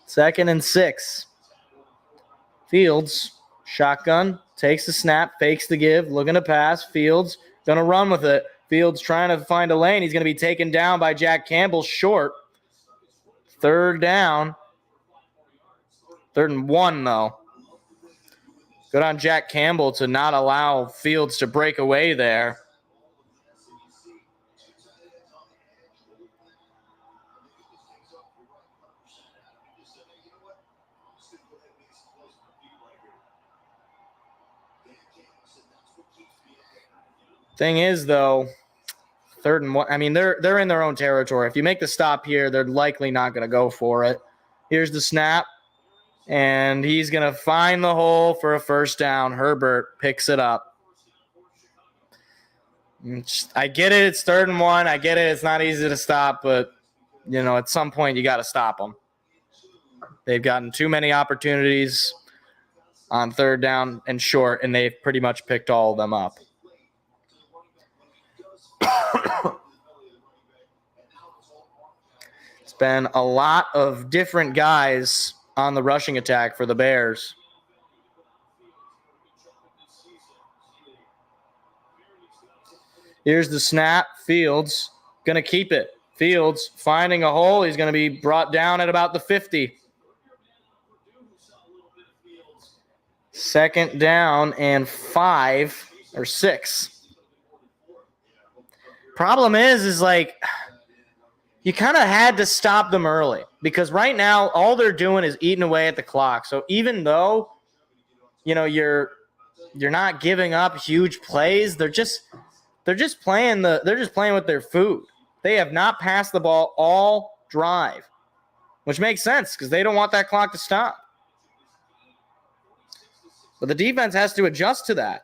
Second and 6. Fields, shotgun, takes the snap, fakes the give, looking to pass. Fields going to run with it. Fields trying to find a lane. He's going to be taken down by Jack Campbell short. 3rd down. 3rd and 1, though. Good on Jack Campbell to not allow Fields to break away there. Thing is, though, 3rd and 1. I mean, they're in their own territory. If you make the stop here, they're likely not going to go for it. Here's the snap, and he's going to find the hole for a first down. Herbert picks it up. I get it. It's 3rd and 1. I get it. It's not easy to stop, but, at some point you got to stop them. They've gotten too many opportunities on 3rd down and short, and they've pretty much picked all of them up. It's been a lot of different guys on the rushing attack for the Bears. Here's the snap. Fields going to keep it. Fields finding a hole. He's going to be brought down at about the 50. 2nd down and 5 or 6. Problem is like you kind of had to stop them early because right now all they're doing is eating away at the clock. So even though you're not giving up huge plays, they're just playing with their food. They have not passed the ball all drive, which makes sense because they don't want that clock to stop. But the defense has to adjust to that.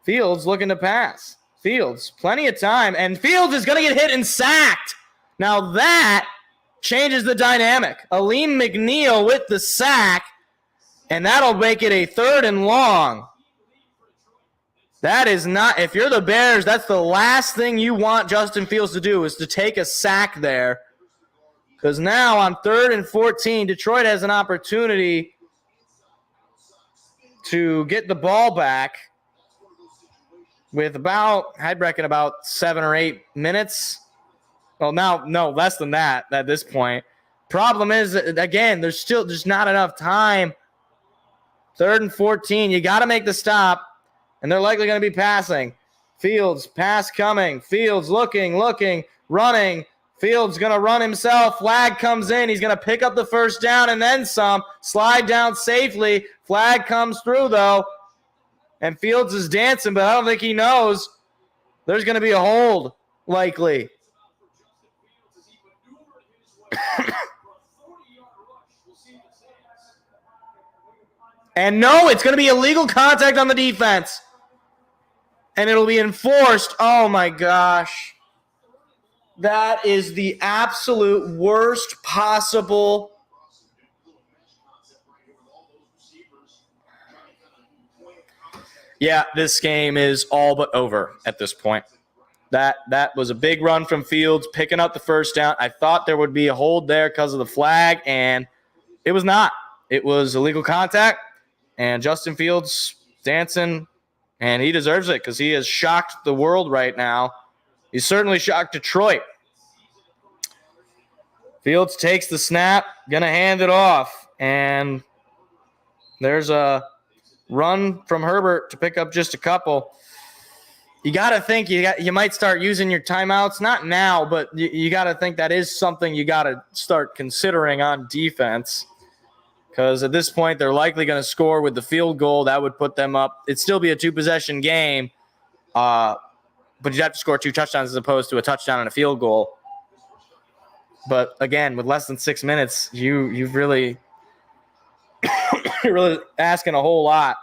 Fields looking to pass. Fields, plenty of time, and Fields is going to get hit and sacked. Now that changes the dynamic. Aleem McNeil with the sack, and that'll make it a 3rd and long. That is not, if you're the Bears, that's the last thing you want Justin Fields to do is to take a sack there. Because now on 3rd and 14, Detroit has an opportunity to get the ball back with I'd reckon about 7 or 8 minutes. Well, now, no, less than that at this point. Problem is, again, there's not enough time. 3rd and 14, you got to make the stop, and they're likely going to be passing. Fields, pass coming. Fields looking, running. Fields going to run himself. Flag comes in. He's going to pick up the first down and then some. Slide down safely. Flag comes through, though. And Fields is dancing, but I don't think he knows there's going to be a hold, likely. And no, it's going to be illegal contact on the defense. And it'll be enforced. Oh, my gosh. That is the absolute worst possible. Yeah, this game is all but over at this point. That was a big run from Fields, picking up the first down. I thought there would be a hold there because of the flag, and it was not. It was illegal contact, and Justin Fields dancing, and he deserves it because he has shocked the world right now. He's certainly shocked Detroit. Fields takes the snap, going to hand it off, and there's a run from Herbert to pick up just a couple. You got to think you might start using your timeouts. Not now, but you got to think that is something you got to start considering on defense, because at this point they're likely going to score with the field goal. That would put them up. It'd still be a two-possession game, but you'd have to score 2 touchdowns as opposed to a touchdown and a field goal. But again, with less than 6 minutes, you've really you're really asking a whole lot.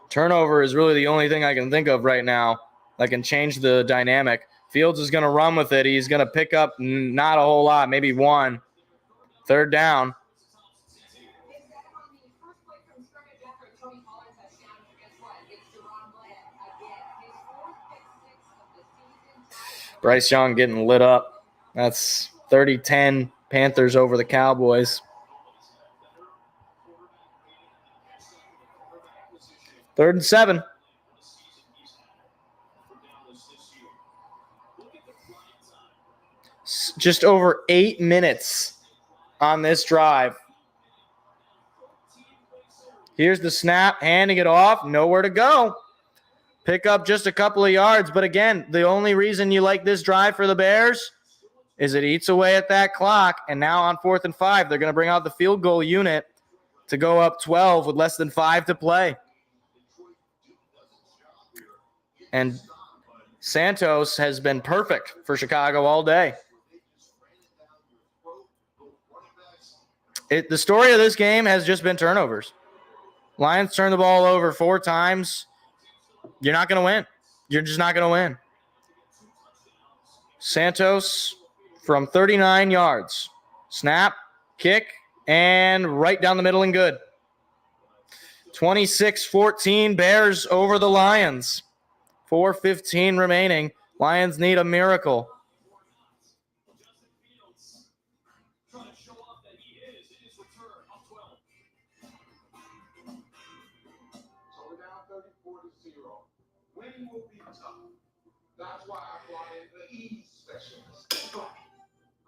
Turnover is really the only thing I can think of right now that can change the dynamic. Fields is going to run with it. He's going to pick up not a whole lot, maybe 1. 3rd down. Bryce Young getting lit up. That's 30-10 Panthers over the Cowboys. 3rd and 7. Just over 8 minutes on this drive. Here's the snap, handing it off, nowhere to go. Pick up just a couple of yards, but again, the only reason you like this drive for the Bears is it eats away at that clock, and now on 4th and 5, they're going to bring out the field goal unit to go up 12 with less than 5 to play. And Santos has been perfect for Chicago all day. The story of this game has just been turnovers. Lions turn the ball over 4 times. You're not going to win. You're just not going to win. Santos from 39 yards. Snap, kick, and right down the middle and good. 26-14, Bears over the Lions. 4:15 remaining. Lions need a miracle. That's why I brought in the ease specialist.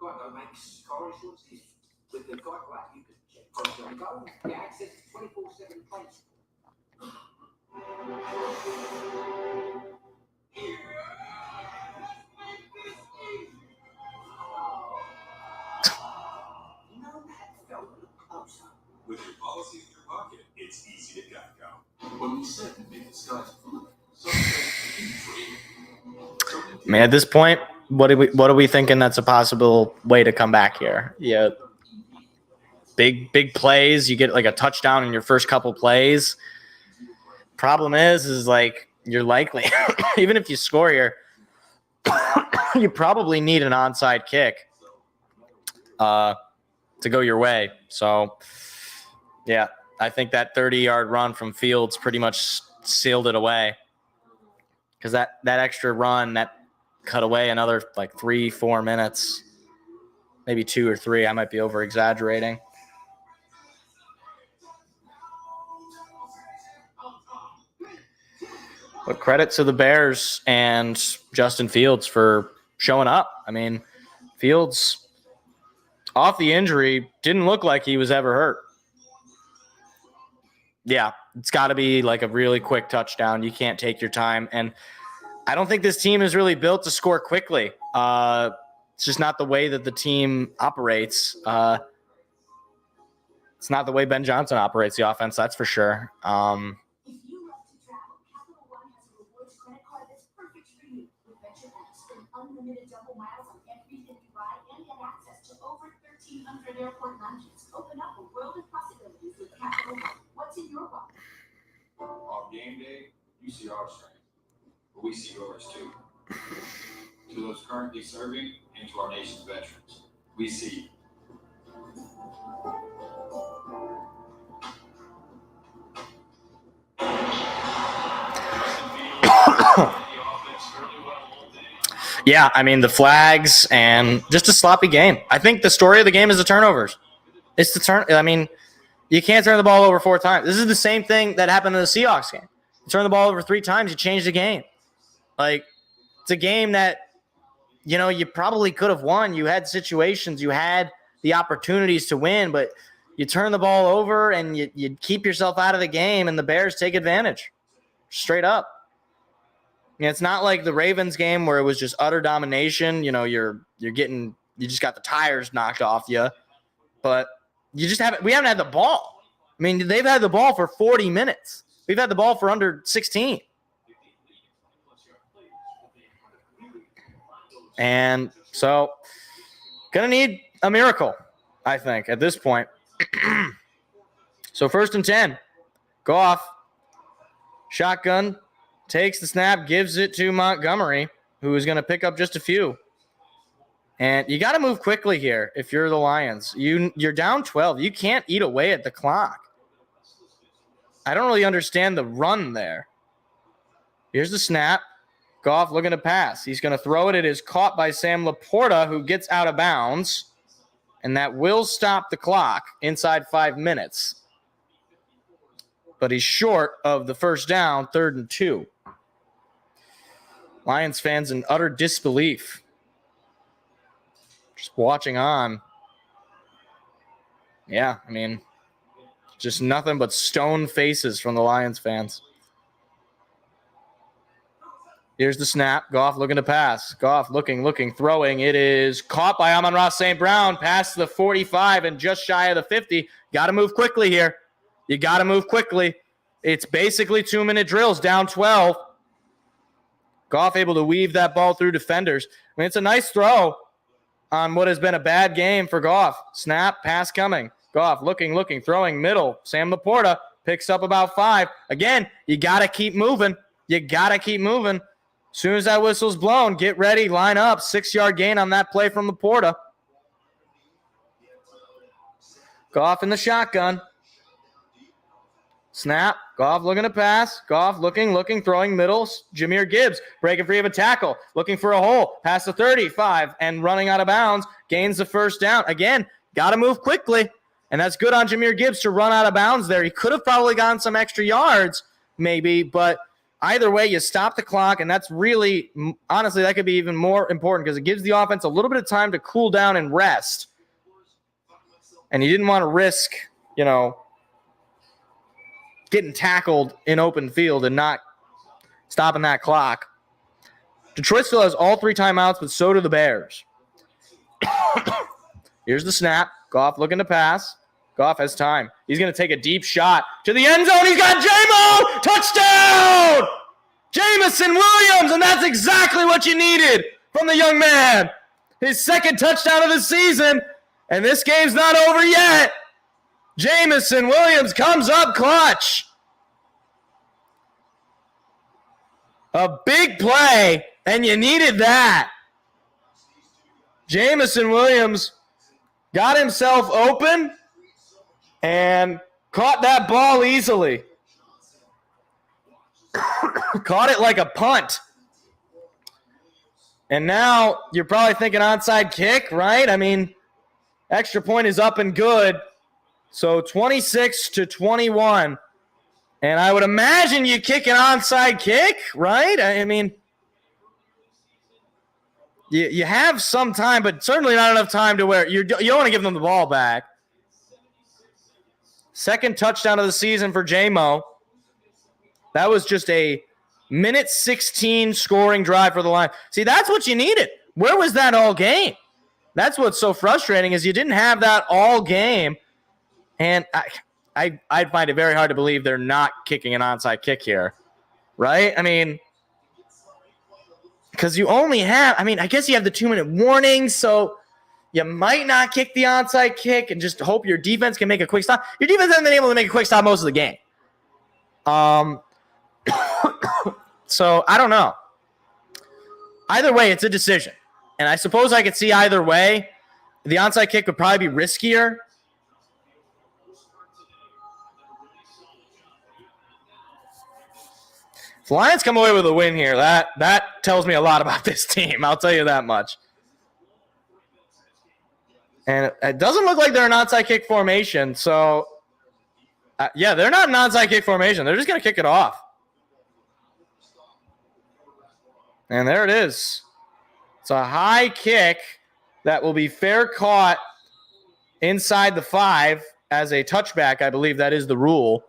Geico makes car insurance easy. With the Geico app, you can check prices on go, get access to 24/7 claim support. With your policy in your pocket, it's easy to Geico. When we said we made the skies blue, some said free. Man, at this point, what are we thinking that's a possible way to come back here? Yeah. Big plays. You get like a touchdown in your first couple plays. Problem is like you're likely, even if you score here, you probably need an onside kick to go your way. So, yeah, I think that 30-yard run from Fields pretty much sealed it away, because that extra run, that cut away another like 3-4 minutes, maybe 2 or 3. I might be over-exaggerating. But credit to the Bears and Justin Fields for showing up. I mean, Fields, off the injury, didn't look like he was ever hurt. Yeah, it's got to be like a really quick touchdown. You can't take your time. And I don't think this team is really built to score quickly. It's just not the way that the team operates. It's not the way Ben Johnson operates the offense, that's for sure. If you love to travel, Capital One has a rewards credit card that's perfect for you. With Venture X, earn unlimited double miles on everything you buy and get access to over 1,300 airport lounges. Open up a world of possibilities with Capital One. What's in your wallet? On game day, you see our strength, but we see yours too. To those currently serving and to our nation's veterans, we see. Yeah, I mean, the flags and just a sloppy game. I think the story of the game is the turnovers. It's the turn. I mean, you can't turn the ball over 4 times. This is the same thing that happened in the Seahawks game. You turn the ball over 3 times, you change the game. Like, it's a game that, you know, you probably could have won. You had situations, you had the opportunities to win, but you turn the ball over and you keep yourself out of the game, and the Bears take advantage. Straight up. You know, it's not like the Ravens game where it was just utter domination. You know, you just got the tires knocked off you, but we haven't had the ball. I mean, they've had the ball for 40 minutes. We've had the ball for under 16. And so, gonna need a miracle, I think, at this point. So 1st and 10. Goff, shotgun, takes the snap, gives it to Montgomery, who is going to pick up just a few. And you got to move quickly here if you're the Lions. You're down 12. You can't eat away at the clock. I don't really understand the run there. Here's the snap. Goff looking to pass. He's going to throw it. It is caught by Sam Laporta, who gets out of bounds. And that will stop the clock inside 5 minutes. But he's short of the first down, 3rd and 2. Lions fans in utter disbelief. Just watching on. Yeah, I mean, just nothing but stone faces from the Lions fans. Here's the snap. Goff looking to pass. Goff looking, throwing. It is caught by Amon-Ra St. Brown past the 45 and just shy of the 50. Got to move quickly here. You got to move quickly. It's basically 2-minute drills, down 12. Goff able to weave that ball through defenders. I mean, it's a nice throw on what has been a bad game for Goff. Snap, pass coming. Goff looking, throwing middle. Sam Laporta picks up about 5. Again, you got to keep moving. As soon as that whistle's blown, get ready, line up. 6-yard gain on that play from Laporta. Goff in the shotgun. Snap. Goff looking to pass. Goff looking, throwing middle. Jahmyr Gibbs breaking free of a tackle. Looking for a hole. Past the 35 and running out of bounds. Gains the first down. Again, got to move quickly. And that's good on Jahmyr Gibbs to run out of bounds there. He could have probably gotten some extra yards maybe, but either way, you stop the clock, and that's really, honestly, that could be even more important because it gives the offense a little bit of time to cool down and rest. And you didn't want to risk, getting tackled in open field and not stopping that clock. Detroit still has all 3 timeouts, but so do the Bears. Here's the snap. Goff looking to pass. Goff has time. He's going to take a deep shot to the end zone. He's got J-Mo! Touchdown! Jamison Williams, and that's exactly what you needed from the young man. His 2nd touchdown of the season, and this game's not over yet. Jamison Williams comes up clutch. A big play, and you needed that. Jamison Williams got himself open and caught that ball easily. Caught it like a punt. And now you're probably thinking onside kick, right? I mean, extra point is up and good. So 26-21. And I would imagine you kick an onside kick, right? I mean, you have some time, but certainly not enough time to where you don't want to give them the ball back. 2nd touchdown of the season for J-Mo. That was just a minute 16 scoring drive for the Lions. See, that's what you needed. Where was that all game? That's what's so frustrating is you didn't have that all game. And I'd find it very hard to believe they're not kicking an onside kick here, right? I mean, because you only have, I guess you have the 2-minute warning, so you might not kick the onside kick and just hope your defense can make a quick stop. Your defense hasn't been able to make a quick stop most of the game. So I don't know. Either way, it's a decision. And I suppose I could see either way. The onside kick would probably be riskier. If the Lions come away with a win here, that tells me a lot about this team. I'll tell you that much. And it doesn't look like they're an onside kick formation. So, yeah, they're not an onside kick formation. They're just going to kick it off. And there it is. It's a high kick that will be fair caught inside the 5 as a touchback. I believe that is the rule.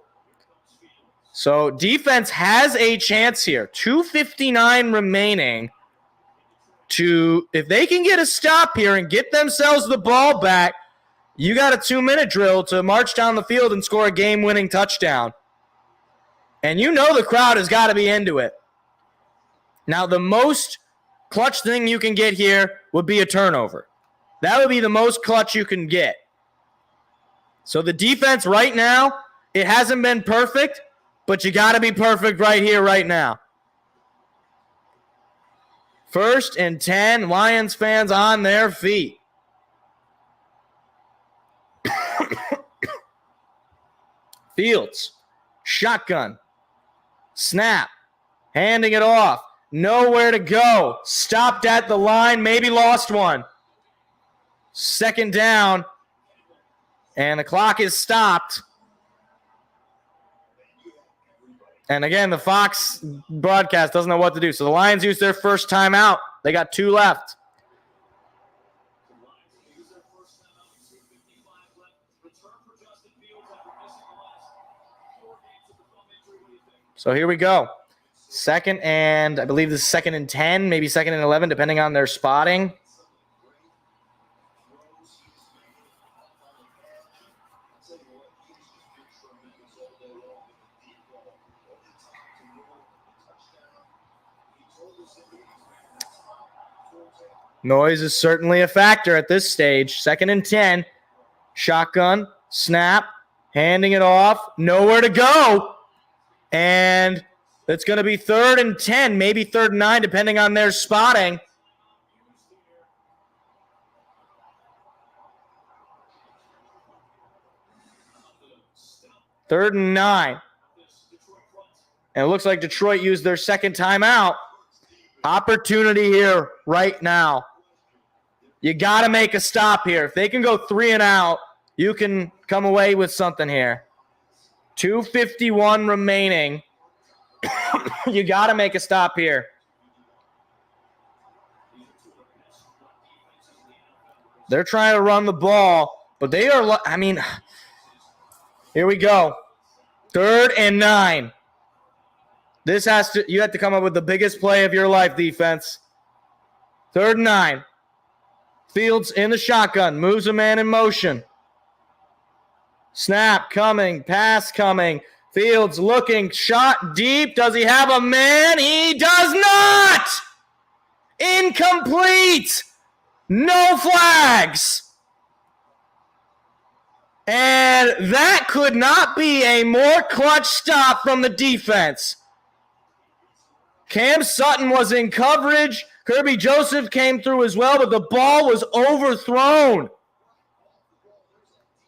So defense has a chance here. 2:59 remaining if they can get a stop here and get themselves the ball back, you got a 2-minute drill to march down the field and score a game-winning touchdown. And you know the crowd has got to be into it. Now, the most clutch thing you can get here would be a turnover. That would be the most clutch you can get. So the defense right now, it hasn't been perfect, but you got to be perfect right here, right now. 1st and 10, Lions fans on their feet. Fields, shotgun, snap, handing it off, nowhere to go, stopped at the line, maybe lost one. 2nd down, and the clock is stopped. And again, the Fox broadcast doesn't know what to do. So the Lions use their first timeout. They got 2 left. So here we go. 2nd and, I believe this is 2nd and 10, maybe 2nd and 11, depending on their spotting. Noise is certainly a factor at this stage. 2nd and 10. Shotgun, snap, handing it off, nowhere to go. And it's going to be 3rd and 10, maybe 3rd and 9, depending on their spotting. Third and 9. And it looks like Detroit used their second timeout. Opportunity here right now. You got to make a stop here. If they can go 3 and out, you can come away with something here. 2:51 remaining. You got to make a stop here. They're trying to run the ball, but they are, here we go. 3rd and 9. You have to come up with the biggest play of your life, defense. 3rd and 9. Fields in the shotgun, moves a man in motion. Snap coming, pass coming. Fields looking, shot deep. Does he have a man? He does not! Incomplete! No flags! And that could not be a more clutch stop from the defense. Cam Sutton was in coverage. Kirby Joseph came through as well, but the ball was overthrown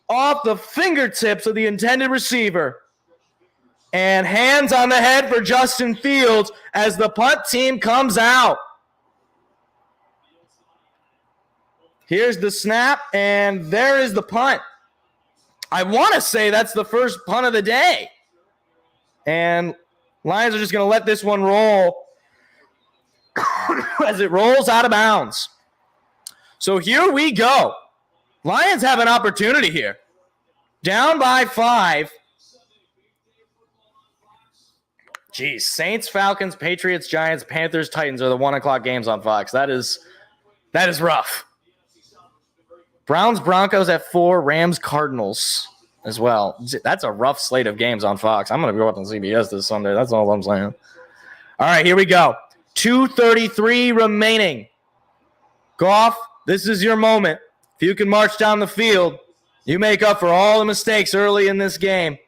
off the fingertips of the intended receiver. And hands on the head for Justin Fields as the punt team comes out. Here's the snap, and there is the punt. I want to say that's the first punt of the day. And Lions are just going to let this one roll as it rolls out of bounds. So here we go. Lions have an opportunity here. Down by 5. Geez, Saints, Falcons, Patriots, Giants, Panthers, Titans are the 1 o'clock games on Fox. That is rough. Browns, Broncos at 4, Rams, Cardinals as well. That's a rough slate of games on Fox. I'm going to go up on CBS this Sunday. That's all I'm saying. All right, here we go. 2:33 remaining. Goff, this is your moment. If you can march down the field, you make up for all the mistakes early in this game.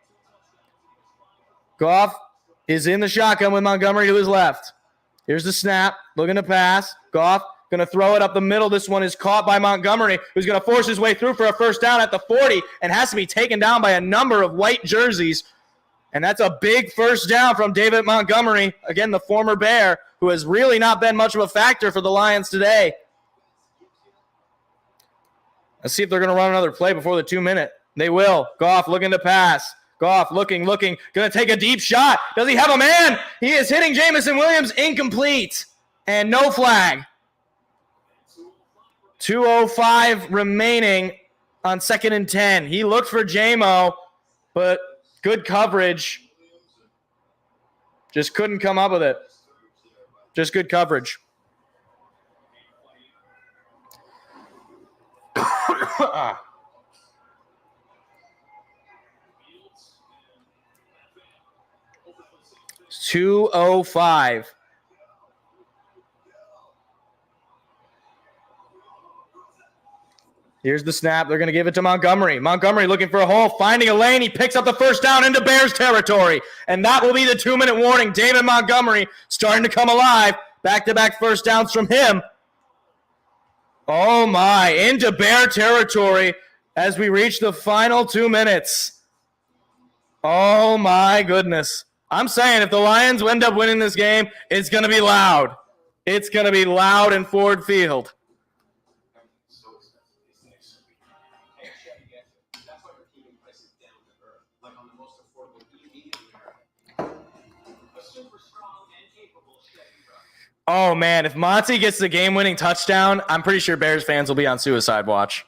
Goff is in the shotgun with Montgomery to his left. Here's the snap, looking to pass. Goff going to throw it up the middle. This one is caught by Montgomery, who's going to force his way through for a first down at the 40 and has to be taken down by a number of white jerseys. And that's a big first down from David Montgomery, again, the former Bear, who has really not been much of a factor for the Lions today. Let's see if they're going to run another play before the 2-minute. They will. Goff looking to pass. Goff looking, going to take a deep shot. Does he have a man? He is hitting Jameson Williams, incomplete, and no flag. 2:05 remaining on 2nd and 10. He looked for J-Mo, but good coverage. Just couldn't come up with it. Just good coverage. 2:05. Here's the snap. They're going to give it to Montgomery. Montgomery looking for a hole, finding a lane. He picks up the first down into Bears territory. And that will be the 2-minute warning. David Montgomery starting to come alive. Back-to-back first downs from him. Oh, my. Into Bear territory as we reach the final 2 minutes. Oh, my goodness. I'm saying if the Lions end up winning this game, it's going to be loud. It's going to be loud in Ford Field. Oh, man, if Monty gets the game-winning touchdown, I'm pretty sure Bears fans will be on suicide watch.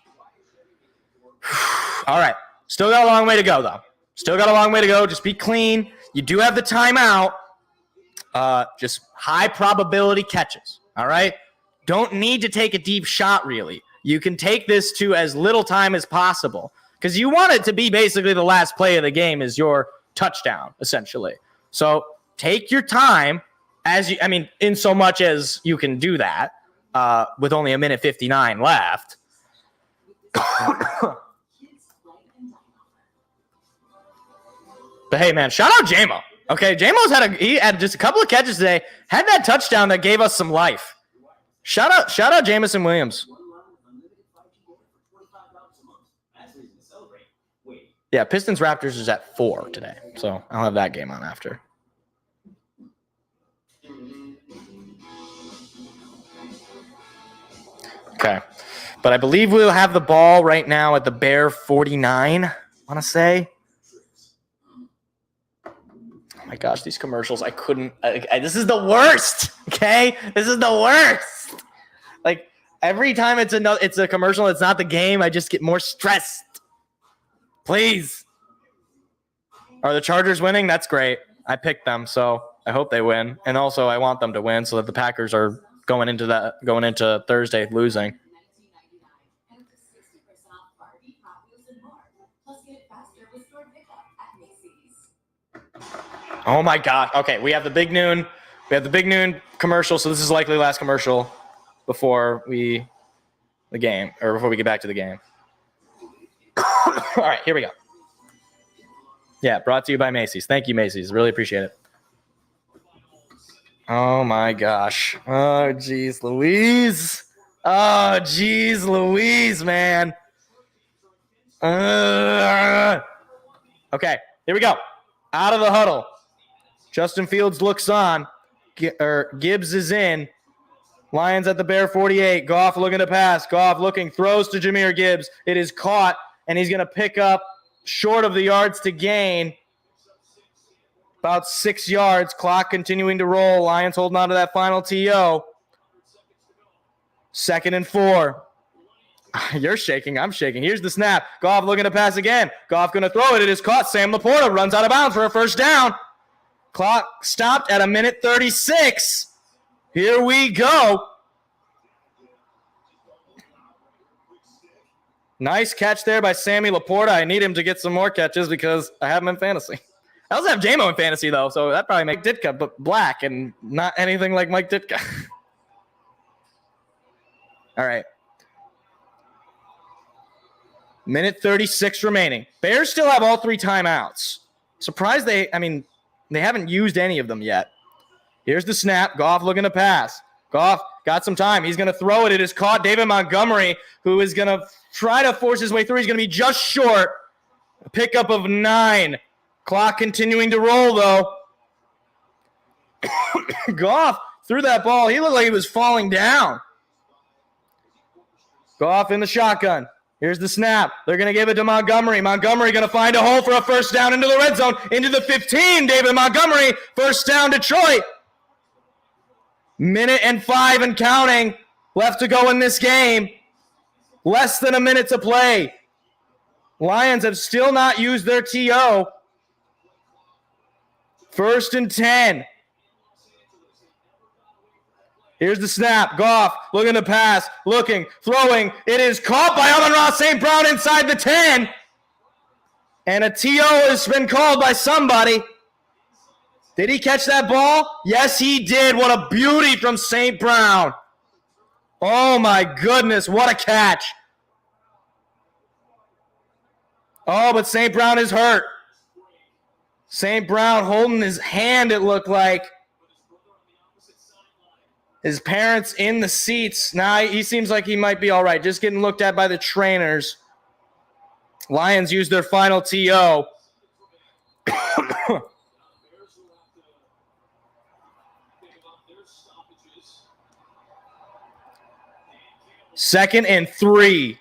All right. Still got a long way to go, though. Still got a long way to go. Just be clean. You do have the timeout. Just high probability catches, all right? Don't need to take a deep shot, really. You can take this to as little time as possible because you want it to be basically the last play of the game is your touchdown, essentially. So take your time. In so much as you can do that with only 1:59 left. But hey, man, shout out J-Mo. Okay, J-Mo's had just a couple of catches today. Had that touchdown that gave us some life. Shout out Jameson Williams. Yeah, Pistons Raptors is at 4 today, so I'll have that game on after. Okay, but I believe we'll have the ball right now at the Bear 49, I want to say. Oh, my gosh, these commercials, I couldn't. This is the worst, okay? This is the worst. Like, every time it's a commercial, it's not the game, I just get more stressed. Please. Are the Chargers winning? That's great. I picked them, so I hope they win. And also, I want them to win so that the Packers are going into Thursday losing. Oh my God. Okay, we have the big noon. We have the big noon commercial, so this is likely the last commercial before we get back to the game. All right, here we go. Yeah, brought to you by Macy's. Thank you, Macy's. Really appreciate it. Oh, my gosh. Oh, geez, Louise. Oh, geez, Louise, man. Okay, here we go. Out of the huddle. Justin Fields looks on. Gibbs is in. Lions at the Bear 48. Goff looking to pass. Goff looking, throws to Jahmyr Gibbs. It is caught, and he's going to pick up short of the yards to gain. About 6 yards. Clock continuing to roll. Lions holding on to that final TO. 2nd and 4. You're shaking. I'm shaking. Here's the snap. Goff looking to pass again. Goff going to throw it. It is caught. Sam Laporta runs out of bounds for a first down. Clock stopped at 1:36. Here we go. Nice catch there by Sammy Laporta. I need him to get some more catches because I have him in fantasy. I also have JMO in fantasy, though, so that probably makes Ditka but black and not anything like Mike Ditka. All right. Minute 36 remaining. Bears still have all 3 timeouts. Surprised they haven't used any of them yet. Here's the snap. Goff looking to pass. Goff got some time. He's going to throw it. It is caught. David Montgomery, who is going to try to force his way through. He's going to be just short. A pickup of 9. Clock continuing to roll, though. Goff threw that ball. He looked like he was falling down. Goff in the shotgun. Here's the snap. They're going to give it to Montgomery. Montgomery going to find a hole for a first down into the red zone. Into the 15. David Montgomery. First down, Detroit. Minute and 5 and counting left to go in this game. Less than a minute to play. Lions have still not used their TO. First and 10. Here's the snap. Goff looking to pass, looking, throwing. It is caught by Amon-Ra St. Brown inside the 10. And a TO has been called by somebody. Did he catch that ball? Yes, he did. What a beauty from St. Brown. Oh, my goodness. What a catch. Oh, but St. Brown is hurt. St. Brown holding his hand, it looked like. His parents in the seats. Now he seems like he might be all right. Just getting looked at by the trainers. Lions use their final TO. Second and 3.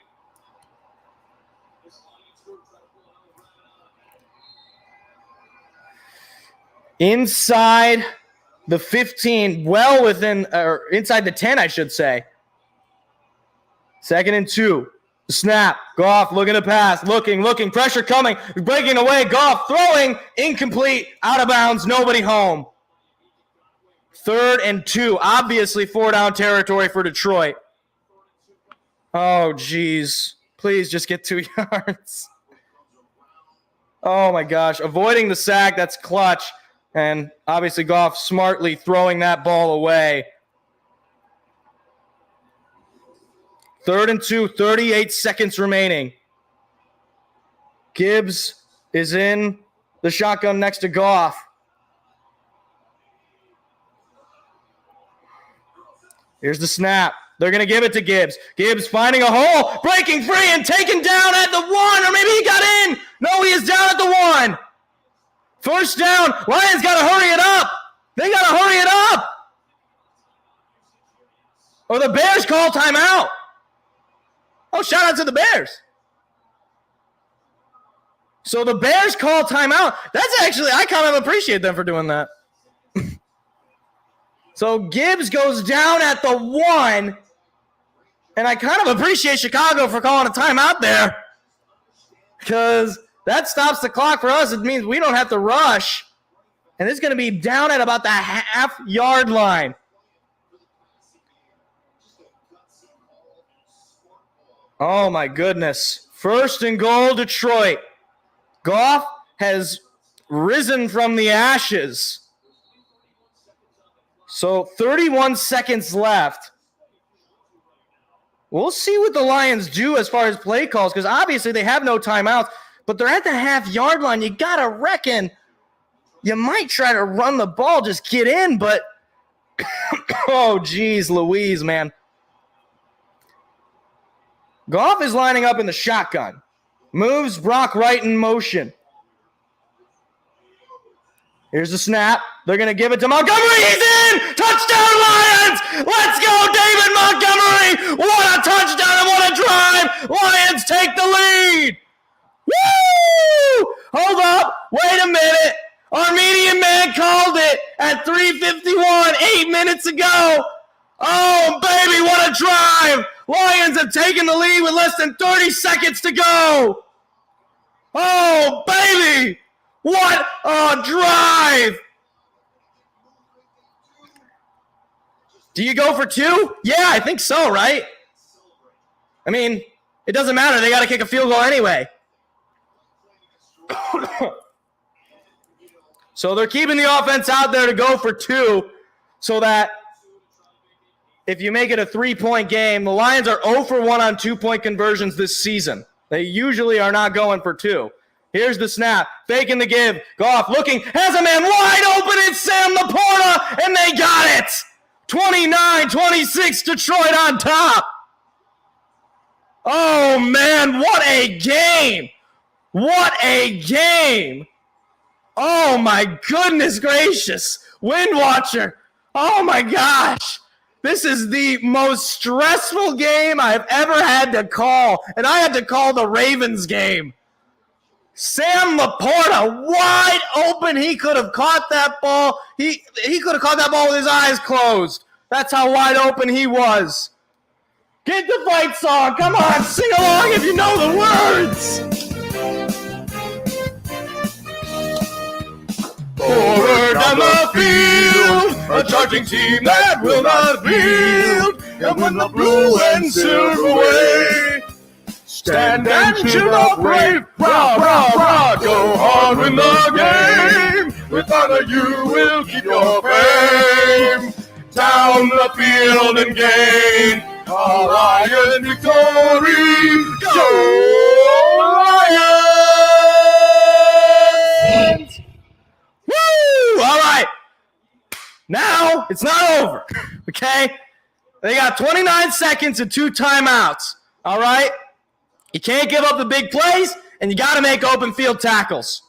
Inside the 15, well within, or inside the 10, I should say. Second and 2. Snap. Goff looking to pass. Looking. Pressure coming. Breaking away. Goff throwing. Incomplete. Out of bounds. Nobody home. Third and 2. Obviously 4-down territory for Detroit. Oh, geez. Please just get 2 yards. Oh, my gosh. Avoiding the sack. That's clutch. And obviously Goff smartly throwing that ball away. Third and 2, 38 seconds remaining. Gibbs is in the shotgun next to Goff. Here's the snap. They're going to give it to Gibbs. Gibbs finding a hole, breaking free and taken down at the 1, or maybe he got in. No, he is down at the 1. First down. Lions got to hurry it up. They got to hurry it up. Or the Bears call timeout. Oh, shout out to the Bears. So the Bears call timeout. That's actually, I kind of appreciate them for doing that. So Gibbs goes down at the 1. And I kind of appreciate Chicago for calling a timeout there. Because that stops the clock for us. It means we don't have to rush. And it's going to be down at about the half-yard line. Oh, my goodness. First and goal, Detroit. Goff has risen from the ashes. So 31 seconds left. We'll see what the Lions do as far as play calls, because obviously they have no timeouts, but they're at the half-yard line. You got to reckon you might try to run the ball, just get in, but oh, geez, Louise, man. Goff is lining up in the shotgun. Moves Brock Wright in motion. Here's the snap. They're going to give it to Montgomery. He's in! Touchdown, Lions! Let's go, David Montgomery! What a touchdown and what a drive! Lions take the lead! Woo! Hold up. Wait a minute. Our median man called it at 3:51, 8 minutes ago. Oh, baby, what a drive! Lions have taken the lead with less than 30 seconds to go. Oh, baby! What a drive! Do you go for 2? Yeah, I think so, right? I mean, It doesn't matter. They got to kick a field goal anyway. So they're keeping the offense out there to go for 2 so that if you make it a 3-point game, the Lions are 0 for 1 on 2-point conversions this season. They usually are not going for 2. Here's the snap. Faking the give. Goff looking. Has a man wide open. It's Sam Laporta, and they got it. 29-26, Detroit on top. Oh, man, what a game. What a game. Oh, my goodness gracious. Wind Watcher. Oh, my gosh. This is the most stressful game I've ever had to call, and I had to call the Ravens game. Sam Laporta, wide open. He could have caught that ball. He could have caught that ball with his eyes closed. That's how wide open he was. Get the fight song. Come on, sing along if you know the words. Forward down the field, a charging team that will not yield, and when the blue and silver wave, stand and cheer up, brave, rah, rah, rah, go on, win the game. With honor you will keep your fame. Down the field and gain a Lion victory. Go Lions! Woo! All right. Now it's not over. Okay? They got 29 seconds and 2 timeouts. All right? You can't give up the big plays, and you got to make open field tackles.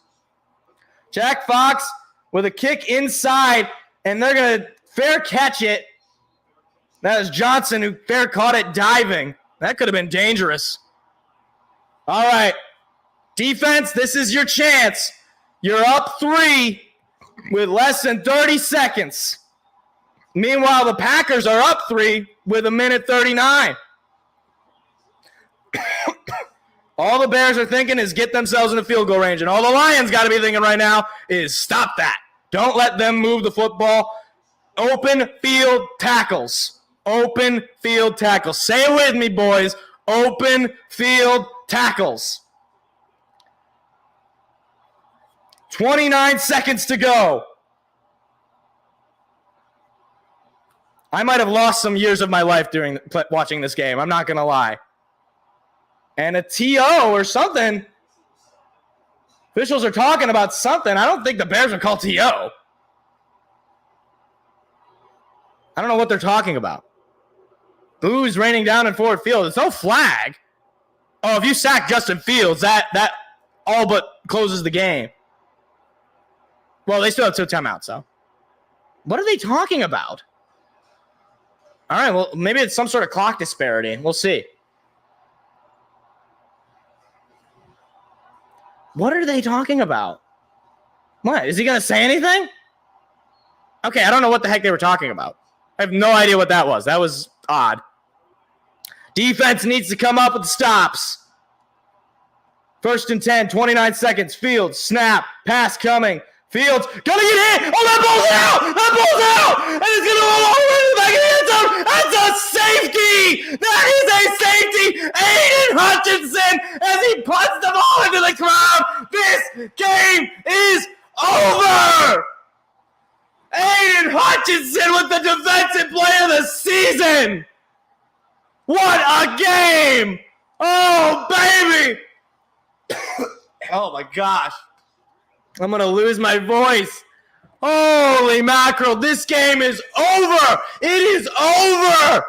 Jack Fox with a kick inside, and they're going to fair catch it. That is Johnson who fair caught it diving. That could have been dangerous. All right. Defense, this is your chance. You're up 3 with less than 30 seconds. Meanwhile, the Packers are up 3 with 1:39. All the Bears are thinking is get themselves in the field goal range. And all the Lions got to be thinking right now is stop that. Don't let them move the football. Open field tackles. Open field tackles. Say it with me, boys. Open field tackles. 29 seconds to go. I might have lost some years of my life during watching this game. I'm not going to lie. And a TO or something. Officials are talking about something. I don't think the Bears would call TO. I don't know what they're talking about. Boo's raining down in forward field. There's no flag. Oh, if you sack Justin Fields, that all but closes the game. Well, they still have 2 timeouts, so. What are they talking about? All right, well, maybe it's some sort of clock disparity. We'll see. What are they talking about? What? Is he going to say anything? Okay, I don't know what the heck they were talking about. I have no idea what that was. That was odd. Defense needs to come up with stops. 1st and 10, 29 seconds. Fields, snap, pass coming. Fields, gonna get hit. Oh, that ball's out! That ball's out! And it's gonna roll all the way to the back of the end zone. That's a safety! That is a safety! Aiden Hutchinson as he puts the ball into the crowd. This game is over! Aiden Hutchinson with the defensive player of the season! What a game! Oh, baby! Oh, my gosh. I'm going to lose my voice. Holy mackerel. This game is over. It is over.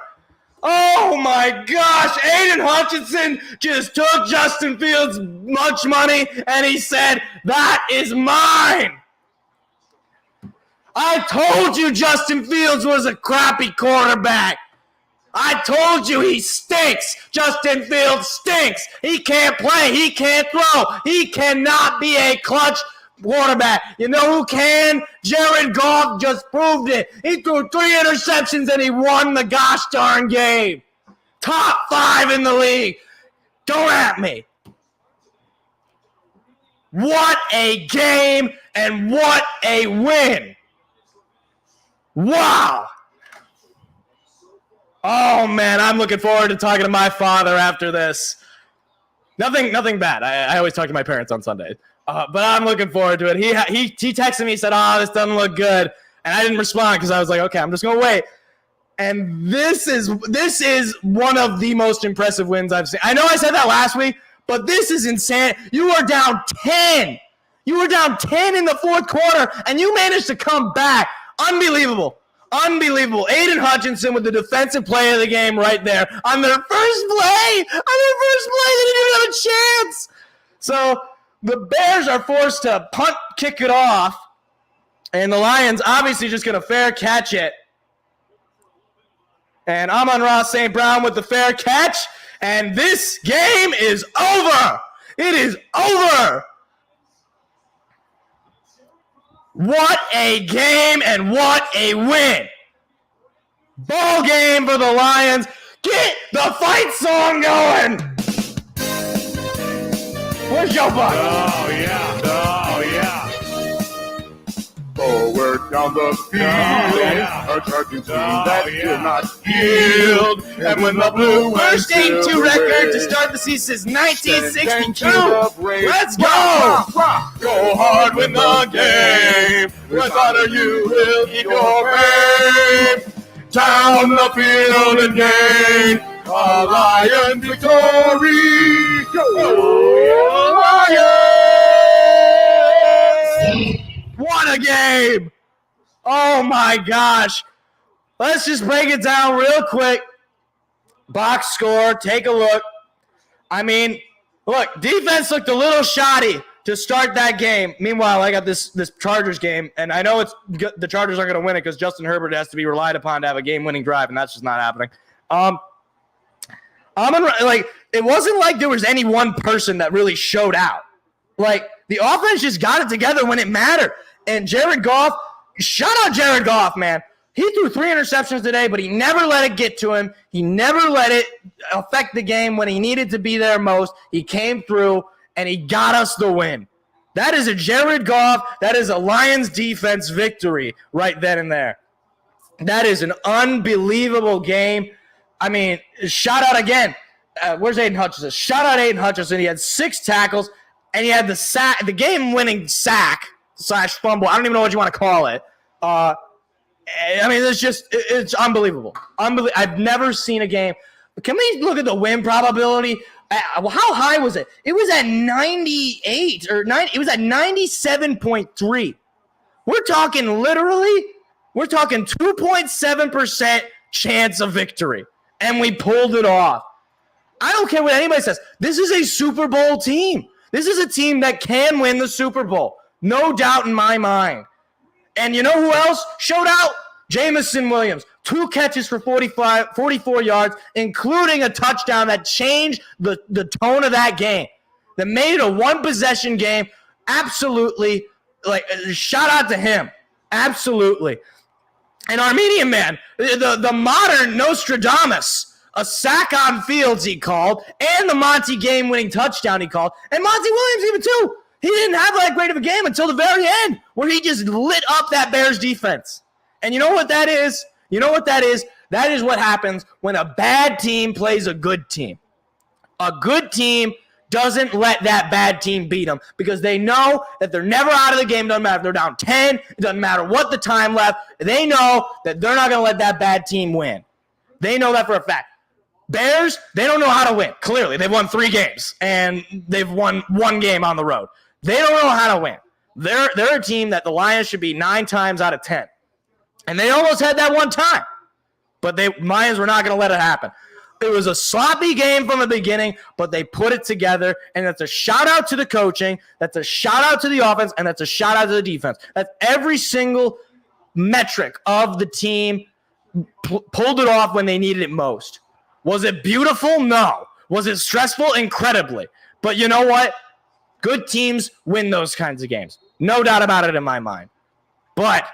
Oh, my gosh. Aiden Hutchinson just took Justin Fields' lunch money, and he said, that is mine. I told you Justin Fields was a crappy quarterback. I told you he stinks. Justin Fields stinks. He can't play. He can't throw. He cannot be a clutch quarterback. You know who can? Jared Goff just proved it. He threw 3 interceptions and he won the gosh darn game. Top 5 in the league. Don't at me. What a game and what a win. Wow. Oh, man, I'm looking forward to talking to my father after this. Nothing bad. I always talk to my parents on Sundays. But I'm looking forward to it. He texted me, said, "Oh, this doesn't look good." And I didn't respond because I was like, okay, I'm just going to wait. And this is one of the most impressive wins I've seen. I know I said that last week, but this is insane. You are down 10. You were down 10 in the fourth quarter, and you managed to come back. Unbelievable. Unbelievable. Aiden Hutchinson with the defensive play of the game right there. On their first play, they didn't even have a chance. So the Bears are forced to punt, kick it off, and the Lions obviously just going to fair catch it. And Amon-Ra St. Brown with the fair catch, and this game is over. It is over. What a game and what a win. Ball game for the Lions. Get the fight song going. Where's Joe Buck? Oh, yeah. Forward down the field, yeah. a charging team that will not yield. And when the blue and First 8-2 silver record to wave start the season since stand 1962. to the break. Let's go. Go hard, win the game. With honor you will keep your fame. Down the field and gain a Lion victory. Go Lions! What a game. Oh, my gosh. Let's just break it down real quick. Box score, take a look. I mean, look, defense looked a little shoddy to start that game. Meanwhile, I got this Chargers game, and I know the Chargers aren't going to win it because Justin Herbert has to be relied upon to have a game-winning drive, and that's just not happening. It wasn't like there was any one person that really showed out. Like, the offense just got it together when it mattered. And Jared Goff, shout out Jared Goff, man. He threw 3 interceptions today, but he never let it get to him. He never let it affect the game when he needed to be there most. He came through, and he got us the win. That is a Jared Goff. That is a Lions defense victory right then and there. That is an unbelievable game. I mean, shout out again. Where's Aiden Hutchinson? Shout out Aiden Hutchinson. He had 6 tackles, and he had the game-winning sack / fumble. I don't even know what you want to call it. I mean, it's unbelievable. I've never seen a game. Can we look at the win probability? How high was it? It was at 98 or 90. It was at 97.3. We're talking 2.7% chance of victory, and we pulled it off. I don't care what anybody says. This is a Super Bowl team. This is a team that can win the Super Bowl. No doubt in my mind. And you know who else showed out? Jamison Williams. 2 catches for 44 yards, including a touchdown that changed the tone of that game. That made it a one-possession game. Absolutely. Shout out to him. Absolutely. And Armenian man, the modern Nostradamus. A sack on Fields he called, and the Monty game-winning touchdown he called. And Monty Williams even too. He didn't have that great of a game until the very end, where he just lit up that Bears defense. And you know what that is? That is what happens when a bad team plays a good team. A good team doesn't let that bad team beat them because they know that they're never out of the game. Doesn't matter if they're down 10. It doesn't matter what the time left. They know that they're not going to let that bad team win. They know that for a fact. Bears, they don't know how to win. Clearly, they've won 3 games, and they've won 1 game on the road. They don't know how to win. They're a team that the Lions should be 9 times out of 10. And they almost had that one time. But the Lions were not going to let it happen. It was a sloppy game from the beginning, but they put it together, and that's a shout-out to the coaching, that's a shout-out to the offense, and that's a shout-out to the defense. That's every single metric of the team pulled it off when they needed it most. Was it beautiful? No. Was it stressful? Incredibly. But you know what? Good teams win those kinds of games. No doubt about it in my mind. But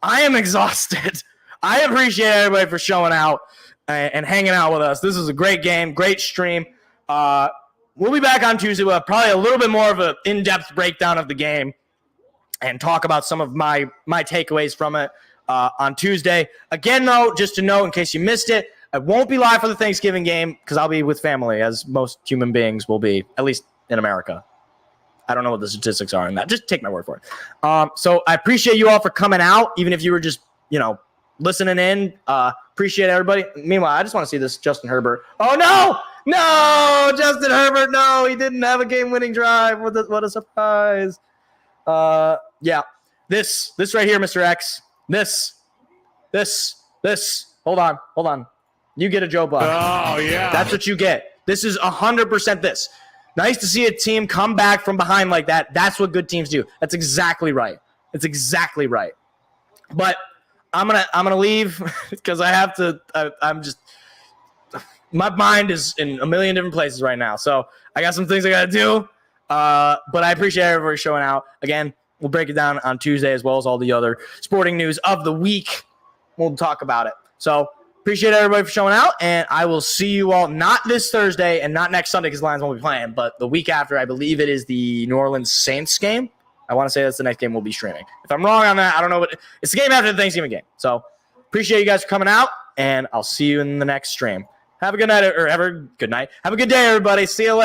I am exhausted. I appreciate everybody for showing out and hanging out with us. This is a great game, great stream. We'll be back on Tuesday. We'll have probably a little bit more of an in-depth breakdown of the game and talk about some of my takeaways from it on Tuesday. Again, though, just to note, in case you missed it, I won't be live for the Thanksgiving game because I'll be with family, as most human beings will be, at least in America. I don't know what the statistics are in that. Just take my word for it. So I appreciate you all for coming out, even if you were just, listening in. Appreciate everybody. Meanwhile, I just want to see this Justin Herbert. Oh, no! No! Justin Herbert, no! He didn't have a game-winning drive. What a surprise. Yeah. This right here, Mr. X. This. Hold on. You get a Joe Buck. Oh, yeah. That's what you get. This is 100% this. Nice to see a team come back from behind like that. That's what good teams do. That's exactly right. It's exactly right. But I'm gonna leave because I have to. I'm just. My mind is in a million different places right now. So I got some things I got to do. But I appreciate everybody showing out. Again, we'll break it down on Tuesday as well as all the other sporting news of the week. We'll talk about it. So appreciate everybody for showing out, and I will see you all not this Thursday and not next Sunday because the Lions won't be playing, but the week after. I believe it is the New Orleans Saints game. I want to say that's the next game we'll be streaming. If I'm wrong on that, I don't know. But it's the game after the Thanksgiving game. So appreciate you guys for coming out, and I'll see you in the next stream. Have a good night, or have a good night. Have a good day, everybody. See you later.